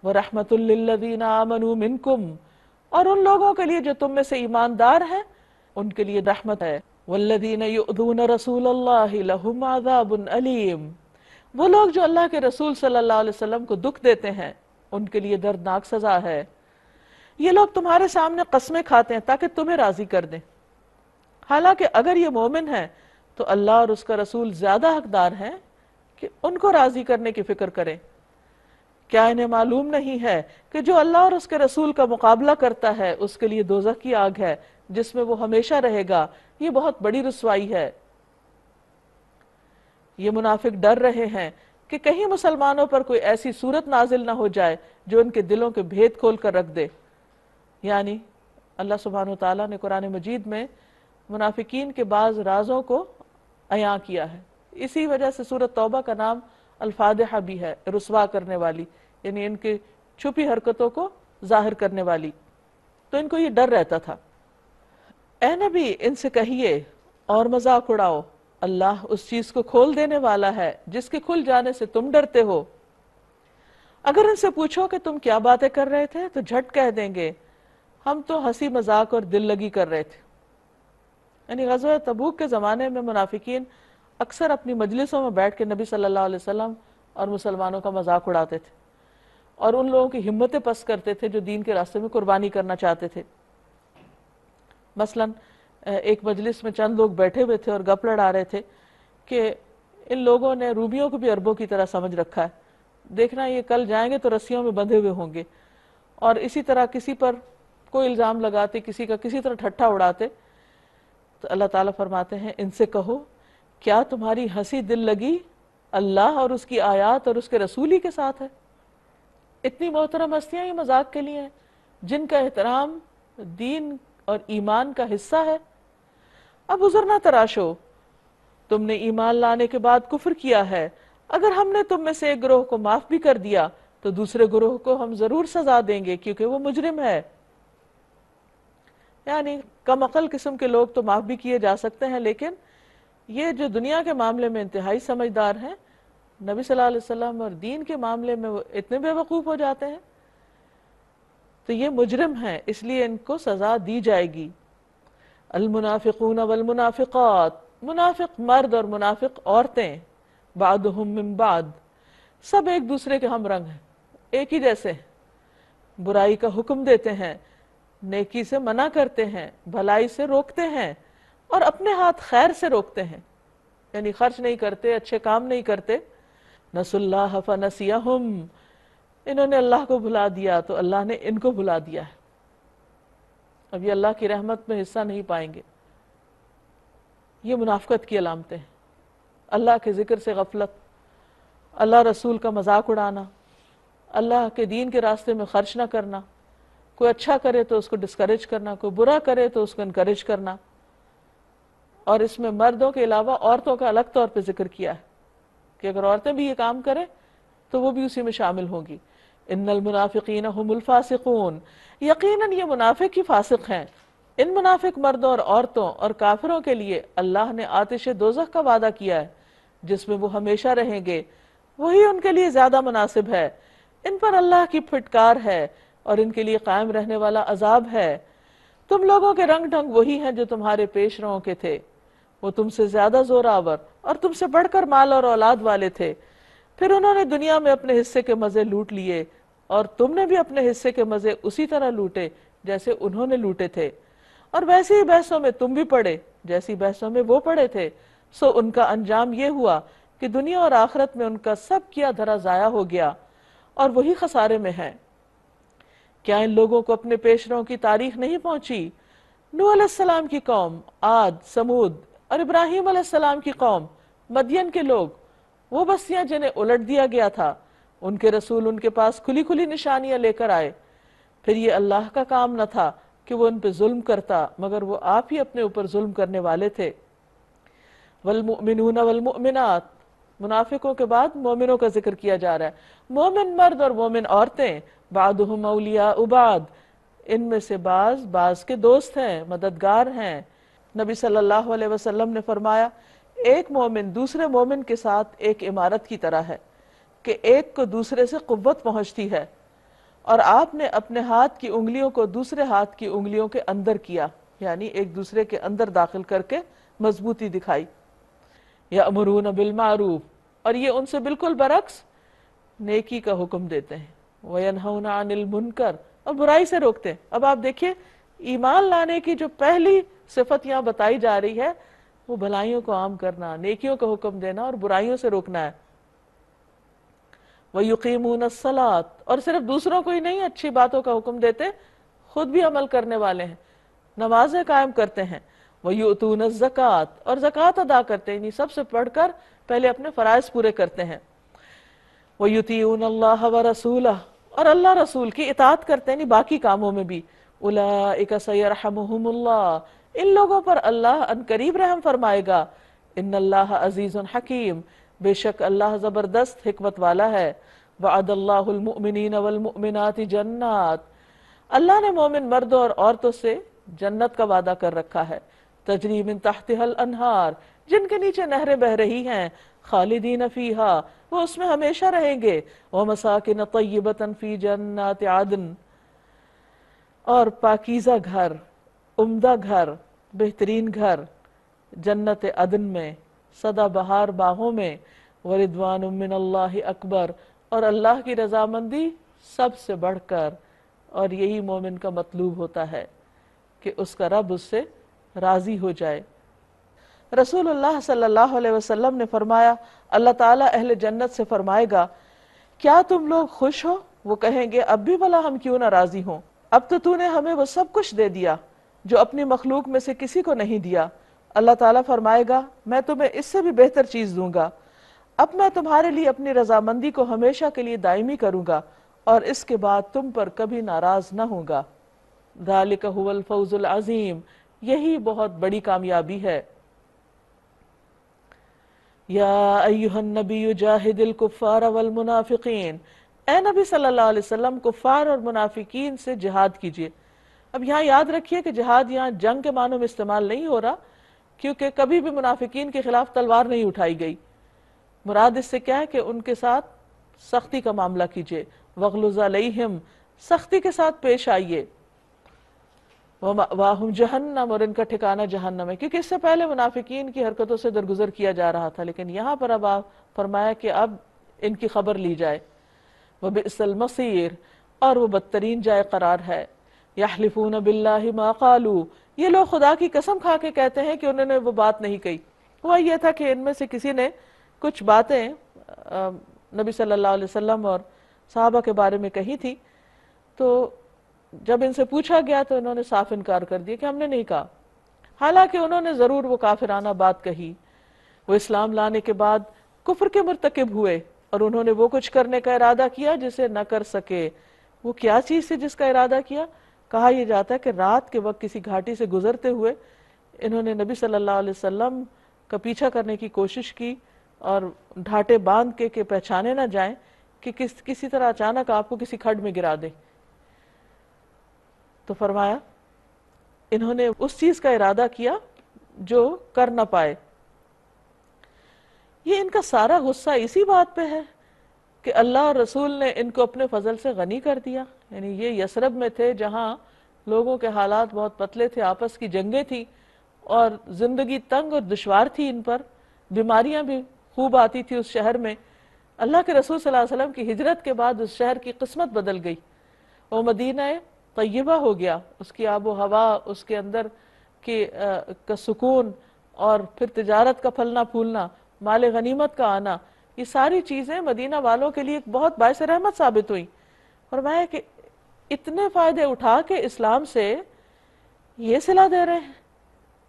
وَرَحْمَةٌ لِّلَّذِينَ آمَنُوا مِنْكُمْ، اور ان لوگوں کے لیے جو تم میں سے ایماندار ہیں ان کے لیے رحمت ہے. وَالَّذِينَ يُؤْذُونَ رَسُولَ اللَّهِ لَهُمْ عَذَابٌ أَلِيمٌ، وہ لوگ جو اللہ کے رسول صلی اللہ علیہ وسلم کو دکھ دیتے ہیں ان کے لیے دردناک سزا ہے. یہ لوگ تمہارے سامنے قسمیں کھاتے ہیں تاکہ تمہیں راضی کر دیں، حالانکہ اگر یہ مومن ہیں تو اللہ اور اس کا رسول زیادہ حقدار ہیں کہ ان کو راضی کرنے کی فکر کریں. کیا انہیں معلوم نہیں ہے کہ جو اللہ اور اس کے رسول کا مقابلہ کرتا ہے اس کے لیے دوزخ کی آگ ہے جس میں وہ ہمیشہ رہے گا، یہ بہت بڑی رسوائی ہے. یہ منافق ڈر رہے ہیں کہ کہیں مسلمانوں پر کوئی ایسی صورت نازل نہ ہو جائے جو ان کے دلوں کے بھید کھول کر رکھ دے. یعنی اللہ سبحانہ وتعالیٰ نے قرآن مجید میں منافقین کے بعض رازوں کو عیاں کیا ہے. اسی وجہ سے سورۃ توبہ کا نام الفادحہ بھی ہے، رسوا کرنے والی، یعنی ان کی چھپی حرکتوں کو ظاہر کرنے والی. تو ان کو یہ ڈر رہتا تھا. اے نبی ان سے کہیے اور مذاق اڑاؤ، اللہ اس چیز کو کھول دینے والا ہے جس کے کھل جانے سے تم ڈرتے ہو. اگر ان سے پوچھو کہ تم کیا باتیں کر رہے تھے تو جھٹ کہہ دیں گے ہم تو ہنسی مذاق اور دل لگی کر رہے تھے. یعنی غزوہ تبوک کے زمانے میں منافقین اکثر اپنی مجلسوں میں بیٹھ کے نبی صلی اللہ علیہ وسلم اور مسلمانوں کا مذاق اڑاتے تھے اور ان لوگوں کی ہمتیں پست کرتے تھے جو دین کے راستے میں قربانی کرنا چاہتے تھے. مثلا ایک مجلس میں چند لوگ بیٹھے ہوئے تھے اور گپ لڑا رہے تھے کہ ان لوگوں نے رومیوں کو بھی عربوں کی طرح سمجھ رکھا ہے، دیکھنا یہ کل جائیں گے تو رسیوں میں بندھے ہوئے ہوں گے، اور اسی طرح کسی پر کوئی الزام لگاتے، کسی کا کسی طرح ٹھٹھا اڑاتے. تو اللہ تعالیٰ فرماتے ہیں ان سے کہو کیا تمہاری ہنسی دل لگی اللہ اور اس کی آیات اور اس کے رسول ہی کے ساتھ ہے؟ اتنی محترم ہستیاں یہ مذاق کے لیے ہیں جن کا احترام دین اور ایمان کا حصہ ہے. اب عذر نہ تراشو، تم نے ایمان لانے کے بعد کفر کیا ہے، اگر ہم نے تم میں سے ایک گروہ کو معاف بھی کر دیا تو دوسرے گروہ کو ہم ضرور سزا دیں گے کیونکہ وہ مجرم ہے. یعنی کم عقل قسم کے لوگ تو معاف بھی کیے جا سکتے ہیں، لیکن یہ جو دنیا کے معاملے میں انتہائی سمجھدار ہیں، نبی صلی اللہ علیہ وسلم اور دین کے معاملے میں وہ اتنے بے وقوف ہو جاتے ہیں، تو یہ مجرم ہیں، اس لیے ان کو سزا دی جائے گی. المنافقون والمنافقات، منافق مرد اور منافق عورتیں، بعضهم من بعض، سب ایک دوسرے کے ہم رنگ ہیں، ایک ہی جیسے ہیں، برائی کا حکم دیتے ہیں، نیکی سے منع کرتے ہیں، بھلائی سے روکتے ہیں، اور اپنے ہاتھ خیر سے روکتے ہیں، یعنی خرچ نہیں کرتے، اچھے کام نہیں کرتے. نسوا اللہ فنسیہم، انہوں نے اللہ کو بھلا دیا تو اللہ نے ان کو بھلا دیا ہے، اب یہ اللہ کی رحمت میں حصہ نہیں پائیں گے. یہ منافقت کی علامتیں ہیں، اللہ کے ذکر سے غفلت، اللہ رسول کا مذاق اڑانا، اللہ کے دین کے راستے میں خرچ نہ کرنا، کوئی اچھا کرے تو اس کو ڈسکریج کرنا، کوئی برا کرے تو اس کو انکریج کرنا. اور اس میں مردوں کے علاوہ عورتوں کا الگ طور پہ ذکر کیا ہے کہ اگر عورتیں بھی یہ کام کریں تو وہ بھی اسی میں شامل ہوں گی. ان المنافقین هم الفاسقون، یقیناً یہ منافق ہی فاسق ہیں. ان منافق مردوں اور عورتوں اور کافروں کے لیے اللہ نے آتش دوزخ کا وعدہ کیا ہے جس میں وہ ہمیشہ رہیں گے، وہی ان کے لیے زیادہ مناسب ہے. ان پر اللہ کی پھٹکار ہے اور ان کے لیے قائم رہنے والا عذاب ہے. تم لوگوں کے رنگ ڈھنگ وہی ہیں جو تمہارے پیش رووں کے تھے، وہ تم سے زیادہ زور آور اور تم سے بڑھ کر مال اور اولاد والے تھے. پھر انہوں نے دنیا میں اپنے حصے کے مزے لوٹ لیے اور تم نے بھی اپنے حصے کے مزے اسی طرح لوٹے جیسے انہوں نے لوٹے تھے، اور ویسی ہی بحثوں میں تم بھی پڑے جیسی بحثوں میں وہ پڑے تھے. سو ان کا انجام یہ ہوا کہ دنیا اور آخرت میں ان کا سب کیا دھرا ضائع ہو گیا اور وہی خسارے میں ہے. کیا ان لوگوں کو اپنے پیشروں کی تاریخ نہیں پہنچی؟ نوح علیہ السلام کی قوم، عاد، سمود اور ابراہیم علیہ السلام کی قوم، مدین کے لوگ، وہ بستیاں جنہیں الٹ دیا گیا تھا، ان کے رسول ان کے پاس کھلی کھلی نشانیاں لے کر آئے. پھر یہ اللہ کا کام نہ تھا کہ وہ ان پہ ظلم کرتا، مگر وہ آپ ہی اپنے اوپر ظلم کرنے والے تھے. والمؤمنون والمؤمنات، منافقوں کے بعد مومنوں کا ذکر کیا جا رہا ہے. مومن مرد اور مومن عورتیں، بعضهم اولیاء بعض، ان میں سے بعض کے دوست ہیں، مددگار ہیں. نبی صلی اللہ علیہ وسلم نے فرمایا ایک مومن دوسرے مومن کے ساتھ ایک عمارت کی طرح ہے کہ ایک کو دوسرے سے قوت پہنچتی ہے، اور آپ نے اپنے ہاتھ کی انگلیوں کو دوسرے ہاتھ کی انگلیوں کے اندر کیا، یعنی ایک دوسرے کے اندر داخل کر کے مضبوطی دکھائی. یأمرون بالمعروف، اور یہ ان سے بالکل برعکس نیکی کا حکم دیتے ہیں. وینہون عن المنکر، اور برائی سے روکتے ہیں. اب آپ دیکھیے ایمان لانے کی جو پہلی صفت یہاں بتائی جا رہی ہے وہ بھلائیوں کو عام کرنا، نیکیوں کا حکم دینا اور برائیوں سے روکنا ہے. وَيُقِيمُونَ الصَّلَاةَ، اور صرف دوسروں کو ہی نہیں اچھی باتوں کا حکم دیتے، خود بھی عمل کرنے والے ہیں، نمازیں قائم کرتے ہیں. وَيُؤْتُونَ الزَّكَاةَ، اور زکوٰۃ ادا کرتے ہیں، یعنی سب سے پڑھ کر پہلے اپنے فرائض پورے کرتے ہیں. وَيُطِيعُونَ اللَّهَ وَرَسُولَهُ، اور اللہ رسول کی اطاعت کرتے ہیں، یعنی باقی کاموں میں بھی. أُولَٰئِكَ سَيَرْحَمُهُمُ اللَّهُ، ان لوگوں پر اللہ ان قریب رحم فرمائے گا. ان اللہ عزیز حکیم، بے شک اللہ زبردست حکمت والا ہے. وعد اللہ المؤمنین والمؤمنات جنات، اللہ نے مومن مردوں اور عورتوں سے جنت کا وعدہ کر رکھا ہے. تجری من تحتها الانہار، جن کے نیچے نہریں بہ رہی ہیں. خالدین فیہا، وہ اس میں ہمیشہ رہیں گے. ومساکن طیبۃ فی جنات عدن، اور پاکیزہ گھر، عمدہ گھر، بہترین گھر جنت عدن میں، سدا بہار باغوں میں. وردوان من اللہ اکبر، اور اللہ کی رضامندی سب سے بڑھ کر، اور یہی مومن کا مطلوب ہوتا ہے. کہ اس کا رب اس سے راضی ہو جائے۔ رسول اللہ صلی اللہ علیہ وسلم نے فرمایا، اللہ تعالیٰ اہل جنت سے فرمائے گا کیا تم لوگ خوش ہو؟ وہ کہیں گے اب بھی بھلا ہم کیوں نہ راضی ہوں، اب تو نے ہمیں وہ سب کچھ دے دیا جو اپنی مخلوق میں سے کسی کو نہیں دیا۔ اللہ تعالیٰ فرمائے گا میں تمہیں اس سے بھی بہتر چیز دوں گا، اب میں تمہارے لیے اپنی رضامندی کو ہمیشہ کے لیے دائمی کروں گا اور اس کے بعد تم پر کبھی ناراض نہ ہوں گا۔ ذالک هو الفوز العظیم، یہی بہت بڑی کامیابی ہے۔ یا ایہا النبی جاہد الکفار والمنافقین، اے نبی صلی اللہ علیہ وسلم کفار اور منافقین سے جہاد کیجئے۔ اب یہاں یاد رکھیے کہ جہاد یہاں جنگ کے معنوں میں استعمال نہیں ہو رہا، کیونکہ کبھی بھی منافقین کے خلاف تلوار نہیں اٹھائی گئی۔ مراد اس سے کیا ہے کہ ان کے ساتھ سختی کا معاملہ کیجئے، وغلظ علیہم، سختی کے ساتھ پیش آئیے۔ وَمَأْوَاهُمْ جہنم، اور ان کا ٹھکانہ جہنم ہے، کیونکہ اس سے پہلے منافقین کی حرکتوں سے درگزر کیا جا رہا تھا، لیکن یہاں پر اب آپ فرمایا کہ اب ان کی خبر لی جائے۔ وَبِئْسَ الْمَصِيرُ، اور وہ بدترین جائے قرار ہے۔ يَحْلِفُونَ بِاللَّهِ مَا قَالُوا، یہ لوگ خدا کی قسم کھا کے کہتے ہیں کہ انہوں نے وہ بات نہیں کہی۔ ہوا یہ تھا کہ ان میں سے کسی نے کچھ باتیں نبی صلی اللہ علیہ وسلم اور صحابہ کے بارے میں کہی تھی، تو جب ان سے پوچھا گیا تو انہوں نے صاف انکار کر دیا کہ ہم نے نہیں کہا، حالانکہ انہوں نے ضرور وہ کافرانہ بات کہی۔ وہ اسلام لانے کے بعد کفر کے مرتکب ہوئے اور انہوں نے وہ کچھ کرنے کا ارادہ کیا جسے نہ کر سکے۔ وہ کیا چیز تھی جس کا ارادہ کیا؟ کہا یہ جاتا ہے کہ رات کے وقت کسی گھاٹی سے گزرتے ہوئے انہوں نے نبی صلی اللہ علیہ وسلم کا پیچھا کرنے کی کوشش کی اور ڈھاٹے باندھ کے کہ پہچانے نہ جائیں کہ کسی طرح اچانک آپ کو کسی کھڈ میں گرا دے۔ تو فرمایا انہوں نے اس چیز کا ارادہ کیا جو کر نہ پائے۔ یہ ان کا سارا غصہ اسی بات پہ ہے کہ اللہ اور رسول نے ان کو اپنے فضل سے غنی کر دیا۔ یعنی یہ یثرب میں تھے جہاں لوگوں کے حالات بہت پتلے تھے، آپس کی جنگیں تھیں اور زندگی تنگ اور دشوار تھی ان پر، بیماریاں بھی خوب آتی تھی اس شہر میں۔ اللہ کے رسول صلی اللہ علیہ وسلم کی ہجرت کے بعد اس شہر کی قسمت بدل گئی، وہ مدینہ طیبہ ہو گیا، اس کی آب و ہوا، اس کے اندر کا سکون، اور پھر تجارت کا پھلنا پھولنا، مال غنیمت کا آنا، یہ ساری چیزیں مدینہ والوں کے لیے ایک بہت باعث رحمت ثابت ہوئی۔ فرمایا کہ اتنے فائدے اٹھا کے اسلام سے یہ صلہ دے رہے ہیں،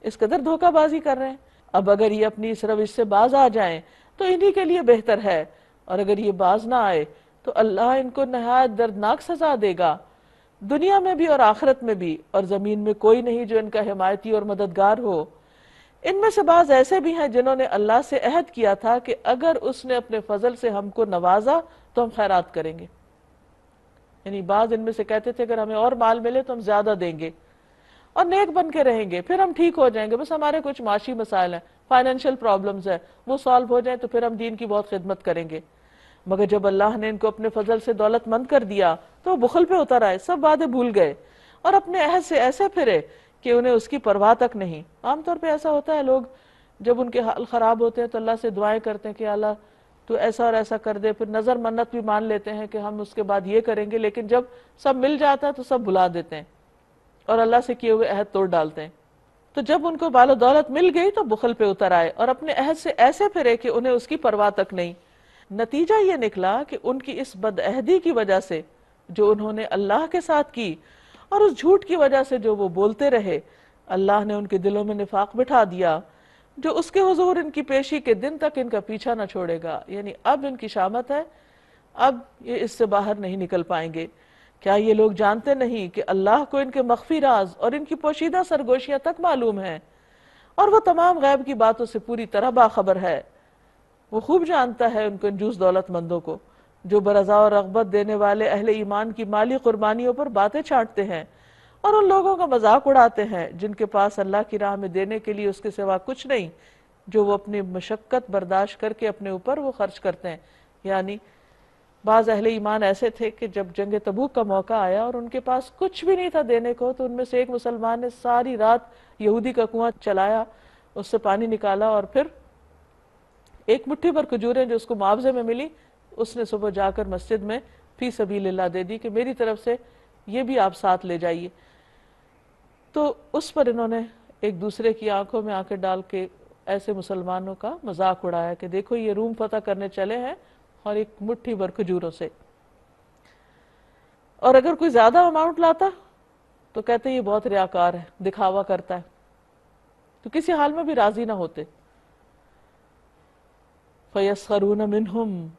اس قدر دھوکہ بازی کر رہے ہیں۔ اب اگر یہ اپنی اس روش سے باز آ جائیں تو انہی کے لیے بہتر ہے، اور اگر یہ باز نہ آئے تو اللہ ان کو نہایت دردناک سزا دے گا، دنیا میں بھی اور آخرت میں بھی، اور زمین میں کوئی نہیں جو ان کا حمایتی اور مددگار ہو۔ ان میں سے بعض ایسے بھی ہیں جنہوں نے اللہ سے عہد کیا تھا کہ اگر اس نے اپنے فضل سے ہم کو نوازا تو ہم خیرات کریں گے۔ یعنی بعض ان میں سے کہتے تھے اگر ہمیں اور مال ملے تو ہم زیادہ دیں گے اور نیک بن کے رہیں گے، پھر ہم ٹھیک ہو جائیں گے، بس ہمارے کچھ معاشی مسائل ہیں، فائنینشیل پرابلمز ہیں، وہ سالو ہو جائیں تو پھر ہم دین کی بہت خدمت کریں گے۔ مگر جب اللہ نے ان کو اپنے فضل سے دولت مند کر دیا تو وہ بخل پہ اتر آئے، سب وعدے بھول گئے اور اپنے عہد سے ایسے پھرے کہ انہیں اس کی پرواہ تک نہیں۔ عام طور پہ ایسا ہوتا ہے، لوگ جب ان کے حال خراب ہوتے ہیں تو اللہ سے دعائیں کرتے ہیں کہ اللہ تو ایسا اور ایسا کر دے، پھر نظر منت بھی مان لیتے ہیں کہ ہم اس کے بعد یہ کریں گے، لیکن جب سب مل جاتا ہے تو سب بھلا دیتے ہیں اور اللہ سے کیے ہوئے عہد توڑ ڈالتے ہیں۔ تو جب ان کو مال و دولت مل گئی تو بخل پہ اتر آئے اور اپنے عہد سے ایسے پھرے کہ انہیں اس کی پرواہ تک نہیں۔ نتیجہ یہ نکلا کہ ان کی اس بدعہدی کی وجہ سے جو انہوں نے اللہ کے ساتھ کی اور اس جھوٹ کی وجہ سے جو وہ بولتے رہے، اللہ نے ان کے دلوں میں نفاق بٹھا دیا جو اس کے حضور ان کی پیشی کے دن تک ان کا پیچھا نہ چھوڑے گا۔ یعنی اب ان کی شامت ہے، اب یہ اس سے باہر نہیں نکل پائیں گے۔ کیا یہ لوگ جانتے نہیں کہ اللہ کو ان کے مخفی راز اور ان کی پوشیدہ سرگوشیاں تک معلوم ہیں، اور وہ تمام غیب کی باتوں سے پوری طرح باخبر ہے۔ وہ خوب جانتا ہے ان کنجوس دولت مندوں کو جو برضا اور رغبت دینے والے اہل ایمان کی مالی قربانیوں پر باتیں چھانٹتے ہیں اور ان لوگوں کا مذاق اڑاتے ہیں جن کے پاس اللہ کی راہ میں دینے کے لیے اس کے سوا کچھ نہیں، جو وہ اپنی مشقت برداشت کر کے اپنے اوپر وہ خرچ کرتے ہیں۔ یعنی بعض اہل ایمان ایسے تھے کہ جب جنگ تبوک کا موقع آیا اور ان کے پاس کچھ بھی نہیں تھا دینے کو، تو ان میں سے ایک مسلمان نے ساری رات یہودی کا کنواں چلایا، اس سے پانی نکالا اور پھر ایک مٹھی پر کھجوریں جو اس کو معاوضے میں ملی، اس نے صبح جا کر مسجد میں فی سبیل اللہ دے دی کہ میری طرف سے یہ بھی آپ ساتھ لے جائیے۔ تو اس پر انہوں نے ایک دوسرے کی آنکھوں میں آنکھیں ڈال کے ایسے مسلمانوں کا مذاق اڑایا کہ دیکھو یہ روم فتح کرنے چلے ہیں اور ایک مٹھی بھر کھجوروں سے، اور اگر کوئی زیادہ اماؤنٹ لاتا تو کہتے یہ بہت ریاکار ہے، دکھاوا کرتا ہے، تو کسی حال میں بھی راضی نہ ہوتے۔ فَيَسْخَرُونَ مِنْهُمْ،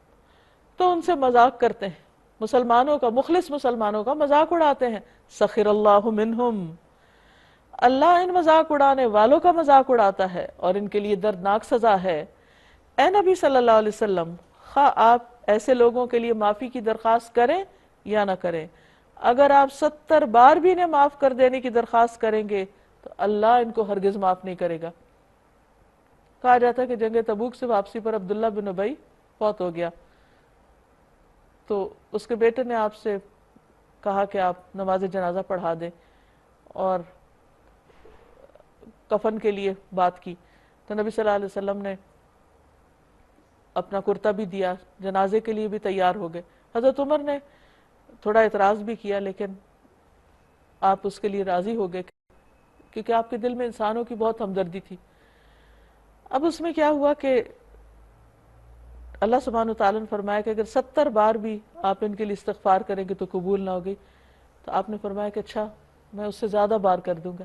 تو ان سے مذاق کرتے ہیں، مسلمانوں کا، مخلص مسلمانوں کا مذاق اڑاتے ہیں۔ سخر اللہ منہم، اللہ ان مذاق اڑانے والوں کا مذاق اڑاتا ہے اور ان کے لیے دردناک سزا ہے۔ اے نبی صلی اللہ علیہ وسلم، خواہ آپ ایسے لوگوں کے لیے معافی کی درخواست کریں یا نہ کریں، اگر آپ 70 بار بھی انہیں معاف کر دینے کی درخواست کریں گے تو اللہ ان کو ہرگز معاف نہیں کرے گا۔ کہا جاتا ہے کہ جنگ تبوک سے واپسی پر عبداللہ بن ابی فوت ہو گیا، تو اس کے بیٹے نے آپ سے کہا کہ آپ نماز جنازہ پڑھا دیں اور کفن کے لیے بات کی، تو نبی صلی اللہ علیہ وسلم نے اپنا کرتا بھی دیا، جنازے کے لیے بھی تیار ہو گئے۔ حضرت عمر نے تھوڑا اعتراض بھی کیا لیکن آپ اس کے لیے راضی ہو گئے کیونکہ آپ کے دل میں انسانوں کی بہت ہمدردی تھی۔ اب اس میں کیا ہوا کہ اللہ سبحانہ وتعالیٰ نے فرمایا کہ اگر 70 بار بھی آپ ان کے لیے استغفار کریں گے تو قبول نہ ہوگی، تو آپ نے فرمایا کہ اچھا میں اس سے زیادہ بار کر دوں گا۔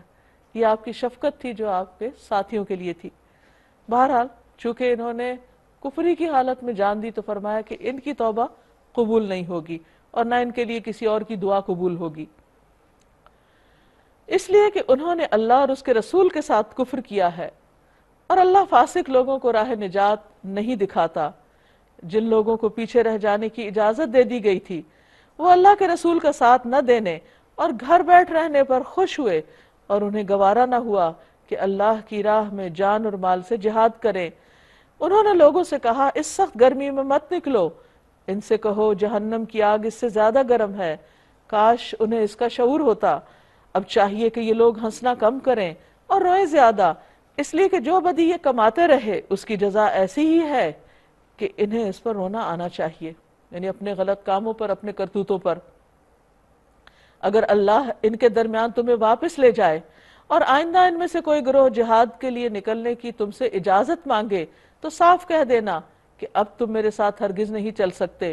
یہ آپ کی شفقت تھی جو آپ کے ساتھیوں کے لیے تھی۔ بہرحال چونکہ انہوں نے کفری کی حالت میں جان دی تو فرمایا کہ ان کی توبہ قبول نہیں ہوگی اور نہ ان کے لیے کسی اور کی دعا قبول ہوگی، اس لیے کہ انہوں نے اللہ اور اس کے رسول کے ساتھ کفر کیا ہے، اور اللہ فاسق لوگوں کو راہ نجات نہیں دکھاتا۔ جن لوگوں کو پیچھے رہ جانے کی اجازت دے دی گئی تھی وہ اللہ کے رسول کا ساتھ نہ دینے اور گھر بیٹھ رہنے پر خوش ہوئے، اور انہیں گوارا نہ ہوا کہ اللہ کی راہ میں جان اور مال سے جہاد کریں۔ انہوں نے لوگوں سے کہا اس سخت گرمی میں مت نکلو، ان سے کہو جہنم کی آگ اس سے زیادہ گرم ہے، کاش انہیں اس کا شعور ہوتا۔ اب چاہیے کہ یہ لوگ ہنسنا کم کریں اور روئیں زیادہ، اس لیے کہ جو بدی یہ کماتے رہے اس کی جزا ایسی ہی ہے کہ انہیں اس پر رونا آنا چاہیے، یعنی اپنے غلط کاموں پر، اپنے کرتوتوں پر۔ اگر اللہ ان کے درمیان تمہیں واپس لے جائے اور آئندہ ان میں سے کوئی گروہ جہاد کے لیے نکلنے کی تم سے اجازت مانگے تو صاف کہہ دینا کہ اب تم میرے ساتھ ہرگز نہیں چل سکتے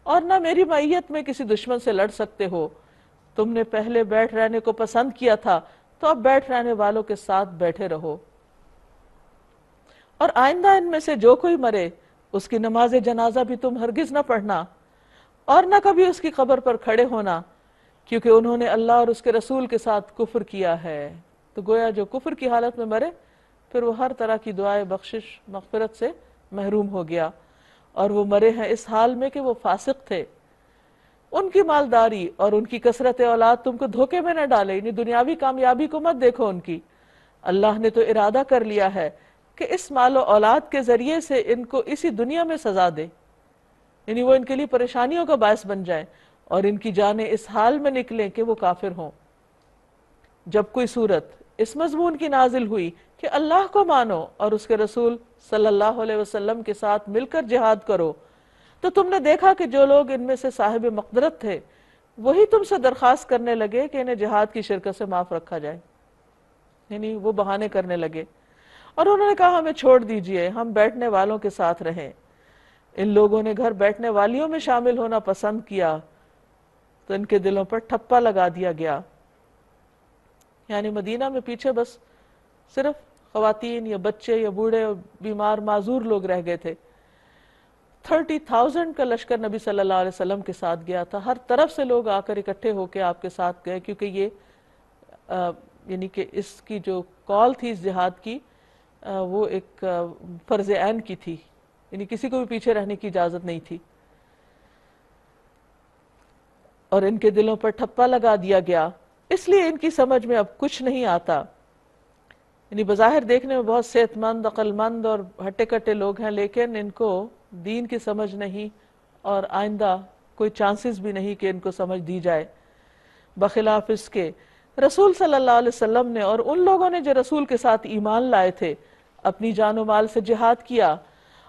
اور نہ میری معیت میں کسی دشمن سے لڑ سکتے ہو۔ تم نے پہلے بیٹھ رہنے کو پسند کیا تھا تو اب بیٹھ رہنے والوں کے ساتھ بیٹھے رہو، اور آئندہ ان میں سے جو کوئی مرے اس کی نماز جنازہ بھی تم ہرگز نہ پڑھنا اور نہ کبھی اس کی قبر پر کھڑے ہونا، کیونکہ انہوں نے اللہ اور اس کے رسول کے ساتھ کفر کیا ہے۔ تو گویا جو کفر کی حالت میں مرے پھر وہ ہر طرح کی دعائے بخشش مغفرت سے محروم ہو گیا، اور وہ مرے ہیں اس حال میں کہ وہ فاسق تھے۔ ان کی مالداری اور ان کی کثرت اولاد تم کو دھوکے میں نہ ڈالے، یعنی دنیاوی کامیابی کو مت دیکھو ان کی۔ اللہ نے تو ارادہ کر لیا ہے کہ اس مال و اولاد کے ذریعے سے ان کو اسی دنیا میں سزا دے، یعنی وہ ان کے لیے پریشانیوں کا باعث بن جائیں اور ان کی جانیں اس حال میں نکلیں کہ وہ کافر ہوں۔ جب کوئی صورت اس مضمون کی نازل ہوئی کہ اللہ کو مانو اور اس کے رسول صلی اللہ علیہ وسلم کے ساتھ مل کر جہاد کرو، تو تم نے دیکھا کہ جو لوگ ان میں سے صاحب مقدرت تھے وہی تم سے درخواست کرنے لگے کہ انہیں جہاد کی شرکت سے معاف رکھا جائے، یعنی وہ بہانے کرنے لگے، اور انہوں نے کہا ہمیں چھوڑ دیجئے، ہم بیٹھنے والوں کے ساتھ رہیں۔ ان لوگوں نے گھر بیٹھنے والیوں میں شامل ہونا پسند کیا تو ان کے دلوں پر ٹھپا لگا دیا گیا، یعنی مدینہ میں پیچھے بس صرف خواتین یا بچے یا بوڑھے اور بیمار معذور لوگ رہ گئے تھے۔ 30,000 کا لشکر نبی صلی اللہ علیہ وسلم کے ساتھ گیا تھا، ہر طرف سے لوگ آ کر اکٹھے ہو کے آپ کے ساتھ گئے، کیونکہ یہ یعنی کہ اس کی جو کال تھی اس جہاد کی وہ ایک فرض عین کی تھی، یعنی کسی کو بھی پیچھے رہنے کی اجازت نہیں تھی، اور ان کے دلوں پر ٹھپا لگا دیا گیا، اس لیے ان کی سمجھ میں اب کچھ نہیں آتا۔ یعنی بظاہر دیکھنے میں بہت صحت مند، عقل مند اور ہٹے کٹے لوگ ہیں، لیکن ان کو دین کی سمجھ نہیں اور آئندہ کوئی چانسز بھی نہیں کہ ان کو سمجھ دی جائے۔ بخلاف اس کے رسول صلی اللہ علیہ وسلم نے اور ان لوگوں نے جو رسول کے ساتھ ایمان لائے تھے اپنی جان و مال سے جہاد کیا،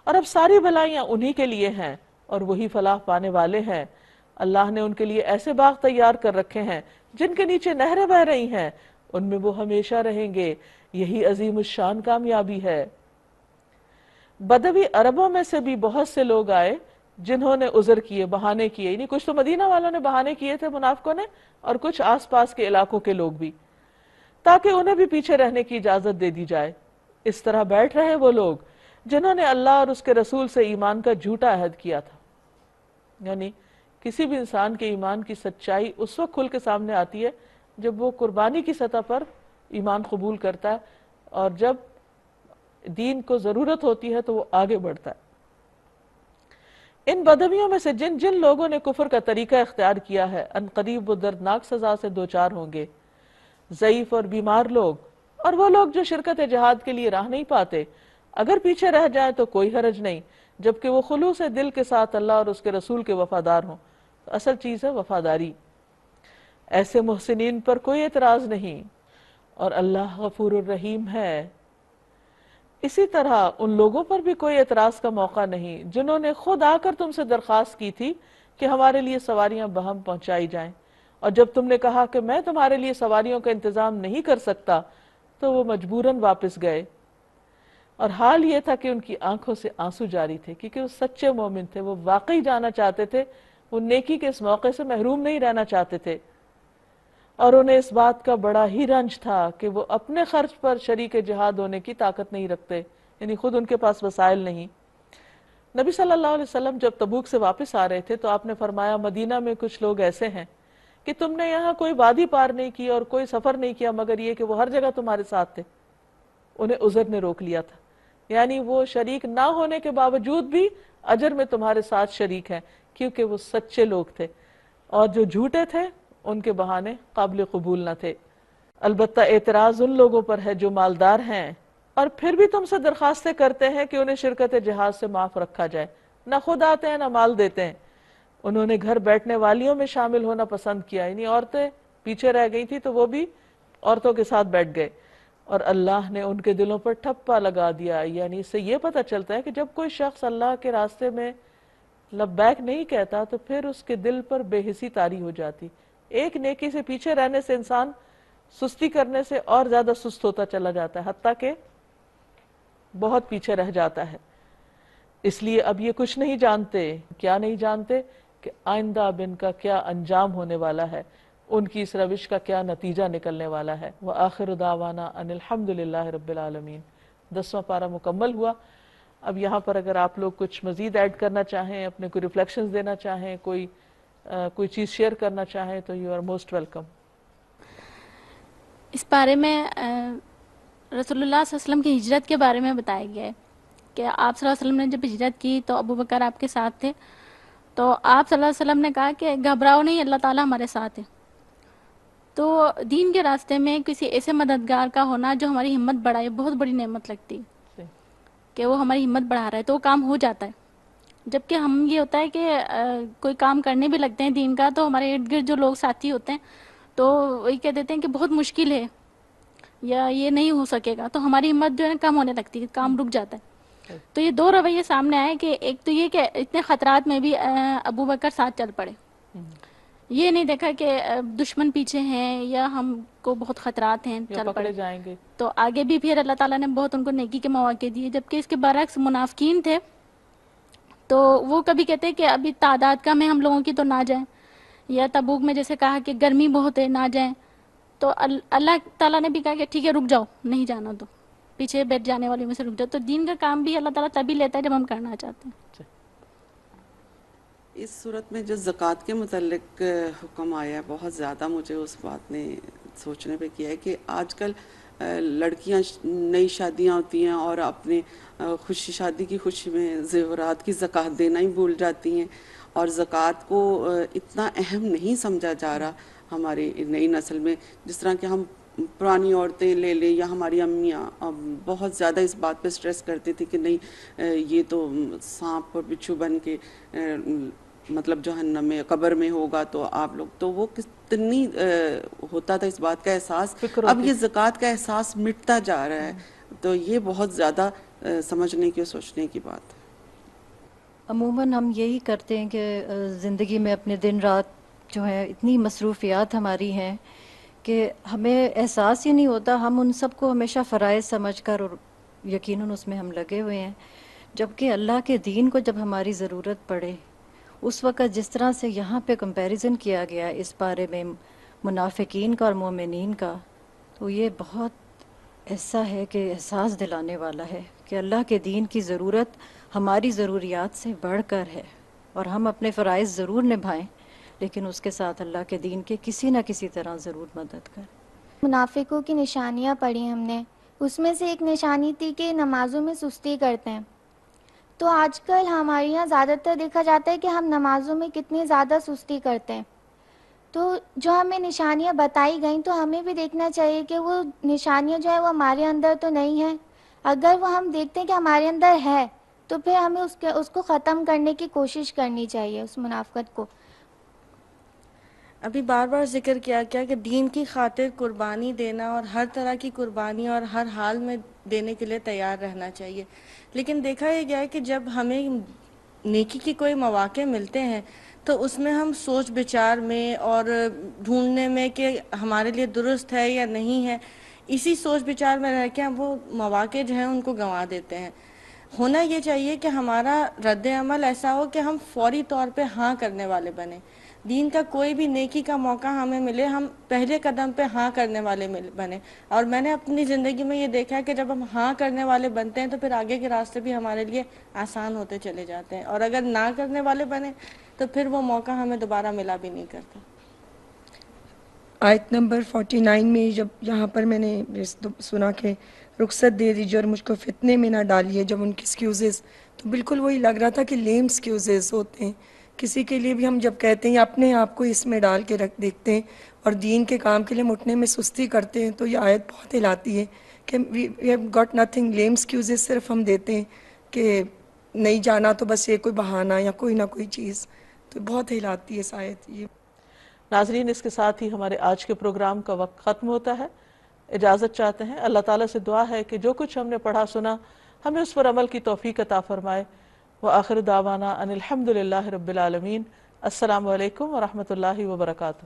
اور اب ساری بھلائیاں انہی کے لیے ہیں اور وہی فلاح پانے والے ہیں۔ اللہ نے ان کے لیے ایسے باغ تیار کر رکھے ہیں جن کے نیچے نہریں بہہ رہی ہیں، ان میں وہ ہمیشہ رہیں گے، یہی عظیم الشان کامیابی ہے۔ بدوی عربوں میں سے بھی بہت سے لوگ آئے جنہوں نے عذر کیے، بہانے کیے، یعنی کچھ تو مدینہ والوں نے بہانے کیے تھے منافقوں نے، اور کچھ آس پاس کے علاقوں کے لوگ بھی، تاکہ انہیں بھی پیچھے رہنے کی اجازت دے دی جائے۔ اس طرح بیٹھ رہے وہ لوگ جنہوں نے اللہ اور اس کے رسول سے ایمان کا جھوٹا عہد کیا تھا۔ یعنی کسی بھی انسان کے ایمان کی سچائی اس وقت کھل کے سامنے آتی ہے جب وہ قربانی کی سطح پر ایمان قبول کرتا ہے، اور جب دین کو ضرورت ہوتی ہے تو وہ آگے بڑھتا ہے۔ ان بدویوں میں سے جن جن لوگوں نے کفر کا طریقہ اختیار کیا ہے، ان قریب وہ دردناک سزا سے دوچار ہوں گے۔ ضعیف اور بیمار لوگ اور وہ لوگ جو شرکت جہاد کے لیے راہ نہیں پاتے، اگر پیچھے رہ جائیں تو کوئی حرج نہیں، جبکہ وہ خلوص دل کے ساتھ اللہ اور اس کے رسول کے وفادار ہوں۔ تو اصل چیز ہے وفاداری۔ ایسے محسنین پر کوئی اعتراض نہیں، اور اللہ غفور الرحیم ہے۔ اسی طرح ان لوگوں پر بھی کوئی اعتراض کا موقع نہیں جنہوں نے خود آ کر تم سے درخواست کی تھی کہ ہمارے لیے سواریاں بہم پہنچائی جائیں، اور جب تم نے کہا کہ میں تمہارے لیے سواریوں کا انتظام نہیں کر سکتا تو وہ مجبوراً واپس گئے۔ اور حال یہ تھا کہ ان کی آنکھوں سے آنسو جاری تھے، کیونکہ وہ سچے مومن تھے، وہ واقعی جانا چاہتے تھے، وہ نیکی کے اس موقع سے محروم نہیں رہنا چاہتے تھے، اور انہیں اس بات کا بڑا ہی رنج تھا کہ وہ اپنے خرچ پر شریک جہاد ہونے کی طاقت نہیں رکھتے، یعنی خود ان کے پاس وسائل نہیں۔ نبی صلی اللہ علیہ وسلم جب تبوک سے واپس آ رہے تھے تو آپ نے فرمایا مدینہ میں کچھ لوگ ایسے ہیں کہ تم نے یہاں کوئی وادی پار نہیں کی اور کوئی سفر نہیں کیا مگر یہ کہ وہ ہر جگہ تمہارے ساتھ تھے۔ انہیں عذر نے روک لیا تھا، یعنی وہ شریک نہ ہونے کے باوجود بھی اجر میں تمہارے ساتھ شریک ہیں، کیونکہ وہ سچے لوگ تھے، اور جو جھوٹے تھے ان کے بہانے قابل قبول نہ تھے۔ البتہ اعتراض ان لوگوں پر ہے جو مالدار ہیں اور پھر بھی تم سے درخواستیں کرتے ہیں کہ انہیں شرکت جہاد سے معاف رکھا جائے، نہ خود آتے ہیں نہ مال دیتے ہیں۔ انہوں نے گھر بیٹھنے والیوں میں شامل ہونا پسند کیا، یعنی عورتیں پیچھے رہ گئی تھی تو وہ بھی عورتوں کے ساتھ بیٹھ گئے، اور اللہ نے ان کے دلوں پر ٹھپا لگا دیا۔ یعنی اس سے یہ پتہ چلتا ہے کہ جب کوئی شخص اللہ کے راستے میں لبیک نہیں کہتا تو پھر اس کے دل پر بے حسی طاری ہو جاتی۔ ایک نیکی سے پیچھے رہنے سے انسان سستی کرنے سے اور زیادہ سست ہوتا چلا جاتا ہے، حتیٰ کہ بہت پیچھے رہ جاتا ہے۔ اس لیے اب یہ کچھ نہیں جانتے، کیا نہیں جانتے کہ آئندہ اب ان کا کیا انجام ہونے والا ہے، ان کی اس روش کا کیا نتیجہ نکلنے والا ہے۔ وآخر دعوانا ان الحمد للہ رب العالمین۔ 10واں پارہ مکمل ہوا۔ اب یہاں پر اگر آپ لوگ کچھ مزید ایڈ کرنا چاہیں، اپنے کوئی ریفلیکشنز دینا چاہیں، کوئی چیز شیئر کرنا چاہیں تو یو آر موسٹ ویلکم۔ اس بارے میں رسول اللہ صلی اللہ علیہ وسلم کی ہجرت کے بارے میں بتایا گیا ہے کہ آپ صلی اللہ علیہ وسلم نے جب ہجرت کی تو ابو بکر آپ کے ساتھ تھے، تو آپ صلی اللہ علیہ وسلم نے کہا کہ گھبراؤ نہیں، اللہ تعالیٰ ہمارے ساتھ ہے۔ تو دین کے راستے میں کسی ایسے مددگار کا ہونا جو ہماری ہمت بڑھائے بہت بڑی نعمت لگتی ہے، کہ وہ ہماری ہمت بڑھا رہا ہے تو وہ کام ہو جاتا ہے۔ جبکہ ہم یہ ہوتا ہے کہ کوئی کام کرنے بھی لگتے ہیں دین کا تو ہمارے ارد گرد جو لوگ ساتھی ہوتے ہیں تو وہی کہہ دیتے ہیں کہ بہت مشکل ہے یا یہ نہیں ہو سکے گا، تو ہماری ہمت جو ہے کم ہونے لگتی ہے، کام رک جاتا ہے۔ تو یہ دو رویے سامنے آئے کہ ایک تو یہ کہ اتنے خطرات میں بھی ابو بکر ساتھ چل پڑے، یہ نہیں دیکھا کہ دشمن پیچھے ہیں یا ہم کو بہت خطرات ہیں چل پڑے جائیں گے، تو آگے بھی پھر اللہ تعالیٰ نے بہت ان کو نیکی کے مواقع دیے۔ جبکہ اس کے برعکس منافقین تھے تو وہ کبھی کہتے کہ ابھی تعداد کم ہے ہم لوگوں کی تو نہ جائیں، یا تبوک میں جیسے کہا کہ گرمی بہت ہے نہ جائیں، تو اللہ تعالیٰ نے بھی کہا کہ ٹھیک ہے رک جاؤ، نہیں جانا تو پیچھے بیٹھ جانے والی میں سے رک جاؤ۔ تو دین کا کام بھی اللہ تعالیٰ تبھی لیتا ہے جب ہم کرنا چاہتے ہیں۔ اس صورت میں جو زکوٰۃ کے متعلق حکم آیا ہے بہت زیادہ مجھے اس بات نے سوچنے پہ کیا ہے کہ آج کل لڑکیاں نئی شادیاں ہوتی ہیں اور اپنے شادی کی خوشی میں زیورات کی زکوٰۃ دینا ہی بھول جاتی ہیں، اور زکوٰۃ کو اتنا اہم نہیں سمجھا جا رہا ہماری نئی نسل میں، جس طرح کہ ہم پرانی عورتیں لے لیں یا ہماری امیاں بہت زیادہ اس بات پہ سٹریس کرتی تھی کہ نہیں یہ تو سانپ اور بچھو بن کے مطلب جہنم میں قبر میں ہوگا، تو آپ لوگ تو وہ کتنی ہوتا تھا اس بات کا احساس، اب یہ زکوٰۃ کا احساس مٹتا جا رہا ہے، تو یہ بہت زیادہ سمجھنے کی اور سوچنے کی بات ہے۔ عموماً ہم یہی کرتے ہیں کہ زندگی میں اپنے دن رات جو ہے اتنی مصروفیات ہماری ہیں کہ ہمیں احساس ہی نہیں ہوتا، ہم ان سب کو ہمیشہ فرائض سمجھ کر اور یقیناً اس میں ہم لگے ہوئے ہیں، جبکہ اللہ کے دین کو جب ہماری ضرورت پڑے اس وقت جس طرح سے یہاں پہ کمپیریزن کیا گیا اس بارے میں منافقین کا اور مومنین کا، تو یہ بہت ایسا ہے کہ احساس دلانے والا ہے کہ اللہ کے دین کی ضرورت ہماری ضروریات سے بڑھ کر ہے، اور ہم اپنے فرائض ضرور نبھائیں لیکن اس کے ساتھ اللہ کے دین کے کسی نہ کسی طرح ضرور مدد کریں۔ منافقوں کی نشانیاں پڑھی ہم نے، اس میں سے ایک نشانی تھی کہ نمازوں میں سستی کرتے ہیں۔ تو آج کل ہمارے یہاں زیادہ تر دیکھا جاتا ہے کہ ہم نمازوں میں کتنی زیادہ سستی کرتے ہیں۔ تو جو ہمیں نشانیاں بتائی گئیں تو ہمیں بھی دیکھنا چاہیے کہ وہ نشانیاں جو ہیں وہ ہمارے اندر تو نہیں ہیں۔ اگر وہ ہم دیکھتے ہیں کہ ہمارے اندر ہے تو پھر ہمیں اس کو ختم کرنے کی کوشش کرنی چاہیے، اس منافقت کو۔ ابھی بار بار ذکر کیا کہ دین کی خاطر قربانی دینا اور ہر طرح کی قربانی اور ہر حال میں دینے کے لیے تیار رہنا چاہیے، لیکن دیکھا یہ گیا ہے کہ جب ہمیں نیکی کے کوئی مواقع ملتے ہیں تو اس میں ہم سوچ بچار میں اور ڈھونڈنے میں کہ ہمارے لیے درست ہے یا نہیں ہے، اسی سوچ بچار میں رہ کے ہم وہ مواقع جو ہیں ان کو گنوا دیتے ہیں۔ ہونا یہ چاہیے کہ ہمارا رد عمل ایسا ہو کہ ہم فوری طور پہ ہاں کرنے والے بنیں۔ دین کا کوئی بھی نیکی کا موقع ہمیں ملے ہم پہلے قدم پہ ہاں کرنے والے بنیں، اور میں نے اپنی زندگی میں یہ دیکھا ہے کہ جب ہم ہاں کرنے والے بنتے ہیں تو پھر آگے کے راستے بھی ہمارے لیے آسان ہوتے چلے جاتے ہیں، اور اگر نہ کرنے والے بنے تو پھر وہ موقع ہمیں دوبارہ ملا بھی نہیں کرتا۔ آیت نمبر 49 میں جب یہاں پر میں نے سنا کہ رخصت دے دیجیے اور مجھ کو فتنے میں نہ ڈالیے، جب ان کی ایکسکیوزز، تو بالکل وہی لگ رہا تھا کہ لیم ایکسکیوزز ہوتے ہیں۔ کسی کے لیے بھی ہم جب کہتے ہیں یا اپنے آپ کو اس میں ڈال کے رکھ دیکھتے ہیں اور دین کے کام کے لیے اٹھنے میں سستی کرتے ہیں تو یہ آیت بہت ہلاتی ہے کہ we have got nothing, lame excuses صرف ہم دیتے ہیں کہ نہیں جانا تو بس یہ کوئی بہانہ یا کوئی نہ کوئی چیز، تو بہت ہلاتی ہے اس آیت یہ۔ ناظرین، اس کے ساتھ ہی ہمارے آج کے پروگرام کا وقت ختم ہوتا ہے، اجازت چاہتے ہیں۔ اللہ تعالیٰ سے دعا ہے کہ جو کچھ ہم نے پڑھا سنا ہمیں اس پر عمل کی توفیق عطا فرمائے۔ وآخر دعوانا ان الحمد للہ رب العالمین۔ السلام علیکم ورحمۃ اللہ وبرکاتہ۔